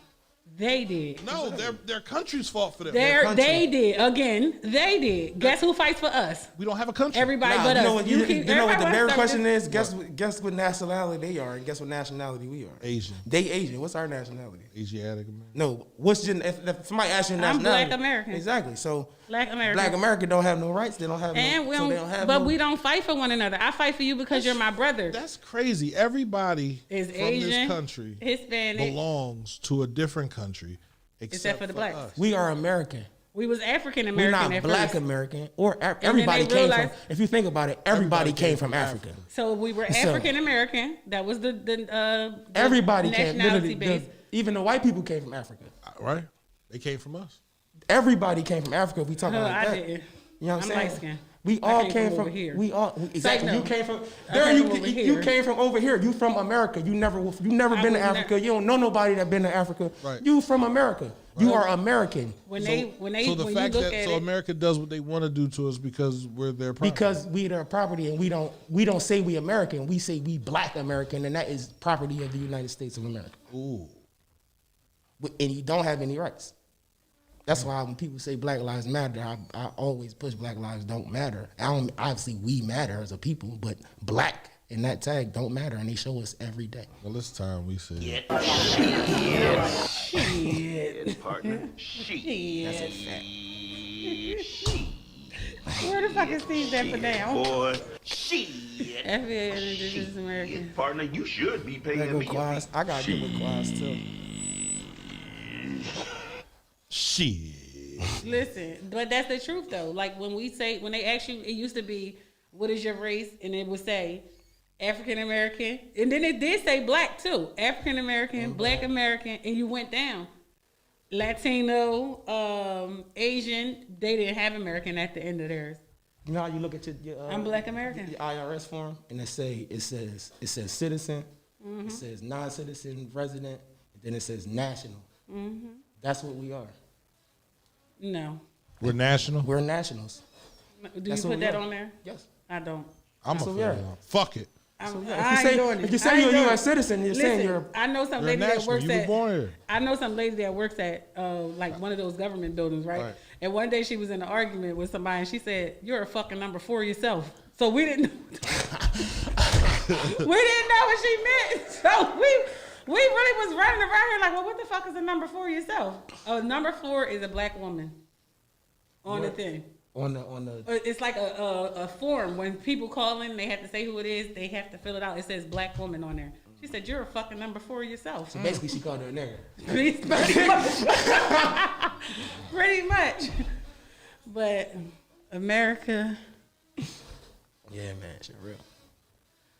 They did. No, their country's fault for them. They did. Again, they did. Guess who fights for us? We don't have a country. Everybody Nah, but you know us. what? You know what the everybody better wants question something. is? Guess what nationality they are, and guess what nationality we are. Asian, They Asian. What's our nationality? Asiatic American. No. If somebody asks you I'm nationality, Black American. Exactly. So Black American. Black America don't have no rights. They don't have And no. we so don't, they don't have but no, we don't fight for one another. I fight for you because you're my brother. That's crazy. Everybody Is from Asian, this country Hispanic. belongs to a different country, except for the blacks. us. We are American. We was African We're American not at Black first. American or then everybody they came from. realized- If you think about it, everybody came from Africa. So we were So- African American. That was the Everybody came. nationality Literally, base. even the white people came from Africa. Right? They came from us. Everybody came from Africa. If we talking No, like I that. didn't. You know what I'm I'm saying? light-skinned. We I all came came from from over here. We all exactly. no. You came from I there. came You from over you here. came from over here. You from America. You never I been to was Africa. ne- You don't know nobody that been to Africa. Right. You from America. You are American When So they the when fact you look that at so it, America does what they want to do to us because we're their property. because we their property and we don't say we American. We say we Black American, and that is property of the United States of America. Ooh. And you don't have any rights. That's why when people say Black Lives Matter, I always push Black Lives don't matter. Obviously we matter as a people, but Black and that tag don't matter, and they show us every day. Well, it's time we said. Partner. That's a fact. where the fuck is Steve that for now? Boy. Shit. FBA and Indigenous American. Partner, you should be paying There go me. Quas. I gotta give it Quas too. Shit. Listen, but that's the truth though. Like when they ask you, it used to be, what is your race? And it would say African American. And then it did say Black too. African American, Black American, and you went down. Latino, Asian, they didn't have American at the end of theirs. You know how you look at your I'm Black American. your IRS form, and it says citizen, it says non-citizen, resident, and then it says national. That's what we are. No. We're national. We're nationals. Do That's you what put we that are. on there? Yes. I don't. I'm So a we are. fuck it. I If you ain't doing say, it. if you I say ain't you're a doing U.S. it. citizen, you're saying Listen, you're. I know some You're lady that national. works You were at. born here. I know some lady that works at like one of those government buildings, right? Right. And one day she was in an argument with somebody, and she said, "You're a fucking number 4 yourself." So we didn't. we didn't know what she meant. So we really was running around here like, well, what the fuck is a number 4 yourself? A number 4 is a Black woman on the thing. On the It's like a form. When people call in, they have to say who it is. They have to fill it out. It says Black woman on there. She said, "You're a fucking number 4 yourself." so basically she called her a nigger. Pretty much. But America, Yeah, man, shit real.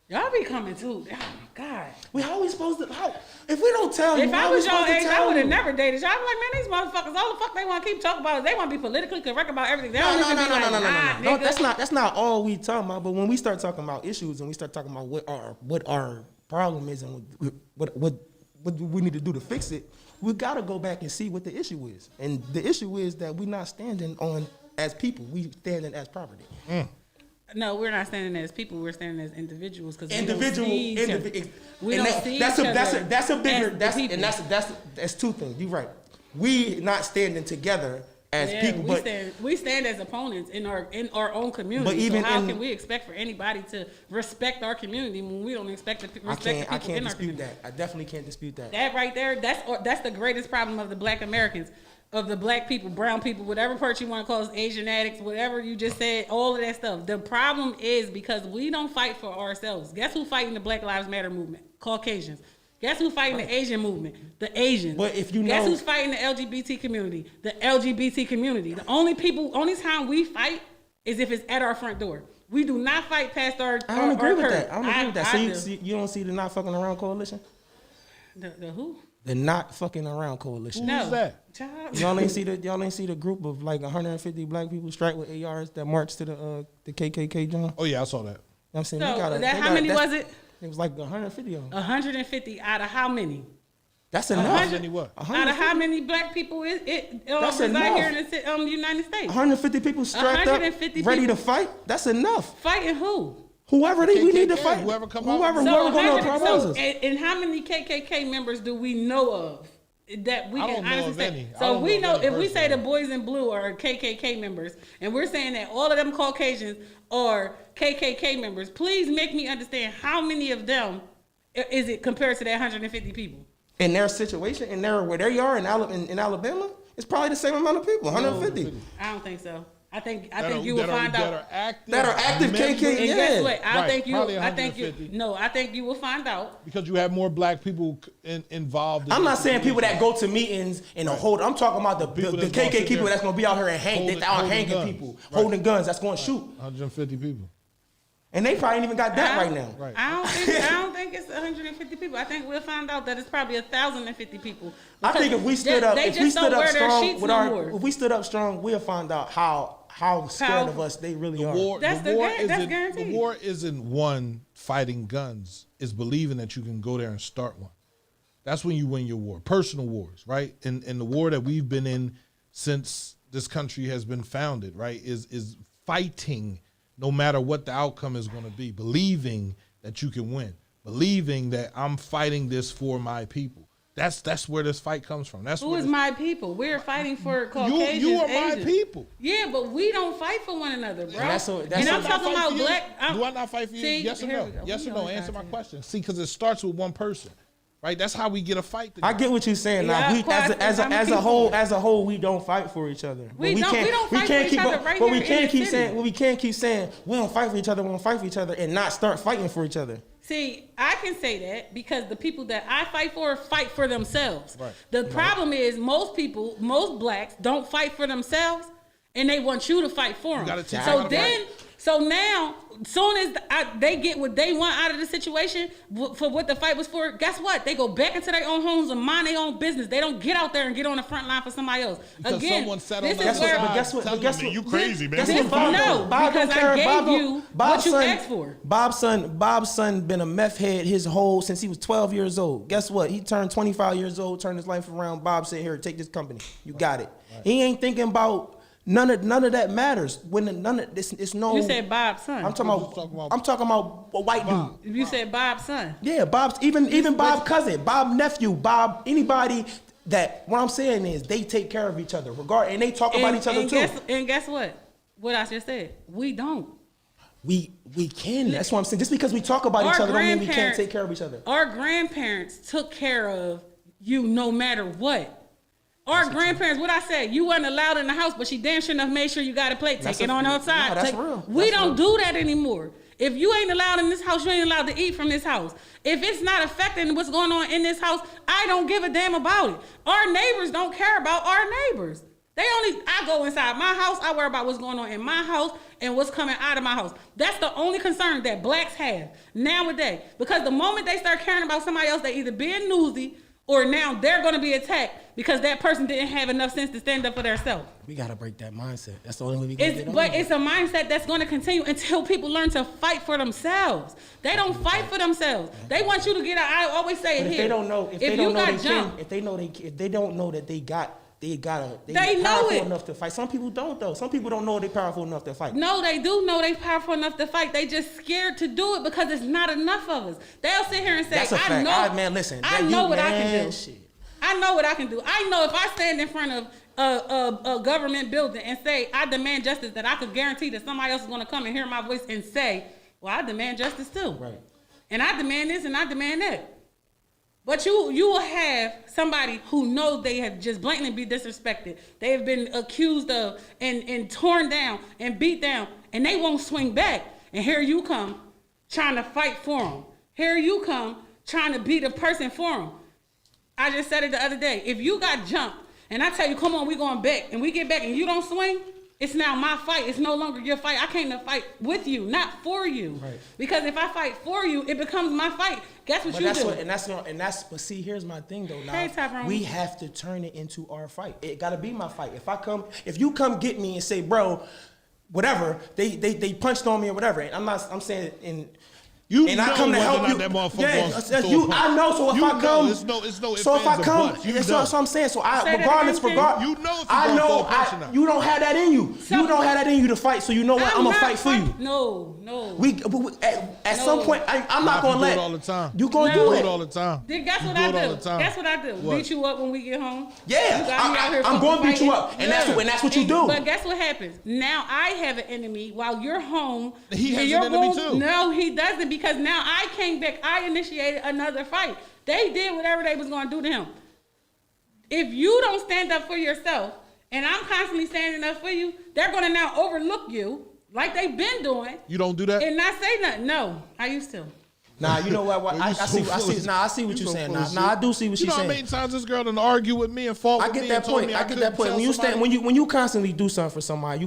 y'all be coming too. Oh my God. We always supposed to. How, if we don't tell you, If I how we was your supposed to age, tell I would have you? never dated y'all. I'd be like, man, these motherfuckers, all the fuck they want to keep talking about is they want to be politically correct about everything. They No, don't no, even no, be no, like, no, no, no, nah, no. nigga. That's not all we talking about. But when we start talking about issues and we start talking about what our problem is and what we need to do to fix it, we gotta go back and see what the issue is. And the issue is that we're not standing on as people. We standing as property. No, we're not standing as people. We're standing as individuals because Individual, we don't see each other. We and don't see that's each a other that's a bigger as the that's people. and that's two things. You're right. We not standing together as Yeah, people, but we stand as opponents in our own community. But even so how in- can we expect for anybody to respect our community when we don't expect to I respect the people can't in our dispute community? that. I definitely can't dispute that. That right there, that's the greatest problem of the Black Americans, of the Black people, brown people, whatever part you want to call us, Asian addicts, whatever you just said, all of that stuff. The problem is because we don't fight for ourselves. Guess who fighting the Black Lives Matter movement? Caucasians. Guess who's fighting the Asian movement? The Asians. But if you Guess know- who's fighting the LGBT community? The LGBT community. The only time we fight is if it's at our front door. We do not fight past our. I don't agree with curb. that. I don't agree with that. I So do. you don't see the Not Fucking Around Coalition? The who? The Not Fucking Around Coalition. Who's No. that? Child. Y'all ain't see the group of like 150 black people strapped with ARs that marched to the KKK John. Oh yeah, I saw that. You know what I'm saying? So They got a- that they how got- many that's- was it? It was like 150 of them. 150 out of how many? That's enough. How many what? Out of how many black people That's reside enough. here in the United States? 150 people strapped 150 up, ready people. to fight. That's enough. Fighting who? Whoever we need to KKK, fight. whoever come out. whoever So, gonna 100 propose so us. and how many KKK members do we know of? That we I can don't know honestly of say. any. I So don't we know know of any if we say the personally. boys in blue are KKK members, and we're saying that all of them Caucasians are KKK members. Please make me understand how many of them is it compared to that 150 people? In their situation, in their where they are in Alabama, it's probably the same amount of people, 150. I don't think so. I think you will find out. That are active members. KKK. And Yeah. guess what? Right, probably I think 150. you will find out. Because you have more black people involved. I'm not saying people that go to meetings and hold. I'm talking about the People that's KKK gonna sit people there that's gonna be out here and hang. They out holding hanging guns. people, Right. holding guns. That's gonna shoot, 150 people. and they probably ain't even got that right now. Right. I don't think it's 150 people. I think we'll find out that it's probably 1,050 people. I think if we stood up, they if we just don't stood up wear their strong sheets with no our, more. if we stood up strong, we'll find out how scared of us they really are. That's guaranteed. The war isn't one fighting guns. It's believing that you can go there and start one. That's when you win your war. Personal wars, right? And the war that we've been in since this country has been founded, right, is fighting no matter what the outcome is going to be, believing that you can win, believing that I'm fighting this for my people. That's where this fight comes from. That's Who is my people? We're fighting for Caucasians. you are my Asians. people. Yeah, but we don't fight for one another, bro. that's and what- I'm talking about black. Do I not fight for you? See, Yes or here no? we go. Yes We or no? always Answer my gotta- question. See, because it starts with one person, right? That's how we get a fight. I get what you're saying. Now, Yeah, we, of course, as I'm a people. whole, we don't fight for each other. But We don't fight for each other right but here we in can't the keep city. saying. Well, we can't keep saying we don't fight for each other. We don't fight for each other, and not start fighting for each other. See, I can say that because the people that I fight for themselves. Right. The problem is most blacks don't fight for themselves, and they want you to fight for them. gotta teach So them. so now, soon as they get what they want out of the situation for what the fight was for, guess what? They go back into their own homes and mind their own business. They don't get out there and get on the front line for somebody else. Because Again, someone sat this on is the where. side But guess what? telling But guess them, what? you crazy, man. Guess This- what Bob no, don't- Bob because don't I care. gave Bob don't- you Bob's what you son- asked for. Bob's son been a meth head his whole since he was 12 years old. Guess what? He turned 25 years old, turned his life around. Bob said, "Here, take this company. You got it." He ain't thinking about none of that matters. When none of this, it's no. You said Bob's son. I'm talking about a white dude. You said Bob's son. Yeah, Bob's even Bob's cousin, Bob nephew, Bob anybody that. What I'm saying is they take care of each other, and they talk about each other too. Guess what? What I just said. We don't. We can. That's what I'm saying. Just because we talk about each other don't mean we can't take care of each other. Our grandparents took care of you no matter what. Our grandparents, what I said, you wasn't allowed in the house, but she damn sure enough made sure you got a plate. That's Take it on outside. no, that's real. We That's don't real. do that anymore. If you ain't allowed in this house, you ain't allowed to eat from this house. If it's not affecting what's going on in this house, I don't give a damn about it. Our neighbors don't care about our neighbors. I go inside my house, I worry about what's going on in my house and what's coming out of my house. That's the only concern that blacks have nowadays. Because the moment they start caring about somebody else, they either being newsy or now they're going to be attacked because that person didn't have enough sense to stand up for themselves. We gotta break that mindset. That's the only way we can get on. It's a mindset that's going to continue until people learn to fight for themselves. They don't fight for themselves. They want you to get out. I always say But it if here. they don't know, if they don't know that they powerful it. enough to fight. Some people don't though. Some people don't know they're powerful enough to fight. No, they do know they powerful enough to fight. They just scared to do it because it's not enough of us. They'll sit here and say, That's a fact. I know, Man, listen. I know what I can do. Shit. I know what I can do. I know if I stand in front of a government building and say, I demand justice, that I could guarantee that somebody else is going to come and hear my voice and say, well, I demand justice too. Right. And I demand this and I demand that. But you will have somebody who knows they have just blatantly been disrespected. They have been accused of and torn down and beat down, and they won't swing back. And here you come trying to fight for them. Here you come trying to be the person for them. I just said it the other day. If you got jumped and I tell you, come on, we going back, and we get back and you don't swing, it's now my fight. It's no longer your fight. I came to fight with you, not for you. Right. Because if I fight for you, it becomes my fight. Guess what But you that's do? but see, here's my thing though. Now Hey, Tyrone. we have to turn it into our fight. It gotta be my fight. If you come get me and say, bro, whatever, they punched on me or whatever, and I'm saying and I come to help you. That motherfucker Yeah, wants to throw a punch. I know. So if You I know, come, it's no ifs, so if I ands, or come, buts. You that's know. what I'm saying. So Say that regardless, again, You know if you I gonna know throw a punch or not. you don't have that in you. So- You don't have that in you to fight. So you know what? I'm gonna not fight for you. No. At some point, I'm not gonna people do let it all the time. you gonna No. do Do it. it all the time. Then guess You what do I it all do? the time. Guess what I do? What? Beat you up when we get home. Yeah, You got me out here I'm going to beat you fighting. up, and that's what you do. But guess what happens? Now I have an enemy while you're home. He has and an you're enemy home- too. No, he doesn't, because now I came back. I initiated another fight. They did whatever they was going to do to him. If you don't stand up for yourself and I'm constantly standing up for you, they're gonna now overlook you like they've been doing You don't do that? and not say nothing. No, I used to. Nah, you know what? Yo, I you see. so I full see. of- Nah, I see what you you're so saying. full of Nah, I shit. do see what You she's know how saying. many times this girl done argue with me and fought I with get me that and told point. me I get couldn't that point. tell When you somebody- stand, when you constantly do something for somebody, you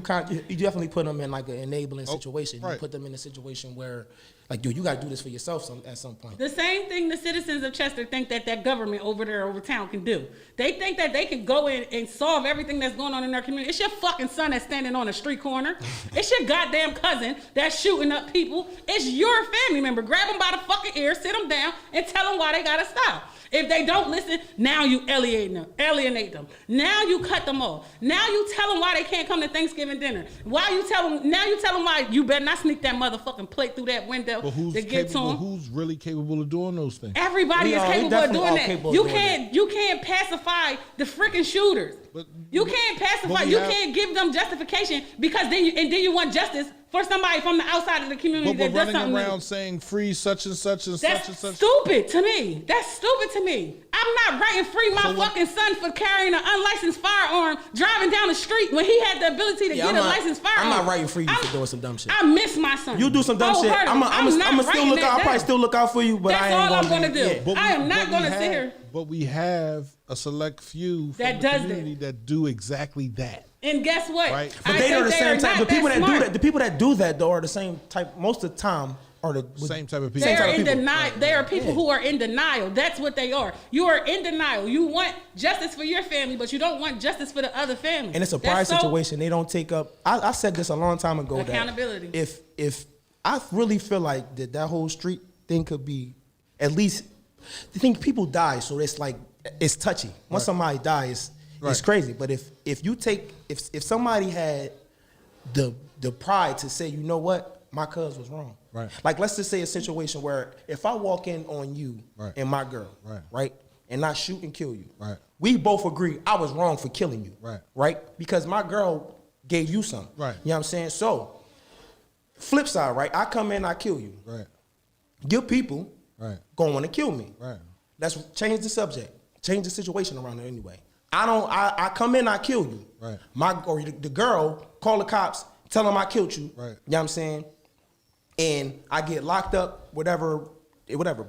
definitely put them in like an enabling situation. You right. put them in a situation where, like, yo, you got to do this for yourself at some point. The same thing the citizens of Chester think that government over there over town can do. They think that they can go in and solve everything that's going on in their community. It's your fucking son that's standing on a street corner. It's your goddamn cousin that's shooting up people. It's your family member. Grab them by the fucking ear, sit them down, and tell them why they gotta stop. If they don't listen, now you alienate them. Now you cut them off. Now you tell them why they can't come to Thanksgiving dinner. Now you tell them why you better not sneak that motherfucking plate through that window But who's to get to capable? them. Who's really capable of doing those things? Everybody We is all- we capable of definitely doing all that. capable of You doing can't pacify the freaking shooters. But- you can't pacify. but we You have- can't give them justification because then you want justice for somebody from the outside of the community But we're that does running something. around saying free such and such and such and That's such. stupid to me. That's stupid to me. I'm not writing free my So what- fucking son for carrying an unlicensed firearm driving down the street when he had the ability to Yeah, get I'm a not- licensed firearm. I'm not writing for you for doing some dumb shit. I miss my son. You do some dumb shit. I'm not still writing look that out. I'll probably down. still look out for you, but That's I ain't all I'm gonna gonna do. Yeah. But I am not but we gonna sit have- here. But we have a select few from That the does community that do exactly that. And guess what? Right. But I they are think the same are type. not The people that do smart. that, the people that do that though, are the same type. Most of the time, are the Same type of people. They Same are type of in people. denial. They are people who are in denial. That's what they are. You are in denial. You want justice for your family, but you don't want justice for the other family. And it's a That's pride so- situation. They don't take up. I said this a long time ago. Accountability. That if I really feel like that whole street thing could be, at least, I think people die, so it's like it's touchy. Once somebody dies, Right. it's crazy. But if somebody had the pride to say, you know what, my cuz was wrong. Right. Like, let's just say a situation where if I walk in on you Right. and my girl, Right. and not shoot and kill you, Right. we both agree I was wrong for killing you, Right. Because my girl gave you something, Right. You know what I'm saying? So, flip side, right? I come in, I kill you. Right. Your people Right. gonna want to kill me. Right. Let's change the subject, change the situation around it anyway. I come in, I kill you. Right. Or the girl call the cops, tell them I killed you. Right. You know what I'm saying? And I get locked up, whatever.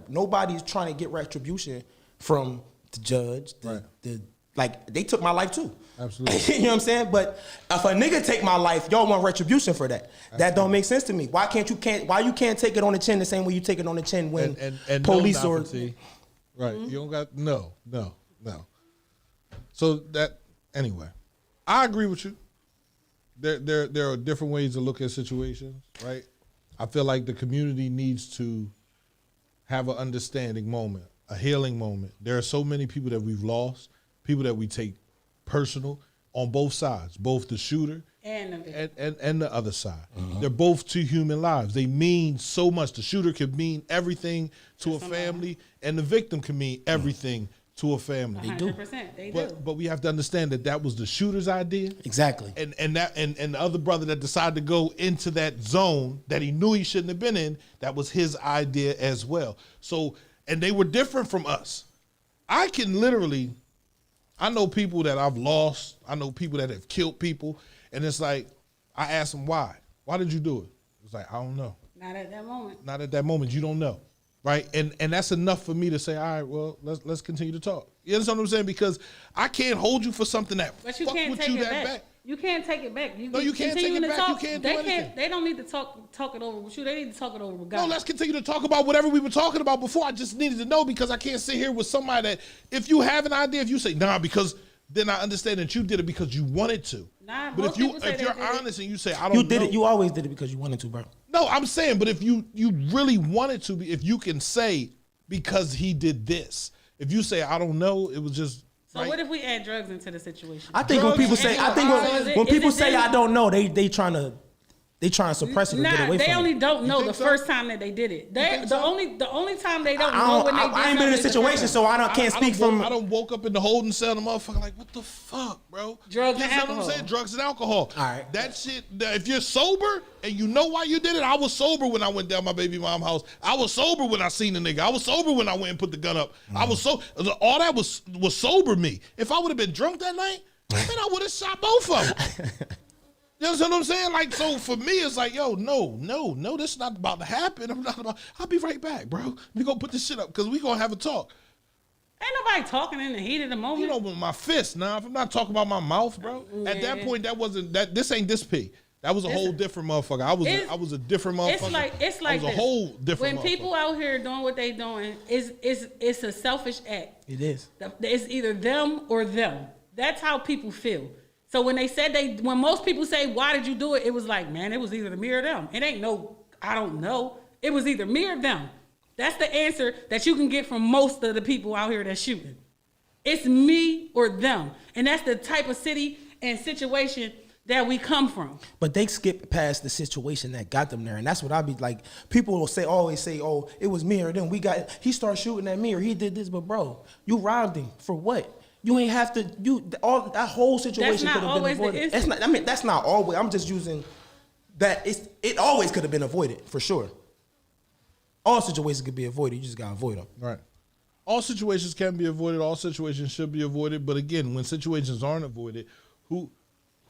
Nobody's trying to get retribution from the judge. Like, they took my life too. Absolutely. You know what I'm saying? But if a nigga take my life, y'all want retribution for that. That don't make sense to me. Why you can't take it on the chin the same way you take it on the chin when and police no, or Nafati. Right. You don't got no. So that anyway, I agree with you. There are different ways to look at situations, right? I feel like the community needs to have an understanding moment, a healing moment. There are so many people that we've lost, people that we take personal on both sides, both the shooter and the other side. They're both two human lives. They mean so much. The shooter can mean everything to a family, and the victim can mean everything to a family. 100%. They do. But we have to understand that was the shooter's idea. Exactly. And the other brother that decided to go into that zone that he knew he shouldn't have been in, that was his idea as well. So, and they were different from us. I know people that I've lost. I know people that have killed people. And it's like, I ask them why. Why did you do it? It's like, I don't know. Not at that moment. Not at that moment. You don't know. Right? And that's enough for me to say, all right, well, let's continue to talk. You understand what I'm saying? Because I can't hold you for something that But you fuck can't with take you it that back. bad. You can't take it back. No, you can't take continuing it to back. You talk, can't do anything. They don't need to talk it over with you. They need to talk it over with God. No, let's continue to talk about whatever we were talking about before. I just needed to know because I can't sit here with somebody that if you have an idea, if you say, nah, because then I understand that you did it because you wanted to. Nah, but most people say if they you're did it. honest and you say, I don't You know. did it. You always did it because you wanted to, bro. No, I'm saying, but if you really wanted to, if you can say because he did this, if you say, I don't know, it was just. So right? what if we add drugs into the situation? I think when people say, when people say I don't know, they trying to suppress it or get away they from only it. don't know the think so? first time that they did it. The only time they don't I know don't- when they did I ain't been in a something is the situation, first so I can't speak from. I don't woke up in the holding cell, the motherfucker like, what the fuck, bro? Drugs You and understand what I'm alcohol. saying? Drugs and alcohol. All right. That shit. If you're sober and you know why you did it, I was sober when I went down my baby mom's house. I was sober when I seen the nigga. I was sober when I went and put the gun up. I was so all that was sober me. If I would have been drunk that night, Man, I would have shot both of them. You understand what I'm saying? Like, so for me, it's like, yo, no, this is not about to happen. I'll be right back, bro. We gonna put this shit up because we gonna have a talk. Ain't nobody talking in the heat of the moment. You know, with my fist. Now, if I'm not talking about my mouth, bro. At that point, that wasn't that. This ain't this P. That was a whole different motherfucker. I was a different motherfucker. It's like I was a whole different. When people out here doing what they doing, it's a selfish act. It is. It's either them or them. That's how people feel. So when when most people say, why did you do it? It was like, man, it was either me or them. It ain't no, I don't know. It was either me or them. That's the answer that you can get from most of the people out here that's shooting. It's me or them. And that's the type of city and situation that we come from. But they skip past the situation that got them there. And that's what I be like. People will always say, oh, it was me or them. He started shooting at me or he did this. But bro, you robbed him for what? You ain't have to, that whole situation could have been avoided. That's not always, I'm just using that, it always could have been avoided, for sure. All situations could be avoided, you just gotta avoid them. Right. All situations can be avoided, all situations should be avoided, but again, when situations aren't avoided, who's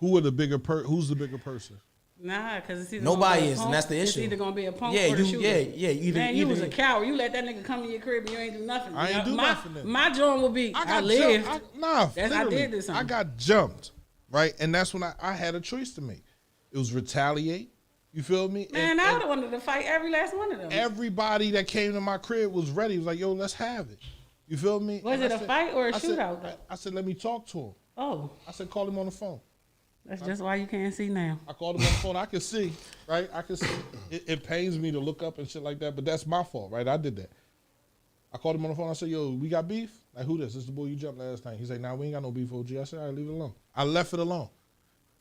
the bigger person? Nah, because it's either nobody is, and that's the issue. It's either gonna be a punk or the shooter. You was a coward. You let that nigga come in your crib and you ain't do nothing. I ain't do nothing. My joint will be, I lived. I did this. I got jumped, right? And that's when I had a choice to make. It was retaliate. You feel me? Man, I would have wanted to fight every last one of them. Everybody that came to my crib was ready. It was like, yo, let's have it. You feel me? Was it a fight or a shootout? I said, let me talk to him. Oh. I said, call him on the phone. That's just why you can't see now. I called him on the phone. I can see, right? I can see. It pains me to look up and shit like that, but that's my fault, right? I did that. I called him on the phone. I said, yo, we got beef? Like, who this? This is the boy you jumped last night. He's like, nah, we ain't got no beef, OG. I said, all right, leave it alone. I left it alone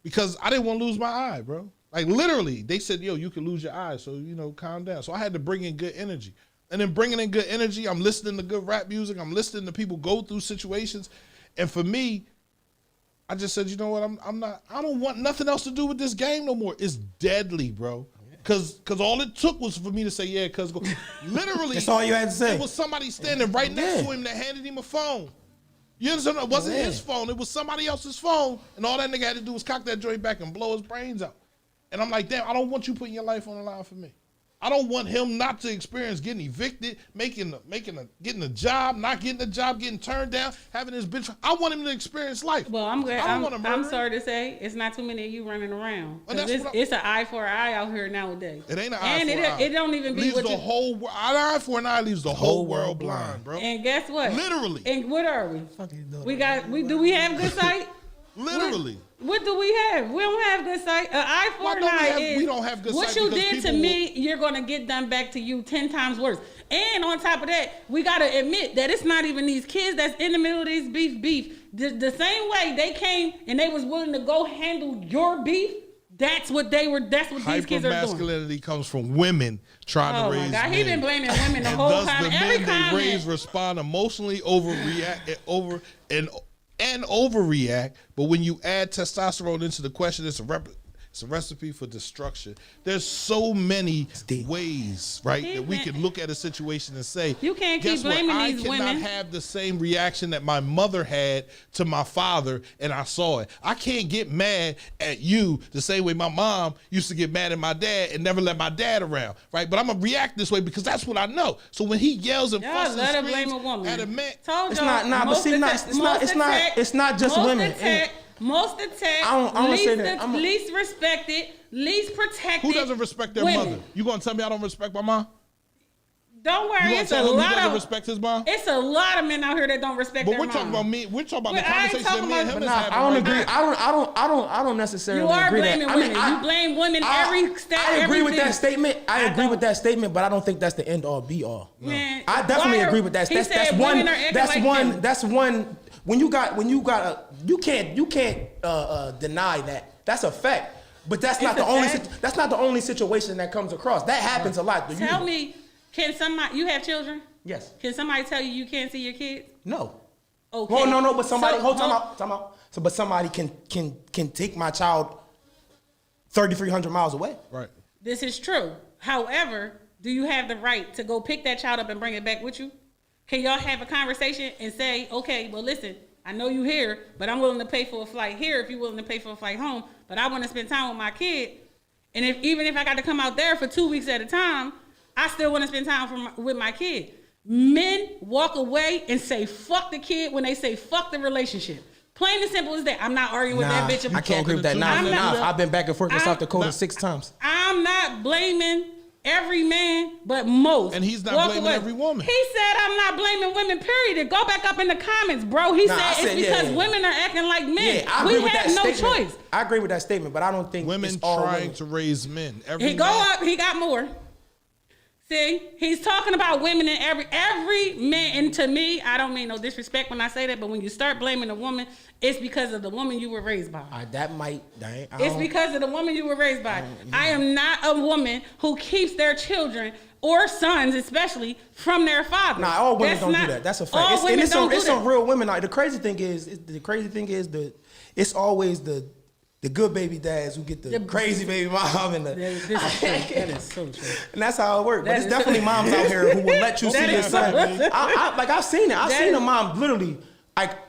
because I didn't want to lose my eye, bro. Like, literally, they said, yo, you can lose your eye, so, calm down. So I had to bring in good energy. And then bringing in good energy, I'm listening to good rap music. I'm listening to people go through situations. And for me, I just said, you know what? I don't want nothing else to do with this game no more. It's deadly, bro. Cause all it took was for me to say, yeah, cuz go. Literally, that's all you had to say. It was somebody standing right next to him that handed him a phone. You understand? It wasn't his phone. It was somebody else's phone. And all that nigga had to do was cock that joint back and blow his brains out. And I'm like, damn, I don't want you putting your life on the line for me. I don't want him not to experience getting evicted, getting a job, not getting a job, getting turned down, having his bitch. I want him to experience life. Well, I'm glad. I'm sorry to say, it's not too many of you running around. It's an eye for an eye out here nowadays. It ain't an eye for an eye. It don't even be leaves the whole an eye for an eye leaves the whole world blind, bro. And guess what? Literally. And what are we? Do we have good sight? Literally. What do we have? We don't have good sight. An eye for an eye we don't have good what sight. What you did to me, you're gonna get done back to you 10 times worse. And on top of that, we gotta admit that it's not even these kids that's in the middle of this beef. The same way they came and they was willing to go handle your beef. That's what they were. That's what these kids are doing. Hypermasculinity comes from women trying to raise men. Oh my God, he been blaming women the whole time. The men they raise respond emotionally, overreact, and overreact, but when you add testosterone into the question, it's a recipe for destruction. There's so many ways, right, that we can look at a situation and say, you can't keep blaming these women. I cannot have the same reaction that my mother had to my father, and I saw it. I can't get mad at you the same way my mom used to get mad at my dad and never let my dad around, right? But I'm gonna react this way because that's what I know. So when he yells and fusses and screams at a man, it's not just women. Most attacked, least respected, least protected. Who doesn't respect their mother? You gonna tell me I don't respect my mom? Don't worry, it's a lot of respect his mom. It's a lot of men out here that don't respect their mom. But we're talking about me. We're talking about the conversation that me and him is having. I don't agree. I don't necessarily agree that. You are blaming women. You blame women every step. I agree with that statement. I agree with that statement, but I don't think that's the end all be all. Man, I definitely agree with that. That's one. When you got you can't deny that. That's a fact. But that's not the only situation that comes across. That happens a lot. Tell me, can somebody, you have children? Yes. Can somebody tell you can't see your kids? No. Okay. Well, no, but somebody time out. So, but somebody can take my child 3,300 miles away. Right. This is true. However, do you have the right to go pick that child up and bring it back with you? Can y'all have a conversation and say, okay, well, listen, I know you here, but I'm willing to pay for a flight here if you're willing to pay for a flight home. But I want to spend time with my kid. And even if I got to come out there for 2 weeks at a time, I still want to spend time with my kid. Men walk away and say fuck the kid when they say fuck the relationship. Plain and simple as that. I'm not arguing with that bitch. I can't agree with that. I've been back and forth with South Dakota 6 times. I'm not blaming every man, but most. And he's not walk blaming away. every woman. He said I'm not blaming women, period. Go back up in the comments, bro. He said it's because women are acting like men. Yeah, I agree with have that no statement. choice. I agree with that statement, but I don't think Women it's all trying women. to raise men. He got more. See, he's talking about women and every man. And to me, I don't mean no disrespect when I say that, but when you start blaming a woman, it's because of the woman you were raised by. It's because of the woman you were raised by. I am not a woman who keeps their children or sons, especially, from their father. Nah, all women don't do that. That's a fact. It's some real women. Like, the crazy thing is it's always the good baby dads who get the crazy baby mom and the. That is so true. And that's how it works. But it's definitely moms out here who will let you see your son. I've seen it. I've seen a mom literally.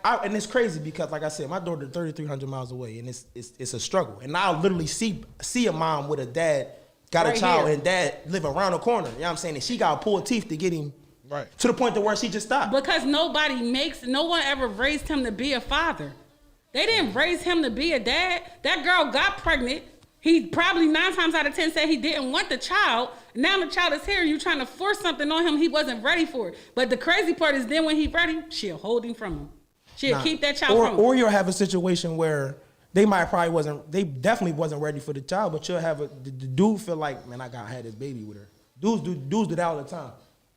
And it's crazy because, like I said, my daughter 3,300 miles away, and it's a struggle. And I'll literally see a mom with a dad got a child and dad live around the corner. You know what I'm saying? And she got to pull teeth to get him to the point to where she just stopped. Because no one ever raised him to be a father. They didn't raise him to be a dad. That girl got pregnant. He probably 9 times out of 10 said he didn't want the child. Now the child is here and you're trying to force something on him he wasn't ready for. But the crazy part is then when he's ready, she'll hold him from him. She'll keep that child from him. Or you'll have a situation where they definitely wasn't ready for the child, but you'll have the dude feel like, man, I had this baby with her. Dudes do that all the time.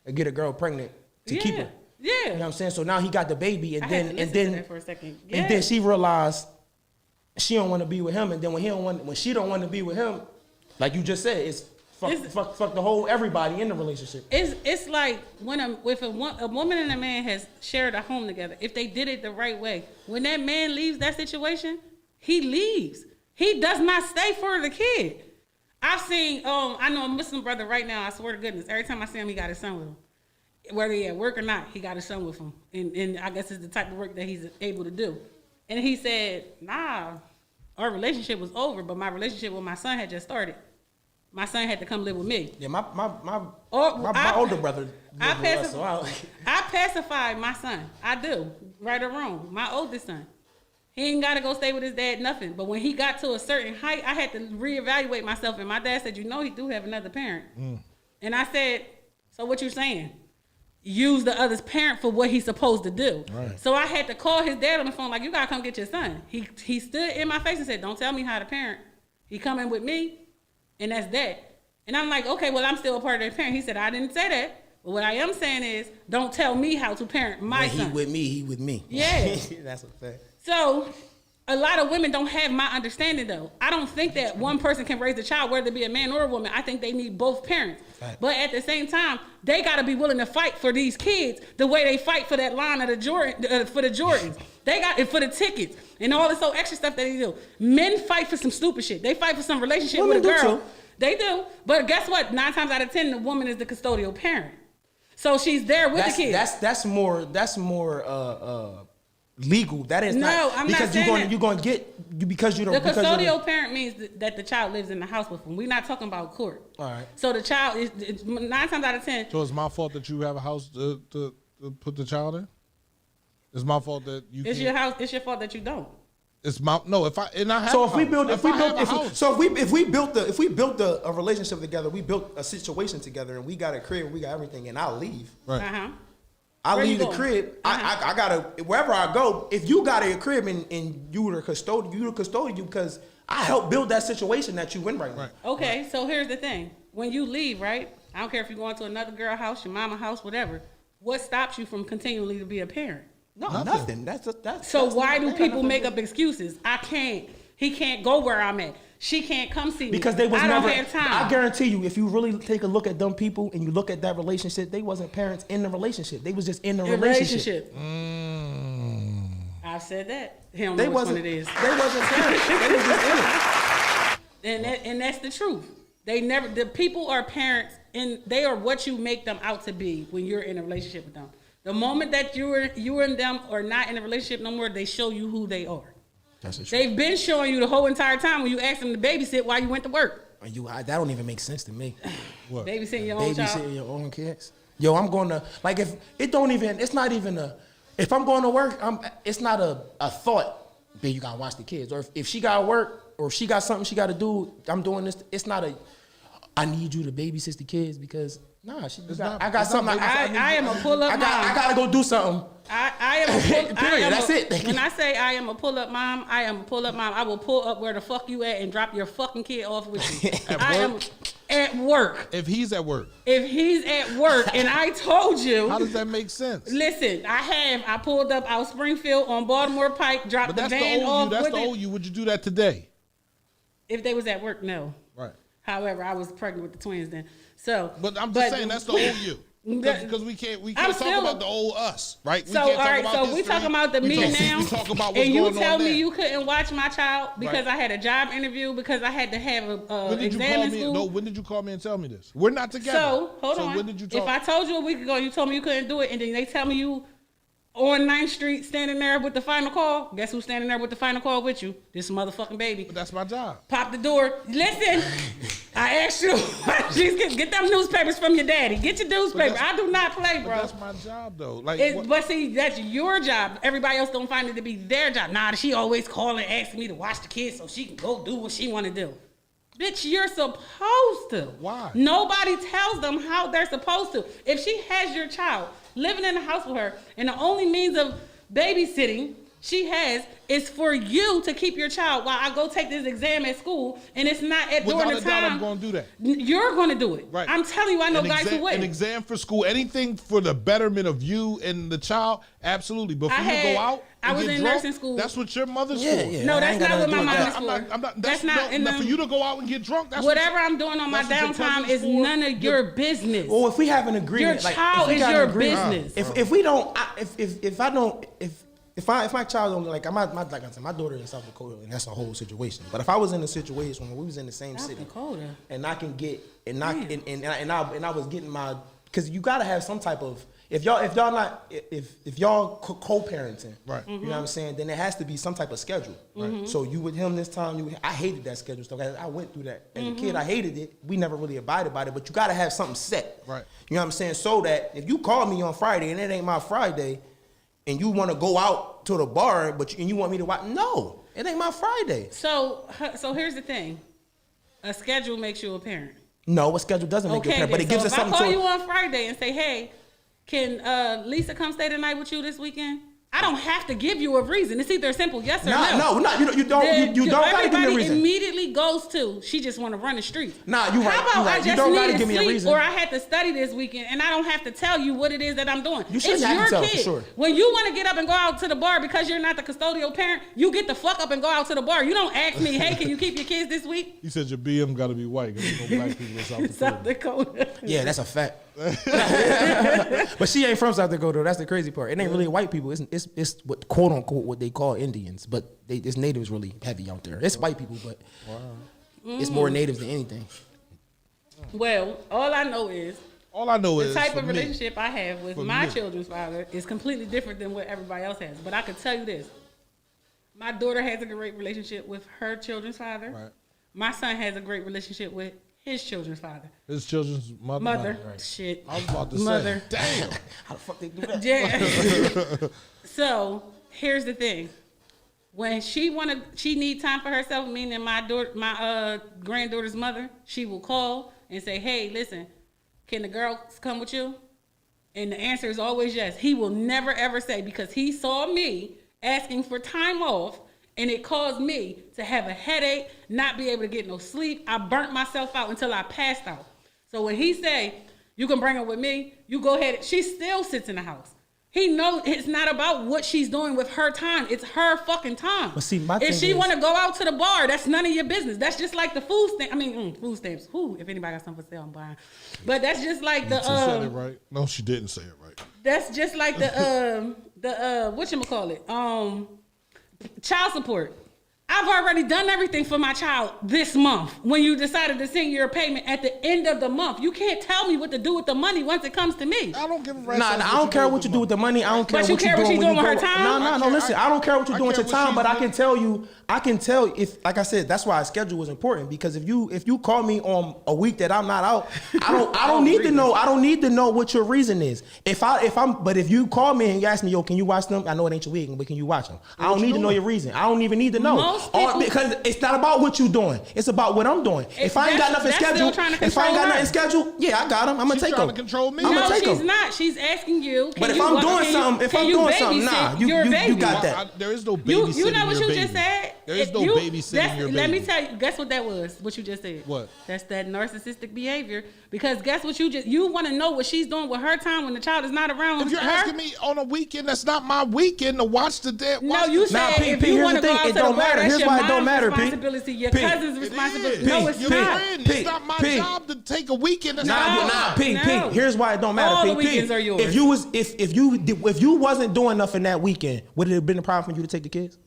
They get a girl pregnant to keep her. Yeah. You know what I'm saying? So now he got the baby, and then for a second. And then she realized she don't want to be with him, and then when she don't want to be with him, like you just said, it's fuck the whole everybody in the relationship. It's like when a woman and a man has shared a home together. If they did it the right way, when that man leaves that situation, he leaves. He does not stay for the kid. I've seen. I know a Muslim brother right now. I swear to goodness, every time I see him, he got his son with him. Whether he at work or not, he got his son with him. And I guess it's the type of work that he's able to do. And he said, nah, our relationship was over, but my relationship with my son had just started. My son had to come live with me. Yeah, my older brother lived with us, so I pacify my son. I do, right or wrong. My oldest son. He ain't got to go stay with his dad, nothing. But when he got to a certain height, I had to reevaluate myself. And my dad said, he do have another parent. And I said, so what you saying? Use the other's parent for what he's supposed to do. Right. So I had to call his dad on the phone, like, you gotta come get your son. He stood in my face and said, don't tell me how to parent. He coming with me, and that's that. And I'm like, okay, well, I'm still a part of the parent. He said, I didn't say that. But what I am saying is, don't tell me how to parent my son. He with me. Yeah. That's a fact. So a lot of women don't have my understanding, though. I don't think that one person can raise a child, whether it be a man or a woman. I think they need both parents. Right. But at the same time, they got to be willing to fight for these kids the way they fight for that line of the for the Jordans. They got it for the tickets and all this old extra stuff that they do. Men fight for some stupid shit. They fight for some relationship Women with a girl. too. They do. But guess what? 9 times out of 10, the woman is the custodial parent. So she's there with the kids. That's more legal. That is I'm because not saying you're going to get because you don't. The custodial parent means that the child lives in the house with them. We're not talking about court. All right. So the child is 9 times out of 10. So it's my fault that you have a house to put the child in. It's my fault that you. It's your house. It's your fault that you don't. It's my no. If I have so if we built a relationship together, we built a situation together, and we got a crib, we got everything, and I'll leave. Right. I leave the crib. I gotta wherever I go. If you got a crib and you the custodian, because I helped build that situation that you in right now. Okay, so here's the thing: when you leave, right? I don't care if you're going to another girl house, your mama house, whatever. What stops you from continually to be a parent? No, nothing. That's so why do people make up excuses? I can't. He can't go where I'm at. She can't come see me because they was I never. Don't have time. I guarantee you, if you really take a look at them people and you look at that relationship, they wasn't parents in the relationship. They was just in the relationship. I've said that. He don't know which one it is. They wasn't parents. They was just in it. And that's the truth. The people are parents, and they are what you make them out to be when you're in a relationship with them. The moment that you and them are not in a relationship no more, they show you who they are. That's the truth. They've been showing you the whole entire time when you asked them to babysit while you went to work. That don't even make sense to me. What? Babysitting your own child. Babysitting your own kids. Yo, I'm going to, like, if it don't even, it's not even if I'm going to work, it's not a thought, babe, you got to watch the kids. Or if she got to work or if she got something she got to do, I'm doing this. It's not I need you to babysit the kids because, nah, I got something. I am a pull-up mom. I got to go do something. I am a pull, Period, that's it. When I say I am a pull-up mom, I am a pull-up mom. I will pull up where the fuck you at and drop your fucking kid off with you. I am at work. If he's at work. If he's at work and I told you. How does that make sense? Listen, I pulled up out Springfield on Baltimore Pike, dropped But the van off that's with the it. old you. Would you do that today? If they was at work, no. Right. However, I was pregnant with the twins then. So, But I'm just saying that's the old you. Because we can't talk about the old us, right? So all right, so we talking about the me now. We talk about what's and you going tell on me now. you couldn't watch my child because Right. I had a job interview because I had to have When did you exam call in me? school. No, when did you call me and tell me this? We're not together. So hold on. When did you talk? If I told you a week ago, you told me you couldn't do it, and then they tell me you on 9th Street standing there with the final call. Guess who's standing there with the final call with you? This motherfucking baby. But that's my job. Pop the door. Listen, I asked you. Get them newspapers from your daddy. Get your newspaper. I do not play, But bro. that's my job, though. Like, what- But see, that's your job. Everybody else don't find it to be their job. Nah, she always calling, asking me to watch the kids so she can go do what she want to do. Bitch, you're supposed to. Why? Nobody tells them how they're supposed to. If she has your child living in the house with her, and the only means of babysitting she has is for you to keep your child while I go take this exam at school, and it's not at during Without the a doubt, time. I'm going to do that. You're going to do it. Right. I'm telling you, I know An guys who would. An exam for school, anything for the betterment of you and the child, absolutely. But for you to go out I and was get in drunk, nursing school. that's what your mother's Yeah, for. yeah. No, I that's ain't not got what my nothing to do with mom that. is for. I'm not, That's not in for the- you to go out and get drunk. That's Whatever I'm doing on my that's what your downtime cousin's is for. none of your business. Well, if we have an agreement, Your like, child if we is got an your agreement- business. If we don't, if my child don't like like I said, my daughter in South Dakota, and that's a whole situation. But if I was in a situation where we was in the same South city, Dakota. and I can get and I was getting my, because you gotta have some type of, if y'all co-parenting, Right. You know what I'm saying, then there has to be some type of schedule. Right. So you with him this time, I hated that schedule stuff. I went through that as a kid. I hated it. We never really abided by it, but you gotta have something set. Right. You know what I'm saying? So that if you call me on Friday and it ain't my Friday, and you want to go out to the bar, and you want me to watch, no, it ain't my Friday. So here's the thing. A schedule makes you a parent. No, a schedule doesn't make you a Okay, parent, but it then. gives So us if something I call to. you on Friday and say, hey, can Lisa come stay the night with you this weekend? I don't have to give you a reason. It's either a simple yes or no. No, you don't gotta give me a Everybody reason. immediately goes to, she just want to run the street. Nah, you right, How about you right. I You just don't need gotta to give me a sleep, reason. or I had to study this weekend, and I don't have to tell you what it is that I'm doing. You shouldn't it's have to your tell, for kid. sure. When you want to get up and go out to the bar because you're not the custodial parent, you get the fuck up and go out to the bar. You don't ask me, hey, can you keep your kids this week? You said your BM got to be white. 'Cause there's no black people in South Dakota. South Dakota. Yeah, that's a fact. But she ain't from South Dakota. That's the crazy part. It ain't really white people. It's what quote unquote what they call Indians, but it's natives really heavy out there. It's white people, but it's more natives than anything. Well, all I know is All I know the is type for of me, relationship I have with For my me. children's father is completely different than what everybody else has. But I can tell you this. My daughter has a great relationship with her children's father. Right. My son has a great relationship with his children's father. his children's mother. Mother. Right. Shit. I was about to Mother. say, damn. How the fuck they do that? Yeah. So here's the thing. When she need time for herself, meaning my granddaughter's mother, she will call and say, hey, listen, can the girls come with you? And the answer is always yes. He will never ever say, because he saw me asking for time off, and it caused me to have a headache, not be able to get no sleep. I burnt myself out until I passed out. So when he say, you can bring her with me, you go ahead. She still sits in the house. He knows it's not about what she's doing with her time. It's her fucking time. But see, my if thing she is- want to go out to the bar, that's none of your business. That's just like the food stamp. Food stamps. Who? If anybody got something for sale, I'm buying. But that's just like She said it right. No, she didn't say it right. that's just like the whatchamacallit? Child support. I've already done everything for my child this month. When you decided to send your payment at the end of the month, you can't tell me what to do with the money once it comes to me. I don't give a rest. Nah, I don't care what you do with the money. I don't care But you what care you're what doing she when doing you with go. her time? No, listen. I don't care what you're doing with your care what time, but she's I can tell you if, like I said, that's why a schedule is important. Because if you call me on a week that I'm not out, I don't need to know. I don't need to know what your reason is. But if you call me and you ask me, yo, can you watch them? I know it ain't your week, but can you watch them? I don't need to know your reason. I don't even need to know. Most people- Because it's not about what you doing. It's about what I'm doing. If I ain't got nothing that's still scheduled, trying to if I ain't got control nothing her. scheduled, yeah, I got them. I'm gonna She's take trying them. to control me. I'ma No, take she's 'em. not. She's asking you. But if I'm doing something, nah, you got that. There is no babysitting You know what your you baby. just said? There is no You- babysitting that's- your baby. Let me tell you, guess what that was? What you just said. What? That's that narcissistic behavior. Because guess what you want to know what she's doing with her time when the child is not around If you're her? asking me on a weekend, that's not my weekend to watch the dead. No, you Nah, said P, if P, you here's want the to go thing, out it to the don't bar, matter. that's Here's your why it mom's don't matter, P. responsibility, your P. cousin's It responsibility. is. No, it's You're not. my friend. P. It's not my P. job to take a weekend. That's Nah, not Nah, yours. P. No. Here's why it don't matter. All P. the weekends are yours. If you wasn't doing nothing that weekend, would it have been a problem for you to take the kids?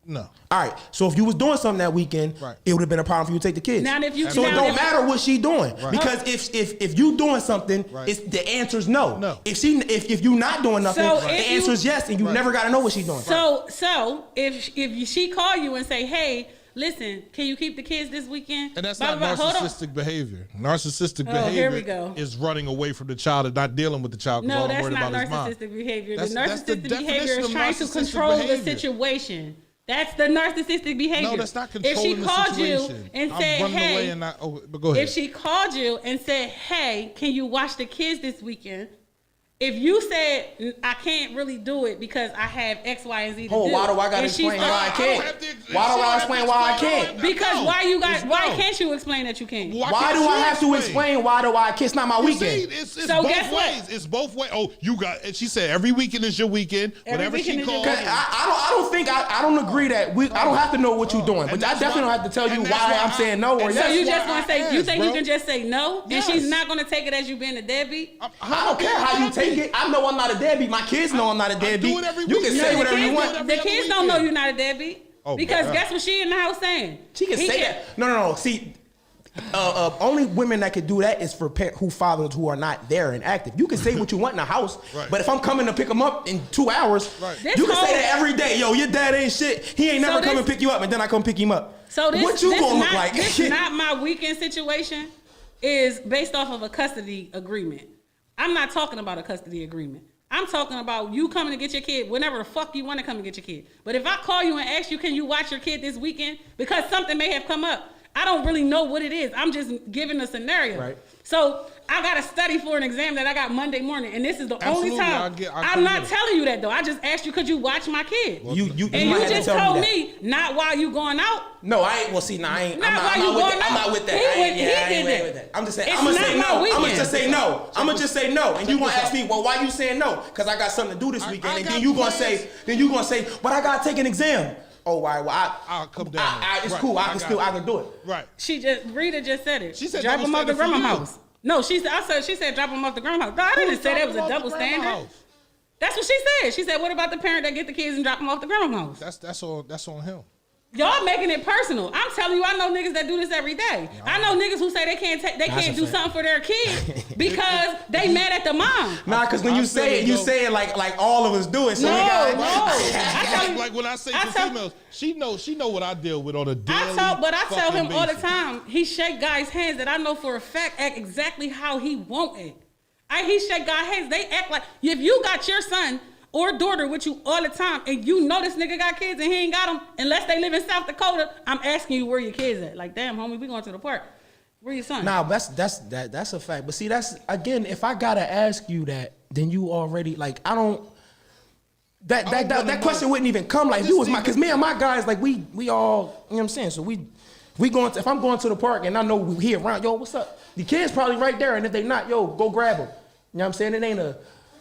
No. All right. So if you was doing something that weekend, Right. it would have been a problem for you to take the kids. Now, if you- so it now, don't if- matter what she doing Right. because if you doing something, Right. it's the answer's no. No. If you not doing nothing, So the if you- answer's yes, and you Right. never got to know what she's doing. So if she call you and say, hey, listen, can you keep the kids this weekend? And that's Blah, not blah, blah. Hold on. narcissistic behavior. Narcissistic Oh, here we behavior go. is running away from the child and not dealing with the child because No, all I'm that's worried not about is mom. narcissistic behavior. That's The the narcissistic behavior definition is of trying to narcissistic control the behavior. situation. That's the narcissistic behavior. No, that's not If controlling she the called situation. you and I'm said, running hey, away and not. Oh, but go ahead. if she called you and said, hey, can you watch the kids this weekend? If you said, I can't really do it because I have X, Y, and Z to do. Oh, why do I gotta and she explain started- why I don't can't? have to- Why do she I don't explain have to why I explain can't? why. Because No. why No. can't you explain that you can't? Why Why can't do I she have to explain why do I can't? It's not my You weekend. see, it's So both guess what? ways. It's both ways. Oh, you got. And she said every weekend is your weekend. Every Whatever weekend she is your calls. weekend. I don't agree that I don't have to know what you're doing, but And I that's definitely why- don't have to tell you and that's why why I'm saying no or and So yes. you That's just why want to say, I you asked, think you bro. can just say no? Yes. And she's not going to take it as you being a deadbeat? I don't care how you take it. I know I'm not a deadbeat. My kids know I'm not a deadbeat. do it every You can weekend. say No, whatever you kids, want. every the other kids don't know weekend. you're not a deadbeat. Oh, Because my guess God. what she in the house saying? She can He say can't- that. No. See, only women that could do that is for fathers who are not there and active. You can say what you want in the house, Right. but if I'm coming to pick them up in 2 hours, Right. This you can whole- say that every day. Yo, your dad ain't shit. He ain't So never come this- and pick you up, and then I come pick him up. So this, what you this gonna not, look like? This not my weekend situation is based off of a custody agreement. I'm not talking about a custody agreement. I'm talking about you coming to get your kid whenever the fuck you want to come and get your kid. But if I call you and ask you, can you watch your kid this weekend? Because something may have come up. I don't really know what it is. I'm just giving a scenario. Right. So I got to study for an exam that I got Monday morning. And this is the Absolutely, only time. I I'm not get it. telling you that though. I just asked you, could you watch my kid? You and might you have to just tell told that. me not while you going out. No, I ain't. Well, see, nah, I ain't. Not I'm while not, you I'm, not with going that. I'm out. not with that. He I went- ain't, yeah, I he ain't did with that. that. I'm just saying. It's I'm gonna not say my no. I'm gonna weekend. just say no. I'm gonna just say no, and you gonna ask me, well, why you saying no? Because I got something to do this weekend, and got then you gonna plans. say, but I gotta take an exam. Oh, all right. Well, I'll come down there. It's Right, cool. I got I it. can do it. Right. Rita just said it. She said drop double him off the standard for grandma you. house. No, she said drop him off the grandma house. No, I didn't say that was a double standard. That's what she said. She said, what about the parent that get the kids and drop them off the grandma house? That's on him. Y'all making it personal. I'm telling you, I know niggas that do this every day. I know niggas who say they can't a do fact. something for their kid because they mad at the mom. Nah, because when I you feel say it, it, you though. say it like all of us do it. So No, we got no. I tell you- Like when I say I to tell- females, she know what I deal with on a daily. I tell him fucking all the basis. time. He shake guys' hands that I know for a fact act exactly how he won't act. He shake guys' hands. They act like if you got your son or daughter with you all the time, and you know this nigga got kids and he ain't got them, unless they live in South Dakota, I'm asking you where your kids at. Like, damn, homie, we going to the park. Where your son? Nah, that's a fact. But see, that's again, if I gotta ask you that, then you already like I don't. I don't wanna That question know. wouldn't even come like Just you was my think- because me and my guys like we all, you know what I'm saying. So we going to, if I'm going to the park and I know we here around, yo, what's up? The kids probably right there, and if they not, yo, go grab them. You know what I'm saying? It ain't a.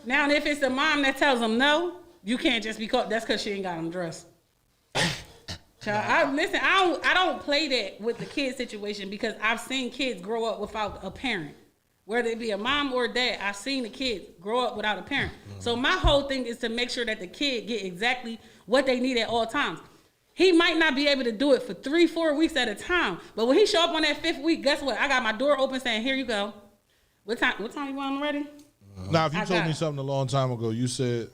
Now, if it's the mom that tells them no, you can't just be caught. That's because she ain't got them dressed. Child, I don't play that with the kid situation because I've seen kids grow up without a parent. Whether it be a mom or a dad, I've seen the kids grow up without a parent. So my whole thing is to make sure that the kid get exactly what they need at all times. He might not be able to do it for 3-4 weeks at a time. But when he show up on that 5th week, guess what? I got my door open saying, here you go. What time you want already? Now, if you I told got me it. something a long time ago, you said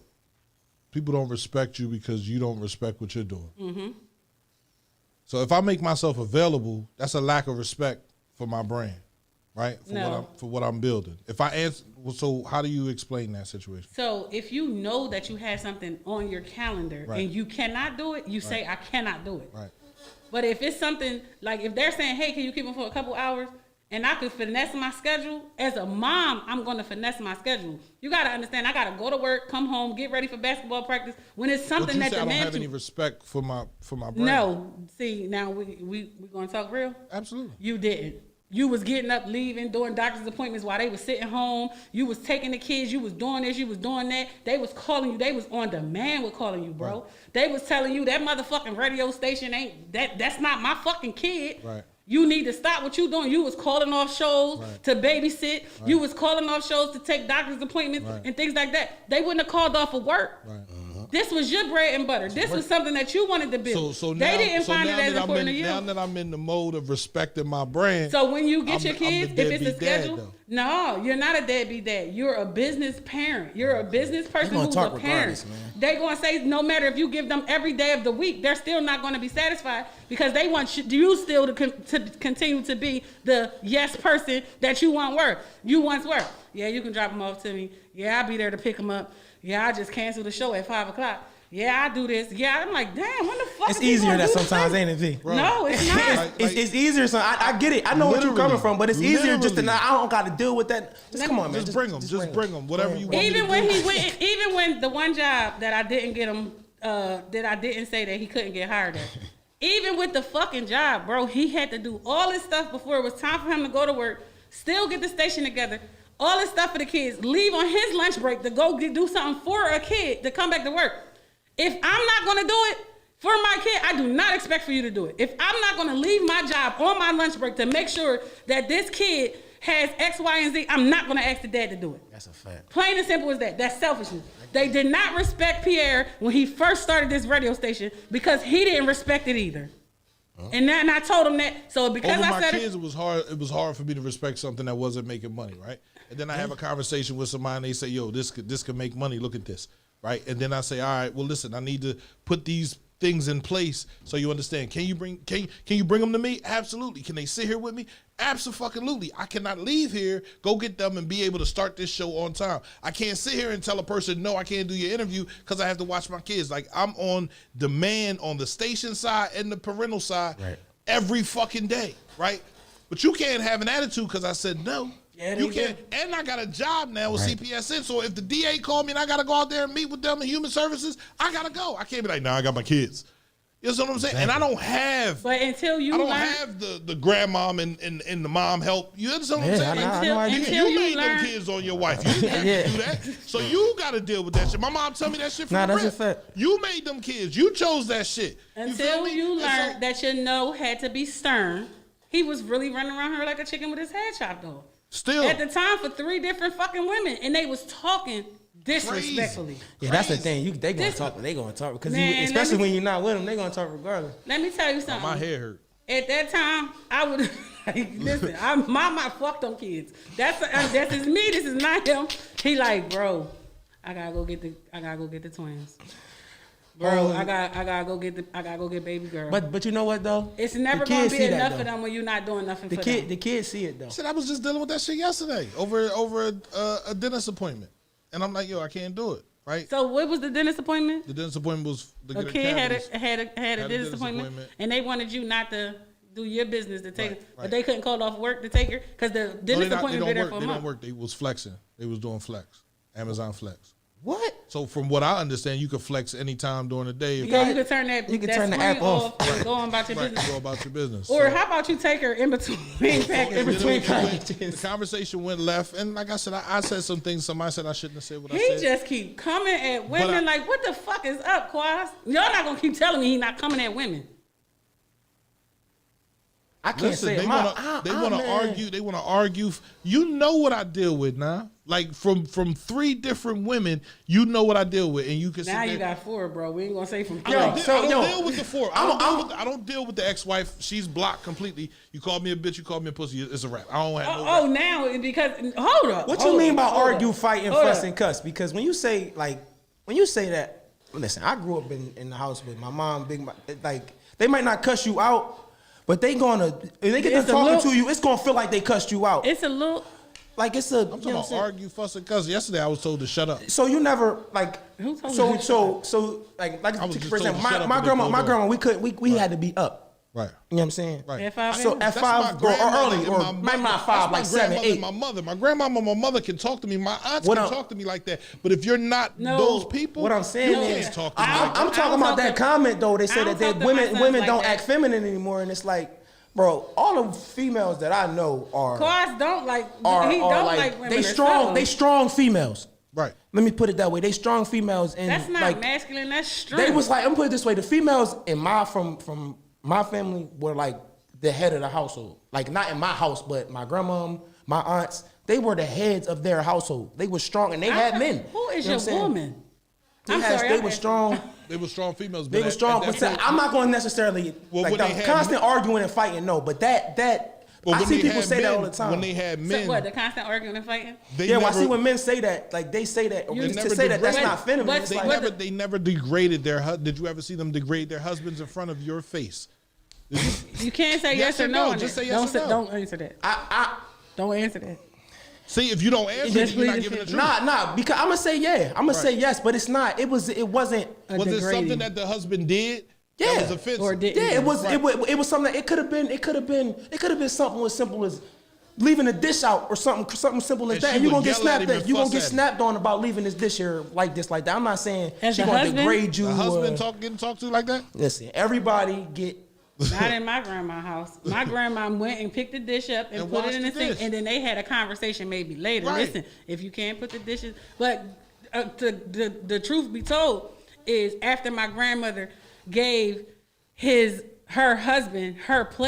people don't respect you because you don't respect what you're doing. Mm-hmm. So if I make myself available, that's a lack of respect for my brand, right? For what I'm building. If I answer, so how do you explain that situation? So if you know that you have something on your calendar Right. and you cannot do it, you say, I cannot do it. Right. But if it's something, like if they're saying, hey, can you keep them for a couple hours? And I could finesse my schedule. As a mom, I'm going to finesse my schedule. You got to understand, I got to go to work, come home, get ready for basketball practice. When it's But something you that said I don't have demands any you. respect for my brand. No. See, now we going to talk real? Absolutely. You didn't. You was getting up, leaving, doing doctor's appointments while they was sitting home. You was taking the kids. You was doing this. You was doing that. They was calling you. They was on demand with calling you, bro. Right. They was telling you that motherfucking radio station ain't that's not my fucking kid. Right. You need to stop what you doing. You was calling off shows Right. to babysit. Right. You was calling off shows to take doctor's appointments Right. and things like that. They wouldn't have called off of work. Right. This was your bread and butter. This was something that you wanted to build. So they now, didn't find it now as that important to you. now that I'm in the mode of respecting my brand. So when you get I'm your the- I'm kids, the if it's a deadbeat dad, schedule, though. no, you're not a deadbeat dad. You're a business parent. You're a business person gonna who's talk a parent. regardless, man. They're gonna say no matter if you give them every day of the week, they're still not gonna be satisfied because they want you still to continue to be the yes person that you once were. Yeah, you can drop them off to me. Yeah, I'll be there to pick them up. Yeah, I just canceled the show at 5:00. Yeah, I do this. Yeah, I'm like, damn, when the fuck? It's is he easier gonna that do this sometimes, thing? ain't it, V? No, it's not. Like- It's easier. So I get it. I know what you're Literally. coming from, but it's easier just to Literally. I don't got to deal with that. Just come on, man. Just bring them. Just bring them. Whatever you want. me Even to when do. he went, even when the one job that I didn't get him, that I didn't say that he couldn't get hired at. Even with the fucking job, bro, he had to do all this stuff before it was time for him to go to work, still get the station together, all this stuff for the kids, leave on his lunch break to go do something for a kid to come back to work. If I'm not gonna do it for my kid, I do not expect for you to do it. If I'm not gonna leave my job on my lunch break to make sure that this kid has X, Y, and Z, I'm not gonna ask the dad to do it. That's a fact. Plain and simple as that. That's selfishness. They did not respect Pierre when he first started this radio station because he didn't respect it either. And I told him that. So because Over I my said kids, it was hard. It was hard for me to respect something that wasn't making money, right? And then I have a conversation with somebody, and they say, "Yo, this could make money. Look at this." Right, and then I say, all right, well, listen, I need to put these things in place so you understand. Can you bring them to me? Absolutely. Can they sit here with me? Absolutely. I cannot leave here, go get them, and be able to start this show on time. I can't sit here and tell a person, no, I can't do your interview because I have to watch my kids. Like, I'm on demand on the station side and the parental side every fucking day, right? But you can't have an attitude because I said no. Yeah, you they can't. And I got a job now with CPSN. So if the DA called me and I got to go out there and meet with them in human services, I got to go. I can't be like, I got my kids. You know what I'm saying? And I don't have. But until you I don't learn, have the grandmom and the mom help. You understand what I'm saying? I know I You, did. Until you you made learn- them kids on your wife. You didn't do that. So you got to deal with that shit. My mom tell me that shit from Nah, the that's a rip. fact. You made them kids. You chose that shit. feel until me? you And so- learn that your no had to be stern, he was really running around her like a chicken with his head chopped off. Still. At the time for 3 different fucking women, and they was talking disrespectfully. Yeah, that's the Crazy. thing. They gonna talk. They gonna talk because Man, especially let me- when you're not with them, they gonna talk regardless. Let me tell you something. My hair hurt. At that time, I would listen. My fuck them kids. That's is me. This is not him. He like, bro, I gotta go get the twins. Bro, I gotta go get baby girl. But you know what though? it's never The gonna kids be see that, enough though. for them when you're not doing nothing The for them. the kids see it though. Shit, I was just dealing with that shit yesterday over a dentist appointment, and I'm like, yo, I can't do it. Right? So what was the dentist appointment? The dentist appointment was to A get kid cavities. had a dentist appointment, and they wanted you not to do your business to take her, but right. they couldn't call off work to take her because the No, dentist they appointment don't been there work. for a They month. don't work. They was flexing. They was doing flex, Amazon Flex. What? So from what I understand, you could flex anytime during the day. If Yeah, you could turn that. You could that turn the screen app off. and go on about your right, business. go about your business. Or So- how about you take her in between packages? between Then packages. the conversation went left, and like I said, I said some things. Somebody said I shouldn't have said what I He said. just keep coming at women But I- like, what the fuck is up, Quas? Y'all not gonna keep telling me he not coming at women. I can't Listen, say they it. want to argue. They want to argue. You know what I deal with now. Like from 3 different women, you know what I deal with, and you can. Now sit you there. got 4, bro. We ain't gonna say from 3. I don't, So, I don't yo, deal with the 4. I don't deal with the ex-wife. She's blocked completely. You call me a bitch. You call me a pussy. It's a wrap. I don't have no. Oh, now because hold up. What hold you mean up, by hold argue, up, fight, and hold fuss up. and cuss? Because when you say that, listen, I grew up in the house with my mom, like they might not cuss you out, but they gonna if they get to It's a talking little- to you, it's gonna feel like they cussed you out. It's a little. Like it's a. I'm talking about argue, fuss, and cuss. Yesterday, I was told to shut up. So you never like. Who told so you to so like I was just for told to example, shut up my and they grandma, pulled my up. grandma, we had to be up. Right. You know what I'm saying? Right. At 5 So a.m. at That's 5 my or grandmother early, and or my maybe mother. not 5, like That's my 7, grandmother 8. and my mother. My grandmama, my mother can talk to me. My aunts What can I'm- talk to me like that. But if you're not No. those people, What I'm saying you is, can't talk to me. I'm like that. I talking don't about talk that to- comment though. They say I that don't talk to my women sons women like don't that. act feminine anymore, and it's like, bro, all the females that I know are Cars don't like. are, He are don't like, like women. they or strong. something. They strong females. Right. Let me put it that way. They strong females, and That's not like masculine. That's strength. they was like, I'm put it this way: the females in my from my family were like the head of the household. Like not in my house, but my grandma, my aunts, they were the heads of their household. They were strong, and they had men. Who is You know your what I'm saying? woman? They, I'm had, sorry, they I'm were asking. strong. They were strong females. They but were at strong. that But point- I'm not going to necessarily Well, like when they the had constant men- arguing and fighting. No, but that But I when see they people had say that men- all the time. When they had men, So what? The constant arguing and fighting. they yeah, well, I never- see when men say that, like they say that, or You just never to say that that's degrade- not feminine. but It's They like, never, they never degraded their. Did you ever see them degrade their husbands in front of your face? Did you- You can't say Yes yes, or or no. no. on Just it. say yes don't or no. Don't answer that. I Don't answer that. See, if you don't answer, Just you're not please giving the just- truth. nah, because I'm gonna say yeah, I'm gonna say yes, but it's not. It wasn't. Was it Degrading. something that the husband did? Yeah. That was offensive. Or did- Yeah, it was. Right. It was something. That it could have been. It could have been something as simple as leaving a dish out or something simple as And that. she And you would gonna get yell at snapped him at. and You gonna fuss get at him. snapped on about leaving this dish here like this, like that. I'm not saying As she the gonna husband? degrade you. The husband or- getting talked to like that? Listen, everybody get. Not in my grandma's house. My grandma went and picked the dish up and And put it washed in the the sink, dish. and then they had a conversation maybe later. Right. Listen, if you can't put the dishes, but the truth be told is after my grandmother gave her husband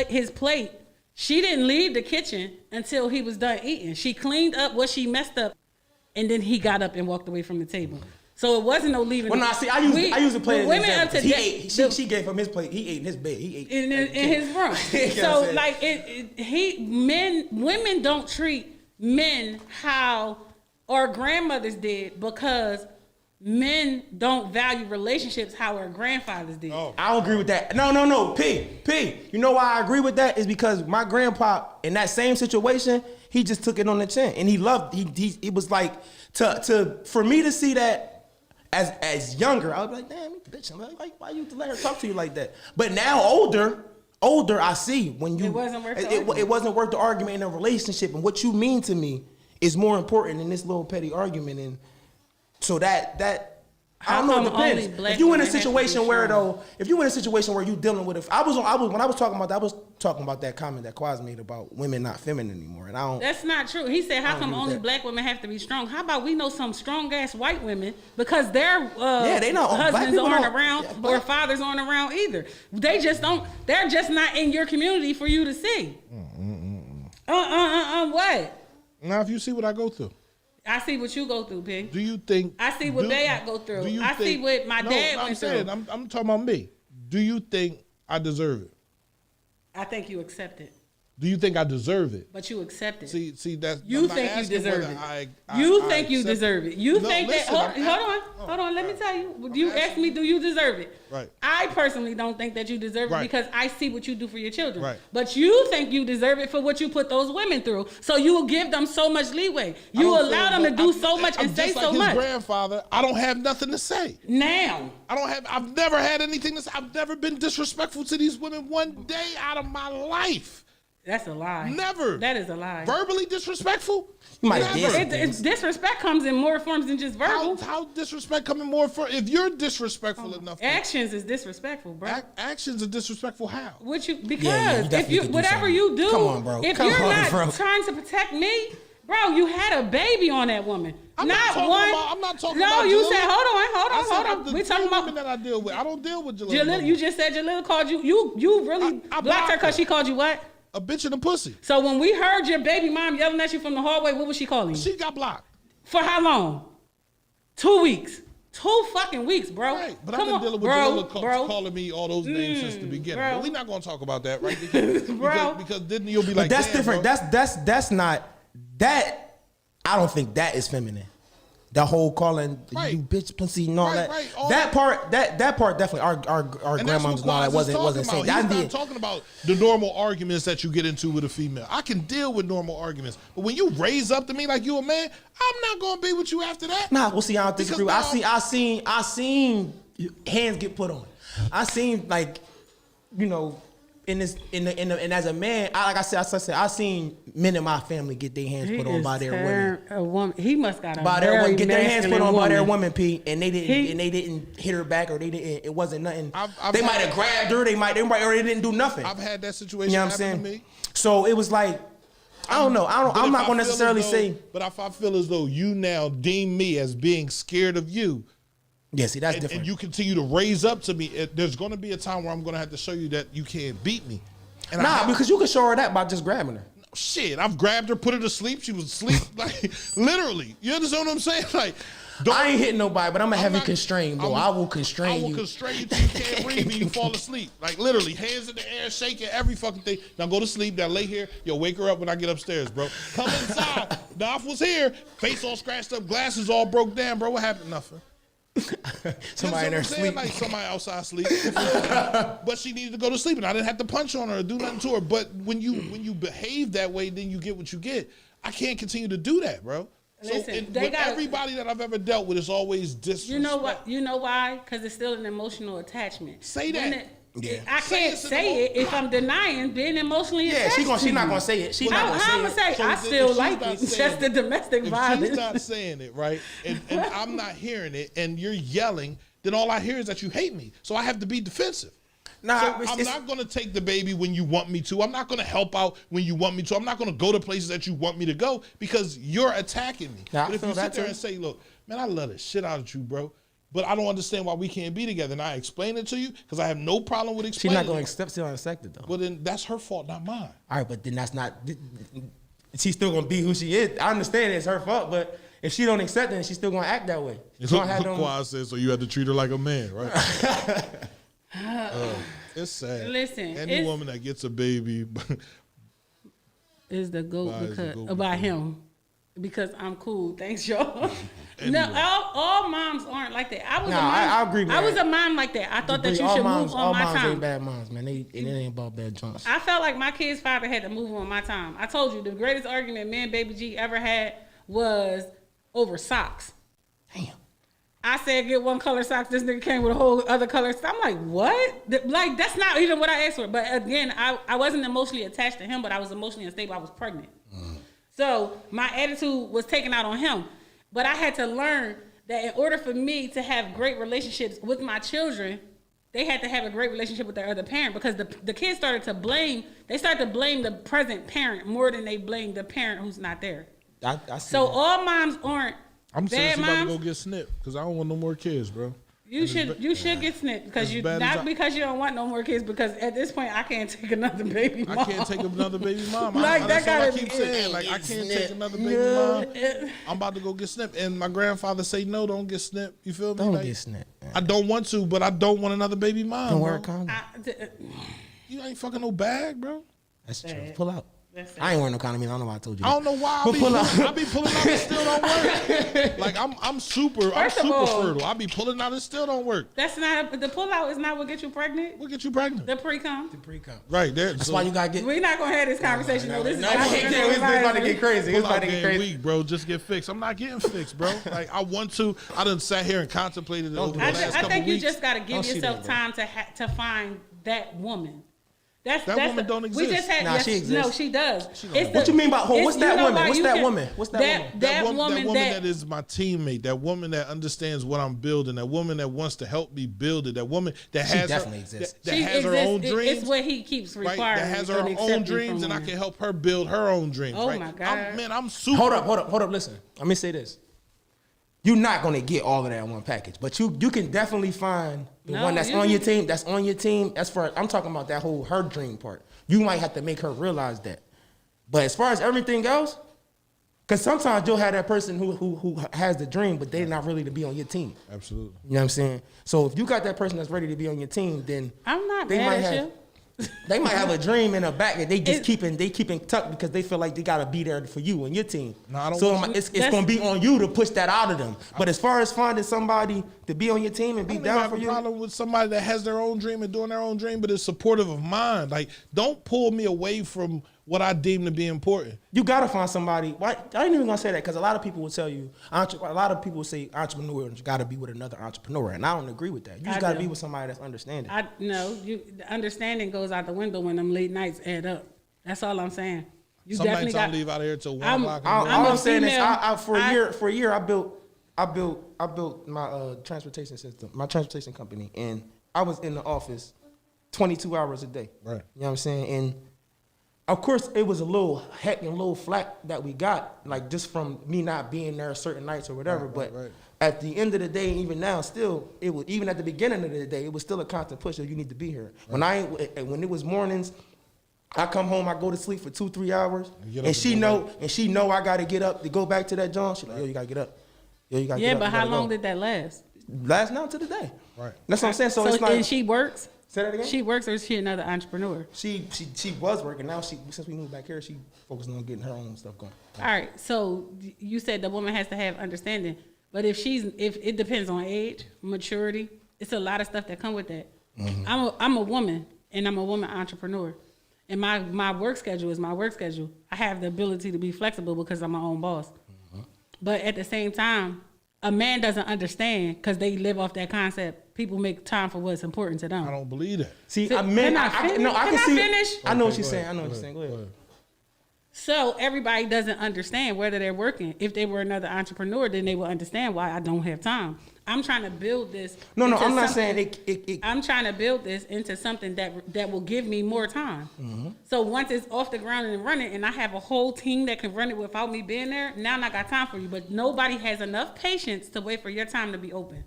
his plate, she didn't leave the kitchen until he was done eating. She cleaned up what she messed up, and then he got up and walked away from the table. So it wasn't no leaving. Well, no, see, I use the plate as an women up example. to He date- ate. She gave him his plate. He ate in his bed. He ate in his room. You know what I'm So saying? like women don't treat men how our grandmothers did because men don't value relationships how our grandfathers did. Oh. I don't agree with that. No. P. You know why I agree with that is because my grandpa in that same situation, he just took it on the chin and he loved. It was like for me to see that as younger, I would be like, damn, bitch, why you let her talk to you like that? But now older, I see when you It wasn't worth the argument. it wasn't worth the argument in a relationship, and what you mean to me is more important than this little petty argument. And so that I don't know. It How come only depends. black If you in women a have to be situation where strong? though, if you in a situation where you dealing with, when I was talking about that, I was talking about that comment that Quaz made about women not feminine anymore, and I don't. That's not true. He said, "How don't come agree with only that. black women have to be strong? How about we know some strong ass white women because their they not- black husbands people aren't don't- around yeah, or black- fathers aren't around either. They just don't. They're just not in your community for you to see. What? Now, if you see what I go through, I see what you go through, P. do you think? I see what Bayat go through. do you I see what my dad I'm went saying, through. I'm talking about me. Do you think I deserve it? I think you accept it, Do you think I deserve it? but you accept it. See, that's You I'm not think you asking deserve whether it. I You think you accept- deserve it. You No, think listen, that. I'm Hold on. Let me tell you. You ask me, do you deserve it? Right. I personally don't think that you deserve it Right. because I see what you do for your children. Right. But you think you deserve it for what you put those women through. So you will give them so much leeway. I You don't allow feel them to no- do so much I'm and say just like so his much. grandfather, I don't have nothing to say. Now, I've never had anything to say. I've never been disrespectful to these women one day out of my life. that's a lie. Never. That is a lie. Verbally disrespectful? You might Never. did. It's disrespect comes in more forms than just verbal. How disrespect coming more for? If you're disrespectful enough, Actions is disrespectful, bro. actions are disrespectful. How? What you Yeah, you because if definitely you could do whatever something. you do, Come on, bro. if Come you're on, not bro. trying to protect me, bro, you had a baby on that woman. I'm not talking one. about- I'm not talking no, about you Jalila. said hold I said on. the We talking three about women that I deal with. I don't deal with Jalila. Jalil. You just said Jalil called you. You really I blocked her blocked because her. she called you what? A bitch in the pussy. So when we heard your baby mom yelling at you from the hallway, what was she calling you? She got blocked. For how long? 2 weeks. 2 fucking weeks, bro. Right, but Come I've been on, dealing with bro, Jalila calling me all those names since the beginning. bro. But we're not gonna talk about that, right? Because then you'll be like, But that's damn, different. bro. That's not that. I don't think that is feminine. The whole calling Right. you bitch pussy and all Right, that. right, all that part that part definitely our And that's grandmoms what and all that Quaz is wasn't saying. talking about. That He's not talking about the normal arguments that you get into with a female. I can deal with normal arguments, but when you raise up to me like you a man, I'm not gonna be with you after that. Nah, well, see, I don't Because disagree. now- I seen hands get put on. I seen like, you know, and as a man, like I said, I seen men in my family get their hands put on by their women. A woman. He must got a By their very women, get their hands put on by their woman. women, P, and they didn't hit her back, or they didn't. It wasn't nothing. I've they had- might have grabbed her. They might, or they didn't do nothing. I've had that situation You know what I'm happen saying? to me. So it was like, I don't know. But I'm if not I gonna feel as necessarily though- say. But if I feel as though you now deem me as being scared of you, Yeah, see, that's and different. you continue to raise up to me, there's going to be a time where I'm going to have to show you that you can't beat me. And Nah, because you can show her that by just grabbing her. shit, I've grabbed her, put her to sleep. She was asleep, like literally. You understand what I'm saying? Like, I ain't hitting nobody, but I'm a heavy not- constrain, bro. I'm- I will constrain I will you. constrain you till you can't breathe and you fall asleep. Like literally, hands in the air, shaking every fucking thing. Now go to sleep. Now lay here. Yo, wake her up when I get upstairs, bro. Come inside. Naf was here, face all scratched up, glasses all broke down, bro. What happened? Nothing. Somebody in there sleep. Like somebody outside sleep. But she needed to go to sleep, and I didn't have to punch on her or do nothing to her. But when you behave that way, then you get what you get. I can't continue to do that, bro. Listen, and they with gotta- everybody that I've ever dealt with, it's always disrespect. You know what? You know why? Because it's still an emotional attachment. Say When that. Yeah. I Say can't it's an say it if I'm denying being emotionally Yeah, attached. she not to gonna you. say it. She How not I'm gonna gonna say it. say I So still if like she's not it. It's saying just the it- domestic If violence. she's not saying it, right, and I'm not hearing it, and you're yelling, then all I hear is that you hate me. So I have to be defensive. Nah, So it's- I'm it's- not going to take the baby when you want me to. I'm not going to help out when you want me to. I'm not going to go to places that you want me to go because you're attacking me. Nah, I but if feel you sit that there too. and say, look, man, I love the shit out of you, bro, but I don't understand why we can't be together, and I explain it to you because I have no problem with She's explaining not gonna it. accept still accept it though. Well, then that's her fault, not mine. All right, but then that's not. She's still gonna be who she is. I understand it's her fault, but if she don't accept it, she's still gonna act that way. She's gonna have them. Quaz says, so you had to treat her like a man, right? It's sad. Listen, any it's- woman that gets a baby, Is the goat Why is the because goat about because- him? Because I'm cool. Thanks, y'all. No, all moms aren't like that. I was Nah, a mom. I agree, man. I was a mom like that. I thought that you all should moms, move all on my moms time. ain't bad moms, man. It ain't about bad joints. I felt like my kid's father had to move on my time. I told you the greatest argument me and Baby G ever had was over socks. Damn. I said get one color socks. This nigga came with a whole other color. I'm like, what? Like that's not even what I asked for. But again, I wasn't emotionally attached to him, but I was emotionally unstable. I was pregnant. So my attitude was taken out on him. But I had to learn that in order for me to have great relationships with my children, they had to have a great relationship with their other parent because the kids started to blame the present parent more than they blame the parent who's not there. I see So that. all moms aren't I'm bad seriously about to moms. go get snipped because I don't want no more kids, bro. You should get snipped because As you bad as not because you don't want no more kids because at this point I can't take another baby mom. I can't take another baby mom. Like, That's that all I gotta keep be saying. it. Like I can't Snip. take another baby mom. I'm about to go get snipped, and my grandfather say no, don't get snipped. You feel me? Don't Like, get snipped, man. I don't want to, but I don't want another baby mom. Don't bro. wear a condom. You ain't fucking no bag, bro. That's true. Pull out. That's I ain't wearing no condom. I don't know why I told you. I don't know why I be pulling out and still don't work. Like I'm super First of all- fertile. I be pulling out and still don't work. That's not the pull out is not what get you pregnant. What get you pregnant? The pre-com. Pre-com. Right there. That's why you gotta get. We're not gonna have this conversation. No, this is No, not it's about to get crazy. It's Pull about out to get game crazy. week, bro. Just get fixed. I'm not getting fixed, bro. Like I want to. I done sat here and contemplated it over the I, last couple think you weeks. just gotta give Don't see yourself that, bro. time to find that woman. That's woman don't We exist. just had Nah, she exists. No, she does. What you mean by who? What's that woman? why What's you that can- woman? What's that woman? That That woman woman that that is my teammate, that woman that understands what I'm building, that woman that wants to help me build it, that woman that She has definitely her, exists. that she has her exists. own dreams, It's what he keeps right? requiring. That has her and own accepting dreams, from and I women. can help her build her own dreams. Oh right? my God. I'm super. Hold up. Listen, let me say this. you're not gonna get all of that in one package. But you can definitely find the No, one that's you on can- your team. That's on your team. That's for I'm talking about that whole her dream part. You might have to make her realize that. But as far as everything else, because sometimes you'll have that person who has the dream, but they're not really to be on your team. Absolutely. You know what I'm saying? So if you got that person that's ready to be on your team, then I'm not they mad might at have you. they might have a dream in the back that they just It- keeping tucked because they feel like they gotta be there for you and your team. No, I don't so want- it's That's- gonna be on you to push that out of them. But as far as finding somebody to be on your team and I be don't even down have for a you, problem with somebody that has their own dream and doing their own dream, but is supportive of mine. Like, don't pull me away from what I deem to be important. you gotta find somebody. Why I ain't even gonna say that because a lot of people will tell you. A lot of people will say entrepreneurs gotta be with another entrepreneur, and I don't agree with that. You just I gotta do. be with somebody that's understanding. The understanding goes out the window when them late nights add up. That's all I'm saying. You Some definitely nights got. I'll leave out of here till 1 I'm- o'clock. in the All morning. I'm a I'm saying is, female. for a year, I built my transportation system, my transportation company, and I was in the office 22 hours a day. Right. You know what I'm saying? And of course, it was a little heck and a little flack that we got, like just from me not being there certain nights or whatever. Right, but right. at the end of the day, even now, still, it was even at the beginning of the day, it was still a constant push. You need to be here. When when it was mornings. I come home, I go to sleep for 2-3 hours, get up and she and go know I gotta get up to go back to that John. She like, yo, you gotta get up. Yo, you gotta Yeah, get up. but you how gotta long go. did that last? Last night to the day. Right. That's what I'm saying. So, it's and like she works. say that again. She works, or is she another entrepreneur? She was working. Now since we moved back here, she focusing on getting her own stuff going. All right. So you said the woman has to have understanding, but if it depends on age, maturity, it's a lot of stuff that come with that. I'm a woman, and I'm a woman entrepreneur, and my work schedule is my work schedule. I have the ability to be flexible because I'm my own boss. But at the same time, a man doesn't understand because they live off that concept. People make time for what's important to them. I don't believe that. See, So, I mean, can I finish? no, I Can can I see. finish? I know what Okay, you're go saying. ahead, I know what go you're saying. Go ahead, ahead. So everybody doesn't understand whether they're working. If they were another entrepreneur, then they will understand why I don't have time. I'm trying to build this. No, into I'm not something- saying it. I'm trying to build this into something that will give me more time. So once it's off the ground and running, and I have a whole team that can run it without me being there, now I got time for you. But nobody has enough patience to wait for your time to be open.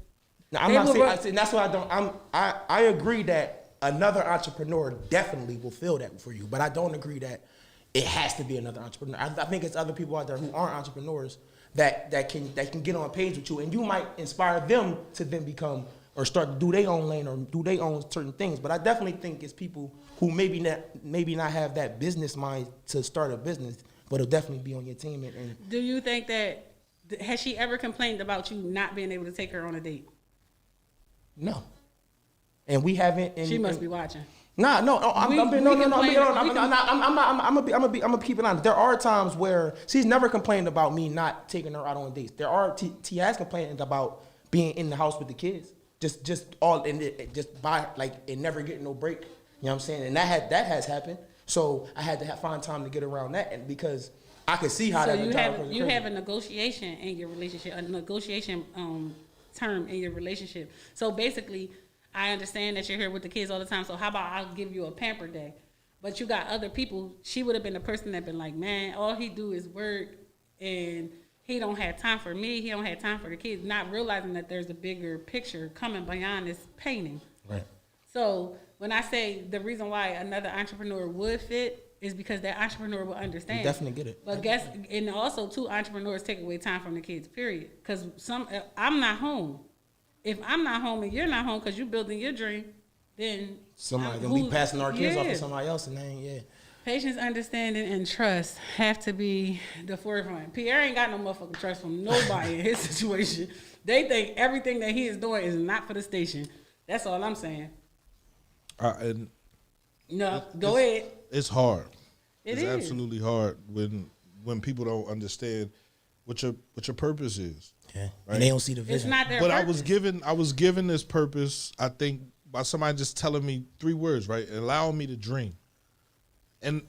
No, I'm They not will saying. work- That's why I don't. I agree that another entrepreneur definitely will feel that for you, but I don't agree that it has to be another entrepreneur. I think it's other people out there who aren't entrepreneurs that can get on page with you, and you might inspire them to then become or start to do their own lane or do their own certain things. But I definitely think it's people who maybe not have that business mind to start a business, but will definitely be on your team. And Do you think that has she ever complained about you not being able to take her on a date? no, and we haven't. And, She must and- be watching. I'm We gonna keep it honest. There are times where she's never complained about me not taking her out on dates. There are T has complained about being in the house with the kids, just all in it, just by like and never getting no break. You know what I'm saying? And that has happened. So I had to find time to get around that, and because I could see how So that would you drive have her you crazy. have a negotiation in your relationship, a negotiation term in your relationship. So basically, I understand that you're here with the kids all the time. So how about I'll give you a pamper day? But you got other people. She would have been the person that been like, man, all he do is work, and he don't have time for me. He don't have time for the kids. Not realizing that there's a bigger picture coming beyond this painting. Right. So when I say the reason why another entrepreneur would fit is because that entrepreneur will understand. You definitely get it. But guess, and also two entrepreneurs take away time from the kids. Period. Because I'm not home. If I'm not home and you're not home because you're building your dream, then Somebody gonna be passing our kids off Yeah. to somebody else, and they ain't. Yeah. Patience, understanding, and trust have to be the forefront. Pierre ain't got no motherfucking trust from nobody in his situation. They think everything that he is doing is not for the station. That's all I'm saying. And No, go ahead. it's hard. It It's is. absolutely hard when people don't understand what your purpose is. Yeah. Right. And they don't see the vision. It's not their But purpose. I was given this purpose, I think, by somebody just telling me 3 words, right? Allowing me to dream. And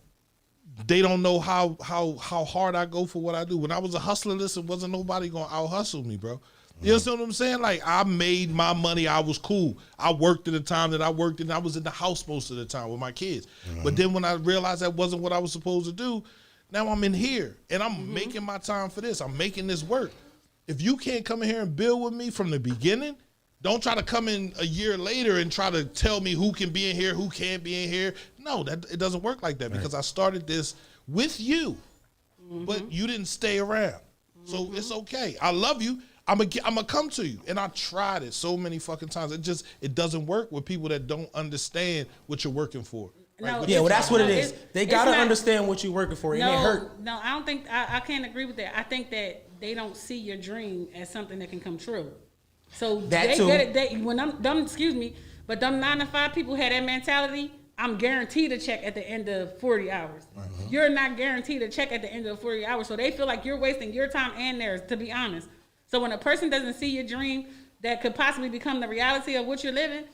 they don't know how hard I go for what I do. When I was a hustler, listen, wasn't nobody gonna out hustle me, bro. You understand what I'm saying? Like, I made my money. I was cool. I worked at the time that I worked, and I was in the house most of the time with my kids. But then when I realized that wasn't what I was supposed to do, now I'm in here, and I'm making my time for this. I'm making this work. If you can't come in here and build with me from the beginning, don't try to come in a year later and try to tell me who can be in here, who can't be in here. No, it doesn't work like that because I started this with you, but you didn't stay around. So it's okay. I love you. I'm gonna come to you, and I tried it so many fucking times. It doesn't work with people that don't understand what you're working for. Right? No, Yeah, well, that's what it no, is. They it's gotta not- understand what you're working for, and it hurt. No, I don't think I can't agree with that. I think that they don't see your dream as something that can come true. So That they too. get it. They when them excuse me, but them 9 to 5 people had that mentality. I'm guaranteed a check at the end of 40 hours. You're not guaranteed a check at the end of 40 hours, so they feel like you're wasting your time and theirs. To be honest, so when a person doesn't see your dream that could possibly become the reality of what you're living,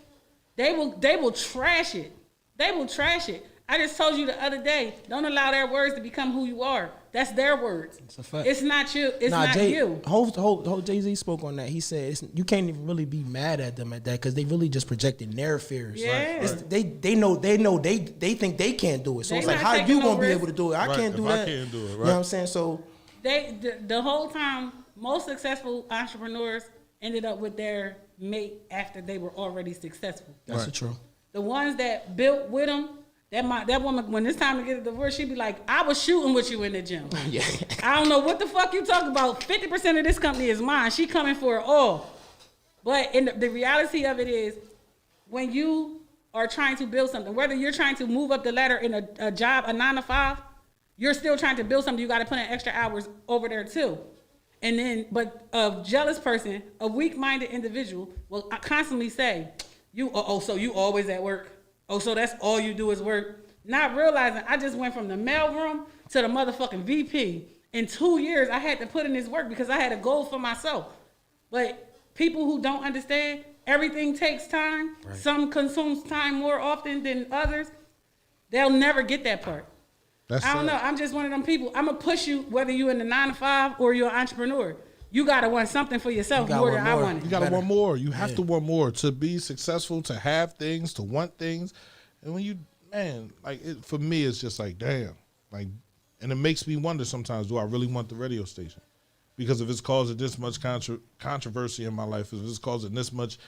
they will trash it. They will trash it. I just told you the other day, don't allow their words to become who you are. That's their words. It's a fact. It's not you. It's not you. Whole Jay-Z spoke on that. He said you can't even really be mad at them at that because they really just projecting their fears. Yeah. They think they can't do it. So They it's like, not how taking you no gonna be risk. able to do it? I Right, can't do if I that. can't do it, You know right. what I'm saying? So The whole time, most successful entrepreneurs ended up with their mate after they were already successful. that's the truth. The ones that built with them, that woman, when it's time to get a divorce, she'd be like, I was shooting with you in the gym. Yeah. I don't know what the fuck you talking about. 50% of this company is mine. She coming for it all. But the reality of it is, when you are trying to build something, whether you're trying to move up the ladder in a job, a 9 to 5, you're still trying to build something. You got to put in extra hours over there too. And then, but a jealous person, a weak-minded individual will constantly say, so you always at work. Oh, so that's all you do is work. Not realizing I just went from the mailroom to the motherfucking VP. In 2 years, I had to put in this work because I had a goal for myself. But people who don't understand, everything takes time. Right. Some consumes time more often than others. They'll never get that part. I don't know. I'm just one of them people. I'm going to push you whether you're in the 9 to 5 or you're an entrepreneur. You got to want something for yourself more than I want it. You got to want more. You have to want more to be successful, to have things, to want things. And when you, for me, it's just like, damn. And it makes me wonder sometimes, do I really want the radio station? Because if it's causing this much controversy in my life, if it's causing this much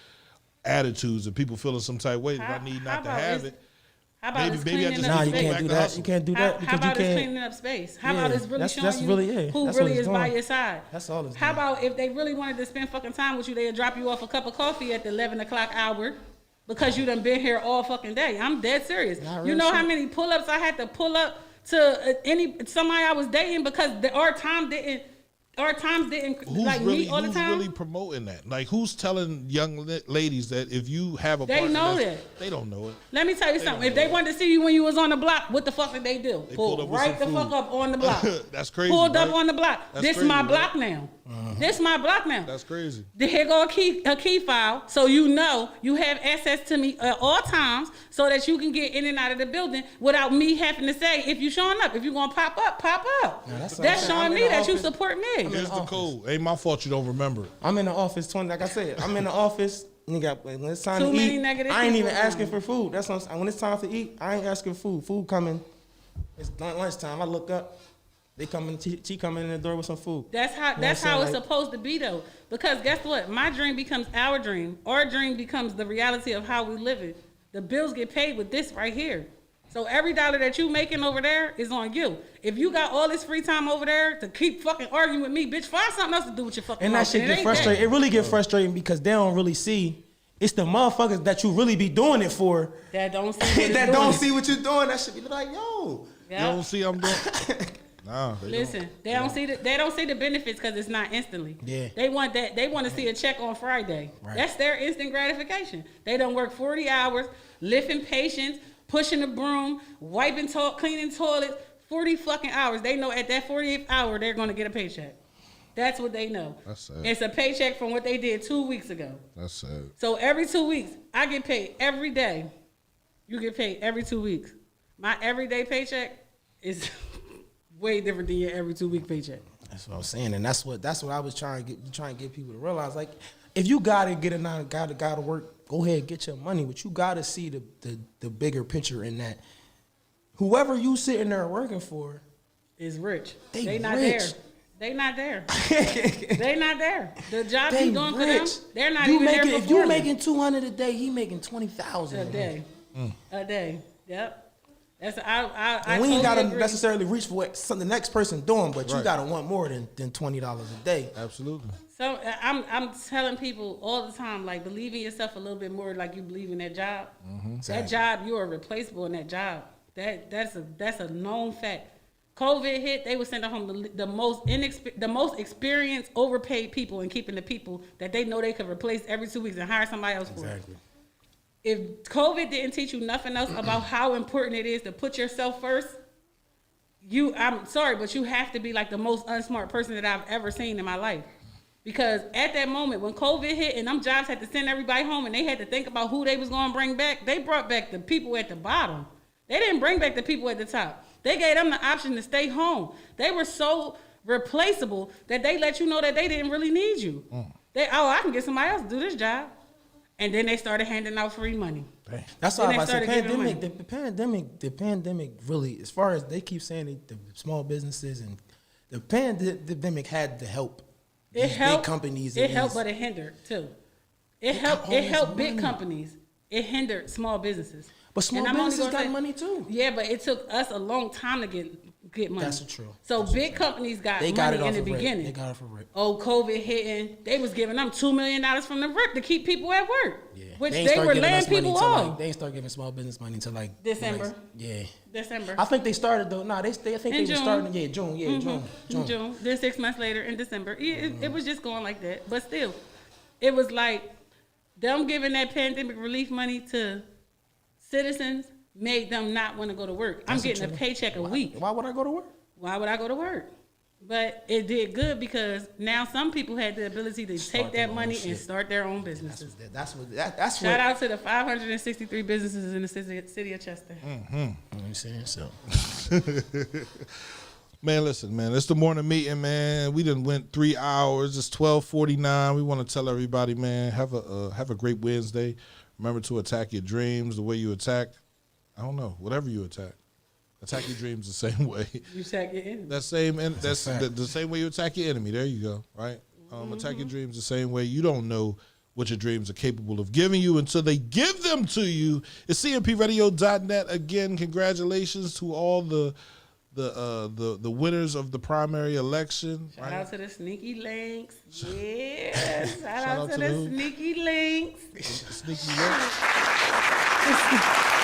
attitudes and people feeling some type of way, that I need not to have it. How about maybe I just Nah, need you to go can't back do to that. hustle. You can't do that How because you about it's can't. cleaning up space? How Yeah, about it's really that's showing really you it. who That's what really it's is by doing. your side? That's all it's How doing. about if they really wanted to spend fucking time with you, they'd drop you off a cup of coffee at the 11 o'clock hour because you done been here all fucking day. I'm dead serious. Not You real know how shit. many pull-ups I had to pull up to somebody I was dating because our times didn't Who's like really, meet all the who's time? really promoting that? Like, who's telling young ladies that if you have a They partner know that's- that. They don't know it. Let me tell you something. If they wanted to see you when you was on the block, what the fuck did they do? They Pull pulled up with right the some fuck food. up on the block. That's crazy, Pulled up right? on the block. That's This crazy, my right? block now. This my block now. That's crazy. Here go a key file, so you know you have access to me at all times, so that you can get in and out of the building without me having to say if you showing up. If you gonna pop up, pop up. Yeah, that's what I'm That's saying. showing I'm in me the that you office. support me. Here's the code. Ain't my fault you don't remember it. I'm in the office 20. Like I said, I'm in the office. Nigga, when it's time Too to many eat, negative I ain't even people asking around. for food. That's what when it's time to eat, I ain't asking for food. Food coming. It's lunchtime. I look up. They coming. She coming in the door with some food. That's how. You know what That's I'm how saying? it's Like, supposed to be, though. Because guess what? My dream becomes our dream. Our dream becomes the reality of how we live it. The bills get paid with this right here. So every dollar that you making over there is on you. If you got all this free time over there to keep fucking arguing with me, bitch, find something else to do with your fucking And life. that shit It get ain't frustrating. that. It really get frustrating because they don't really see. It's the motherfuckers that you really be doing it for That don't see what it's that doing. don't see what you're doing. That should be like, yo. You Yeah. don't see I'm doing. Nah. They Listen, they don't see the benefits because it's not instantly. Yeah. They want that. They want to see a check on Friday. Right. That's their instant gratification. They don't work 40 hours, lifting patients, pushing the broom, wiping, cleaning toilets, 40 fucking hours. They know at that 40th hour they're going to get a paycheck. That's what they know. That's sad. It's a paycheck from what they did 2 weeks ago. That's sad. So every 2 weeks, I get paid every day. You get paid every 2 weeks. My everyday paycheck is way different than your every 2 week paycheck. That's what I'm saying, and that's what I was trying to get people to realize. Like, if you gotta get gotta work, go ahead and get your money, but you gotta see the bigger picture in that. Whoever you sitting there working for, Is rich. They not rich. there. They not there. They not there. The job They you doing for them, rich. they're not You even there making, if before you me. making 200 a day, he making 20,000 A day. A day. Yep. That's I And we totally ain't gotta agree. necessarily reach for what the next person doing, but you Right. gotta want more than $20 a day. Absolutely. So I'm telling people all the time, like, believe in yourself a little bit more, like you believe in that job. That job, you are replaceable in that job. That's a known fact. COVID hit, they were sending home the most experienced, overpaid people and keeping the people that they know they could replace every 2 weeks and hire somebody else for. Exactly. If COVID didn't teach you nothing else about how important it is to put yourself first, I'm sorry, but you have to be like the most unsmart person that I've ever seen in my life. Because at that moment when COVID hit and them jobs had to send everybody home and they had to think about who they was going to bring back, they brought back the people at the bottom. They didn't bring back the people at the top. They gave them the option to stay home. They were so replaceable that they let you know that they didn't really need you. I can get somebody else to do this job. And then they started handing out free money. That's Then why they I said started giving the pandemic really, as far as they keep saying the small businesses and the pandemic had to help It these helped big companies. It and helped, these- but it hindered too. It got all helped this big money. companies. It hindered small businesses. But small And I'm only businesses gonna got money too. Yeah, but it took us a long time to get money. That's true. So big companies got They got money it off in the of rip. beginning. They got it for rip. Oh, COVID hitting, they was giving them $2 million from the rip to keep people at work. Yeah. Which ain't they start were giving laying us money people till, off. Like, they ain't start giving small business money until like December. like, yeah. December. I think they started though. Nah, I think In they were June. starting. Yeah, June. Yeah, In June. Then 6 months later in December. It was just going like that. But still, it was like them giving that pandemic relief money to citizens made them not want to go to work. I'm getting a paycheck a week. Why would I go to work? Why would I go to work? But it did good because now some people had the ability to take their that own money shit. and start their own businesses. That's what. Shout out to the 563 businesses in the city of Chester. I'm saying so. Man, listen, man. It's the morning meeting, man. We done went 3 hours. It's 12:49. We want to tell everybody, man, have a great Wednesday. Remember to attack your dreams the way you attack. I don't know, whatever you attack. Attack your dreams the same way. You check it in. That's the same way you attack your enemy. There you go. Right. Attack your dreams the same way. You don't know what your dreams are capable of giving you until they give them to you. It's cmpradio.net. Again, congratulations to all the winners of the primary election. Shout right? out to the sneaky links. Yeah. Shout out out to to the who? sneaky links. Sneaky link.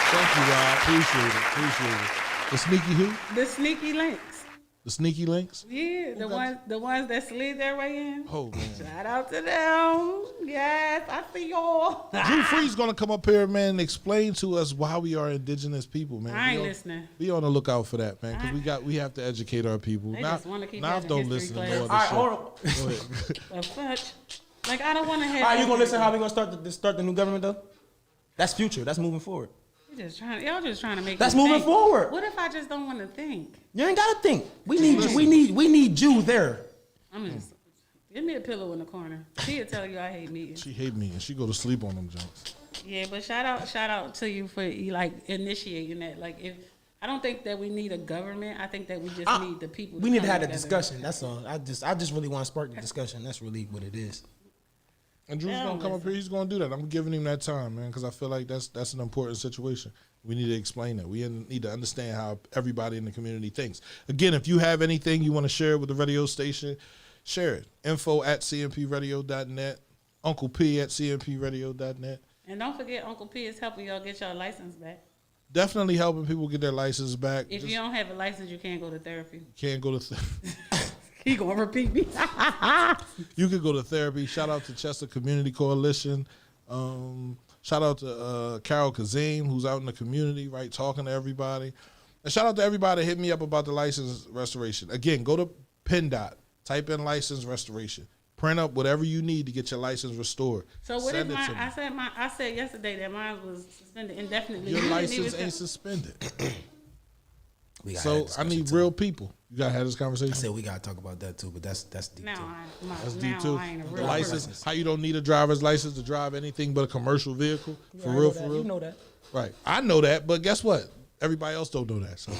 Thank you, Rob. Appreciate it. The sneaky who? The sneaky links. The sneaky links? Yeah, the ones that slid their way in. Oh, man. Shout out to them. Yes, I see y'all. Drew Free's going to come up here, man, and explain to us why we are indigenous people, man. I ain't Be on- listening. Be on the lookout for that, man, because we have to educate our people. They Now, just wanna keep now having don't history listen to class. more All of right, the hold on. shit. Go ahead. A fudge. Like, I don't want to have. All right, you gonna listen how we gonna start the new government though? That's future. That's moving forward. Y'all just trying to make. That's me moving think. forward. What if I just don't want to think? You ain't gotta think. We need you there. I'm just give me a pillow in the corner. She'll tell you I hate meetings. She hate me, and she go to sleep on them jumps. Yeah, but shout out to you for like initiating that. Like, if I don't think that we need a government. I think that we just need the people. We need to come have a together. discussion. That's all. I just really want to spark the discussion. That's really what it is. And Drew's Yeah, gonna come up listen. here. He's gonna do that. I'm giving him that time, man, because I feel like that's an important situation. We need to explain that. We need to understand how everybody in the community thinks. Again, if you have anything you want to share with the radio station, share it. info@cmpradio.net. Uncle P at cmpradio.net. And don't forget, Uncle P is helping y'all get your license back. Definitely helping people get their license back. If Just you don't have a license, you can't go to therapy. can't go to. He gonna repeat me. You could go to therapy. Shout out to Chester Community Coalition. Shout out to Carol Kazim, who's out in the community, right, talking to everybody. And shout out to everybody that hit me up about the license restoration. Again, go to PennDOT, type in license restoration. Print up whatever you need to get your license restored. So what Send if it to mine? me. I said yesterday that mine was suspended indefinitely. Your You didn't license even ain't say- suspended. We gotta have So that I discussion, need too. real people. You gotta have this I conversation. said we gotta talk about that too, but that's deep Now, too. That's now deep too. I ain't a The real license. person. How you don't need a driver's license to drive anything but a commercial vehicle? For real, for real. You know that. Right. I know that, but guess what? Everybody else don't know that. So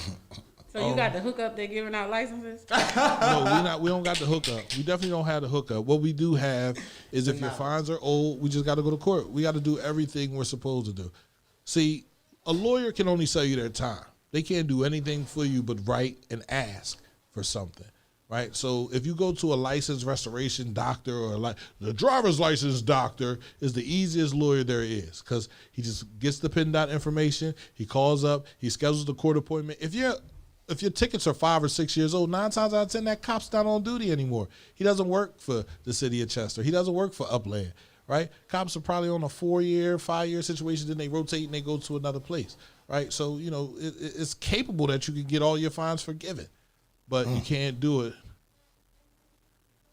So you got the hookup? They're giving out licenses. No, we don't got the hookup. We definitely don't have the hookup. What we do have is if your fines are old, we just got to go to court. We got to do everything we're supposed to do. See, a lawyer can only sell you their time. They can't do anything for you but write and ask for something, right? So if you go to a licensed restoration doctor or the driver's license doctor is the easiest lawyer there is because he just gets the PennDOT information. He calls up. He schedules the court appointment. If your tickets are 5 or 6 years old, 9 times out of 10, that cop's not on duty anymore. He doesn't work for the city of Chester. He doesn't work for Upland, right? Cops are probably on a 4-year, 5-year situation, then they rotate and they go to another place, right? So, it's capable that you can get all your fines forgiven, but you can't do it.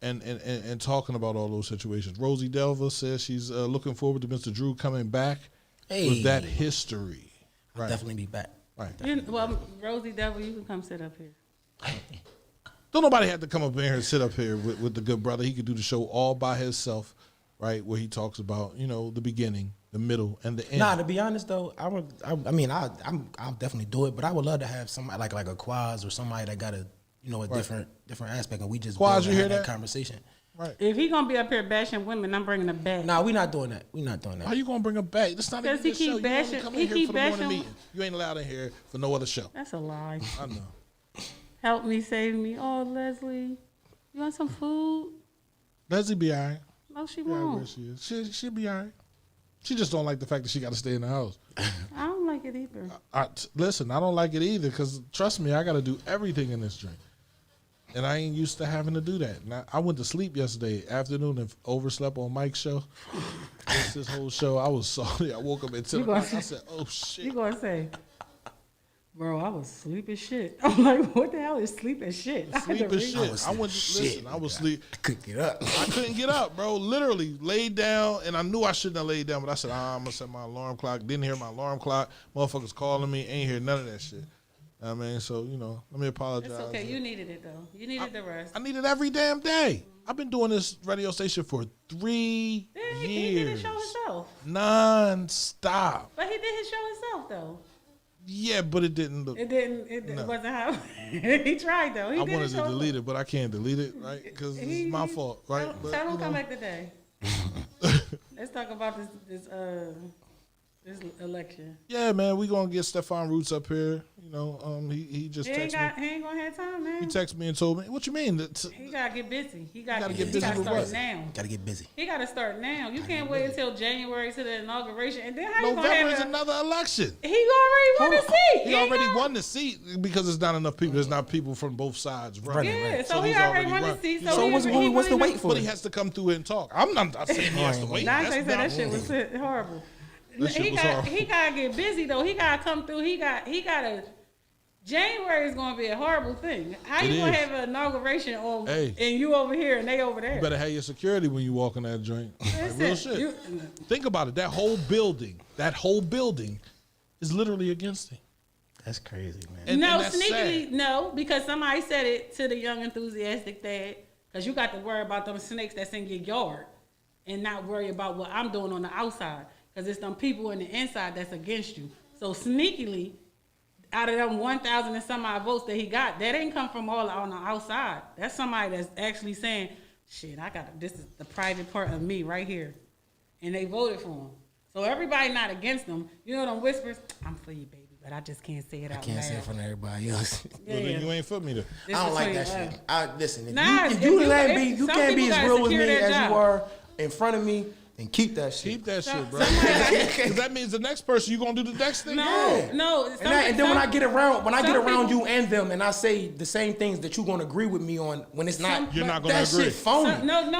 And talking about all those situations. Rosie Delva says she's looking forward to Mr. Drew coming back with that history. Right. Definitely be back. Right. Well, Rosie Devil, you can come sit up here. Don't nobody have to come up in here and sit up here with the good brother. He could do the show all by himself, right? Where he talks about, the beginning, the middle, and the end. Nah, to be honest though, I'll definitely do it, but I would love to have somebody like a Quaz or somebody that got a different aspect, and we just Quaz, you hear that that conversation. Right. If he gonna be up here bashing women, I'm bringing a bat. Nah, we not doing that. How you gonna bring him back? That's not even Because he the show. keep You only bashing- come he in here keep for the morning bashing- meeting. You ain't allowed in here for no other show. That's a lie. I know. Help me, save me. Oh, Leslie, you want some food? Leslie be all right. No, she Yeah, where won't. she is. She'll be all right. She just don't like the fact that she got to stay in the house. I don't like it either. Listen, I don't like it either because trust me, I got to do everything in this drink. And I ain't used to having to do that. And I went to sleep yesterday afternoon and overslept on Mike's show. This whole show, I was sorry. I woke up at 10 o'clock. I said, oh, shit. You gonna say, bro, I was sleep as shit. I'm like, what the hell is sleep as shit? I had Sleep to as read- shit. I was sleep. I couldn't get up. I couldn't get up, bro. Literally laid down, and I knew I shouldn't have laid down, but I said, I'm going to set my alarm clock. Didn't hear my alarm clock. Motherfuckers calling me. Ain't hear none of that shit. I mean, so, let me apologize. It's okay. You needed it, though. You needed the rest. I need it every damn day. I've been doing this radio station for 3 He did his years. show himself. Non-stop. But he did his show himself, though. Yeah, but it didn't look. It wasn't how. He tried, though. He I did wanted his to show delete it, but I can't delete it, right? Because it's my fault, right? But, Tell him come back today. Let's talk about this election. Yeah, man, we gonna get Stefan Roots up here. He just He ain't texted me. gonna have time, man. He texted me and told me, "What you mean?" He gotta get busy. He gotta Gotta get he busy gotta with start what? now. Gotta get busy. He gotta start now. You can't wait until January to the inauguration, and then how you gonna November is have another election. He already won the seat. He already won the seat because there's not enough people. There's not people from both sides running. Yeah, right? so he he's already won the run. seat. So what's the wait for? But he has to come through and talk. I'm not saying he has to wait. Dante That's said that not- shit was horrible. That shit was horrible. He gotta get busy though. He gotta come through. He gotta. January is gonna be a horrible thing. How It you gonna is. have an inauguration on Hey. and you over here and they over there? You better have your security when you walk in that joint. Like, Listen, real shit. Think about it. That whole building is literally against him. That's crazy, man. And no, that's sneakily, sad. no, because somebody said it to the young enthusiastic dad. Because you got to worry about them snakes that's in your yard and not worry about what I'm doing on the outside. Because it's them people in the inside that's against you. So sneakily, out of them 1,000 and some odd votes that he got, that ain't come from all on the outside. That's somebody that's actually saying, shit, this is the private part of me right here. And they voted for him. So everybody not against them. You know them whispers, I'm for you, baby, but I just can't say it out loud. I can't say it in front of everybody else. Well, then you ain't for me to. This I don't is like for that you, shit. Listen, if Nah, you if you- can't some be people as gotta real with secure me their as job. you are in front of me, then keep that shit. Keep that shit, bro. somebody- Because that means the next person you gonna do the next thing. No. And then when I get around some people- you and them, and I say the same things that you're gonna agree with me on, when it's not, You're not gonna that agree. shit phony. No.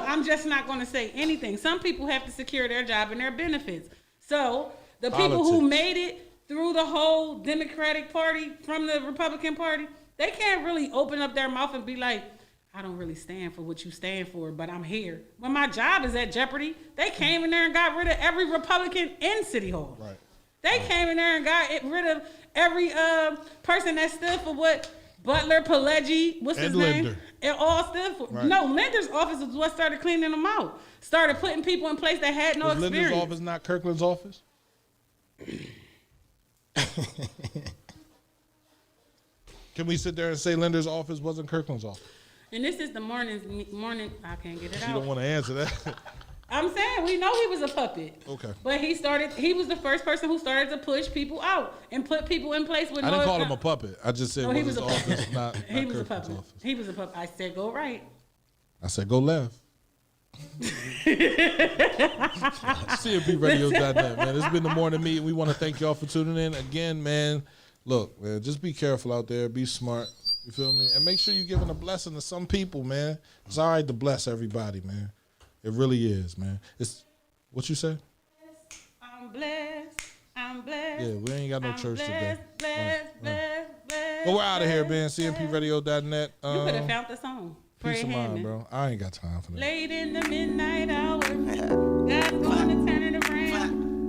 I'm just not going to say anything. Some people have to secure their job and their benefits. So the people who Politics. made it through the whole Democratic Party from the Republican Party, they can't really open up their mouth and be like, I don't really stand for what you stand for, but I'm here. When my job is at jeopardy, they came in there and got rid of every Republican in City Hall. Right. They came in there and got rid of every person that stood for what Butler, Pileggi, what's his And name? Linder. It all stood for. Right. No, Linder's office was what started cleaning them out. Started putting people in place that had no Was Linda's experience. office not Kirkland's office? Can we sit there and say Linda's office wasn't Kirkland's office? And this is the morning. I can't get it You out. don't want to answer that. I'm saying we know he was a puppet. Okay. But he was the first person who started to push people out and put people in place with I didn't no. call him a puppet. I just said No, he was his was a office, puppet. not He was a Kirkland's puppet. office. He was a puppet. I said go right. I said go left. CMPRadio.net, man. It's been the morning meeting. We want to thank y'all for tuning in. Again, man, look, man, just be careful out there. Be smart. You feel me? And make sure you're giving a blessing to some people, man. It's all right to bless everybody, man. It really is, man. It's what you say? I'm blessed. I'm blessed. Yeah, we ain't got no I'm church blessed, today. Blessed, blessed. But we're out of here, man. CMPRadio.net. You could have found the song. Peace Fred of mind, Hammond. bro. I ain't got time for that. Late in the midnight hour, God's gonna turn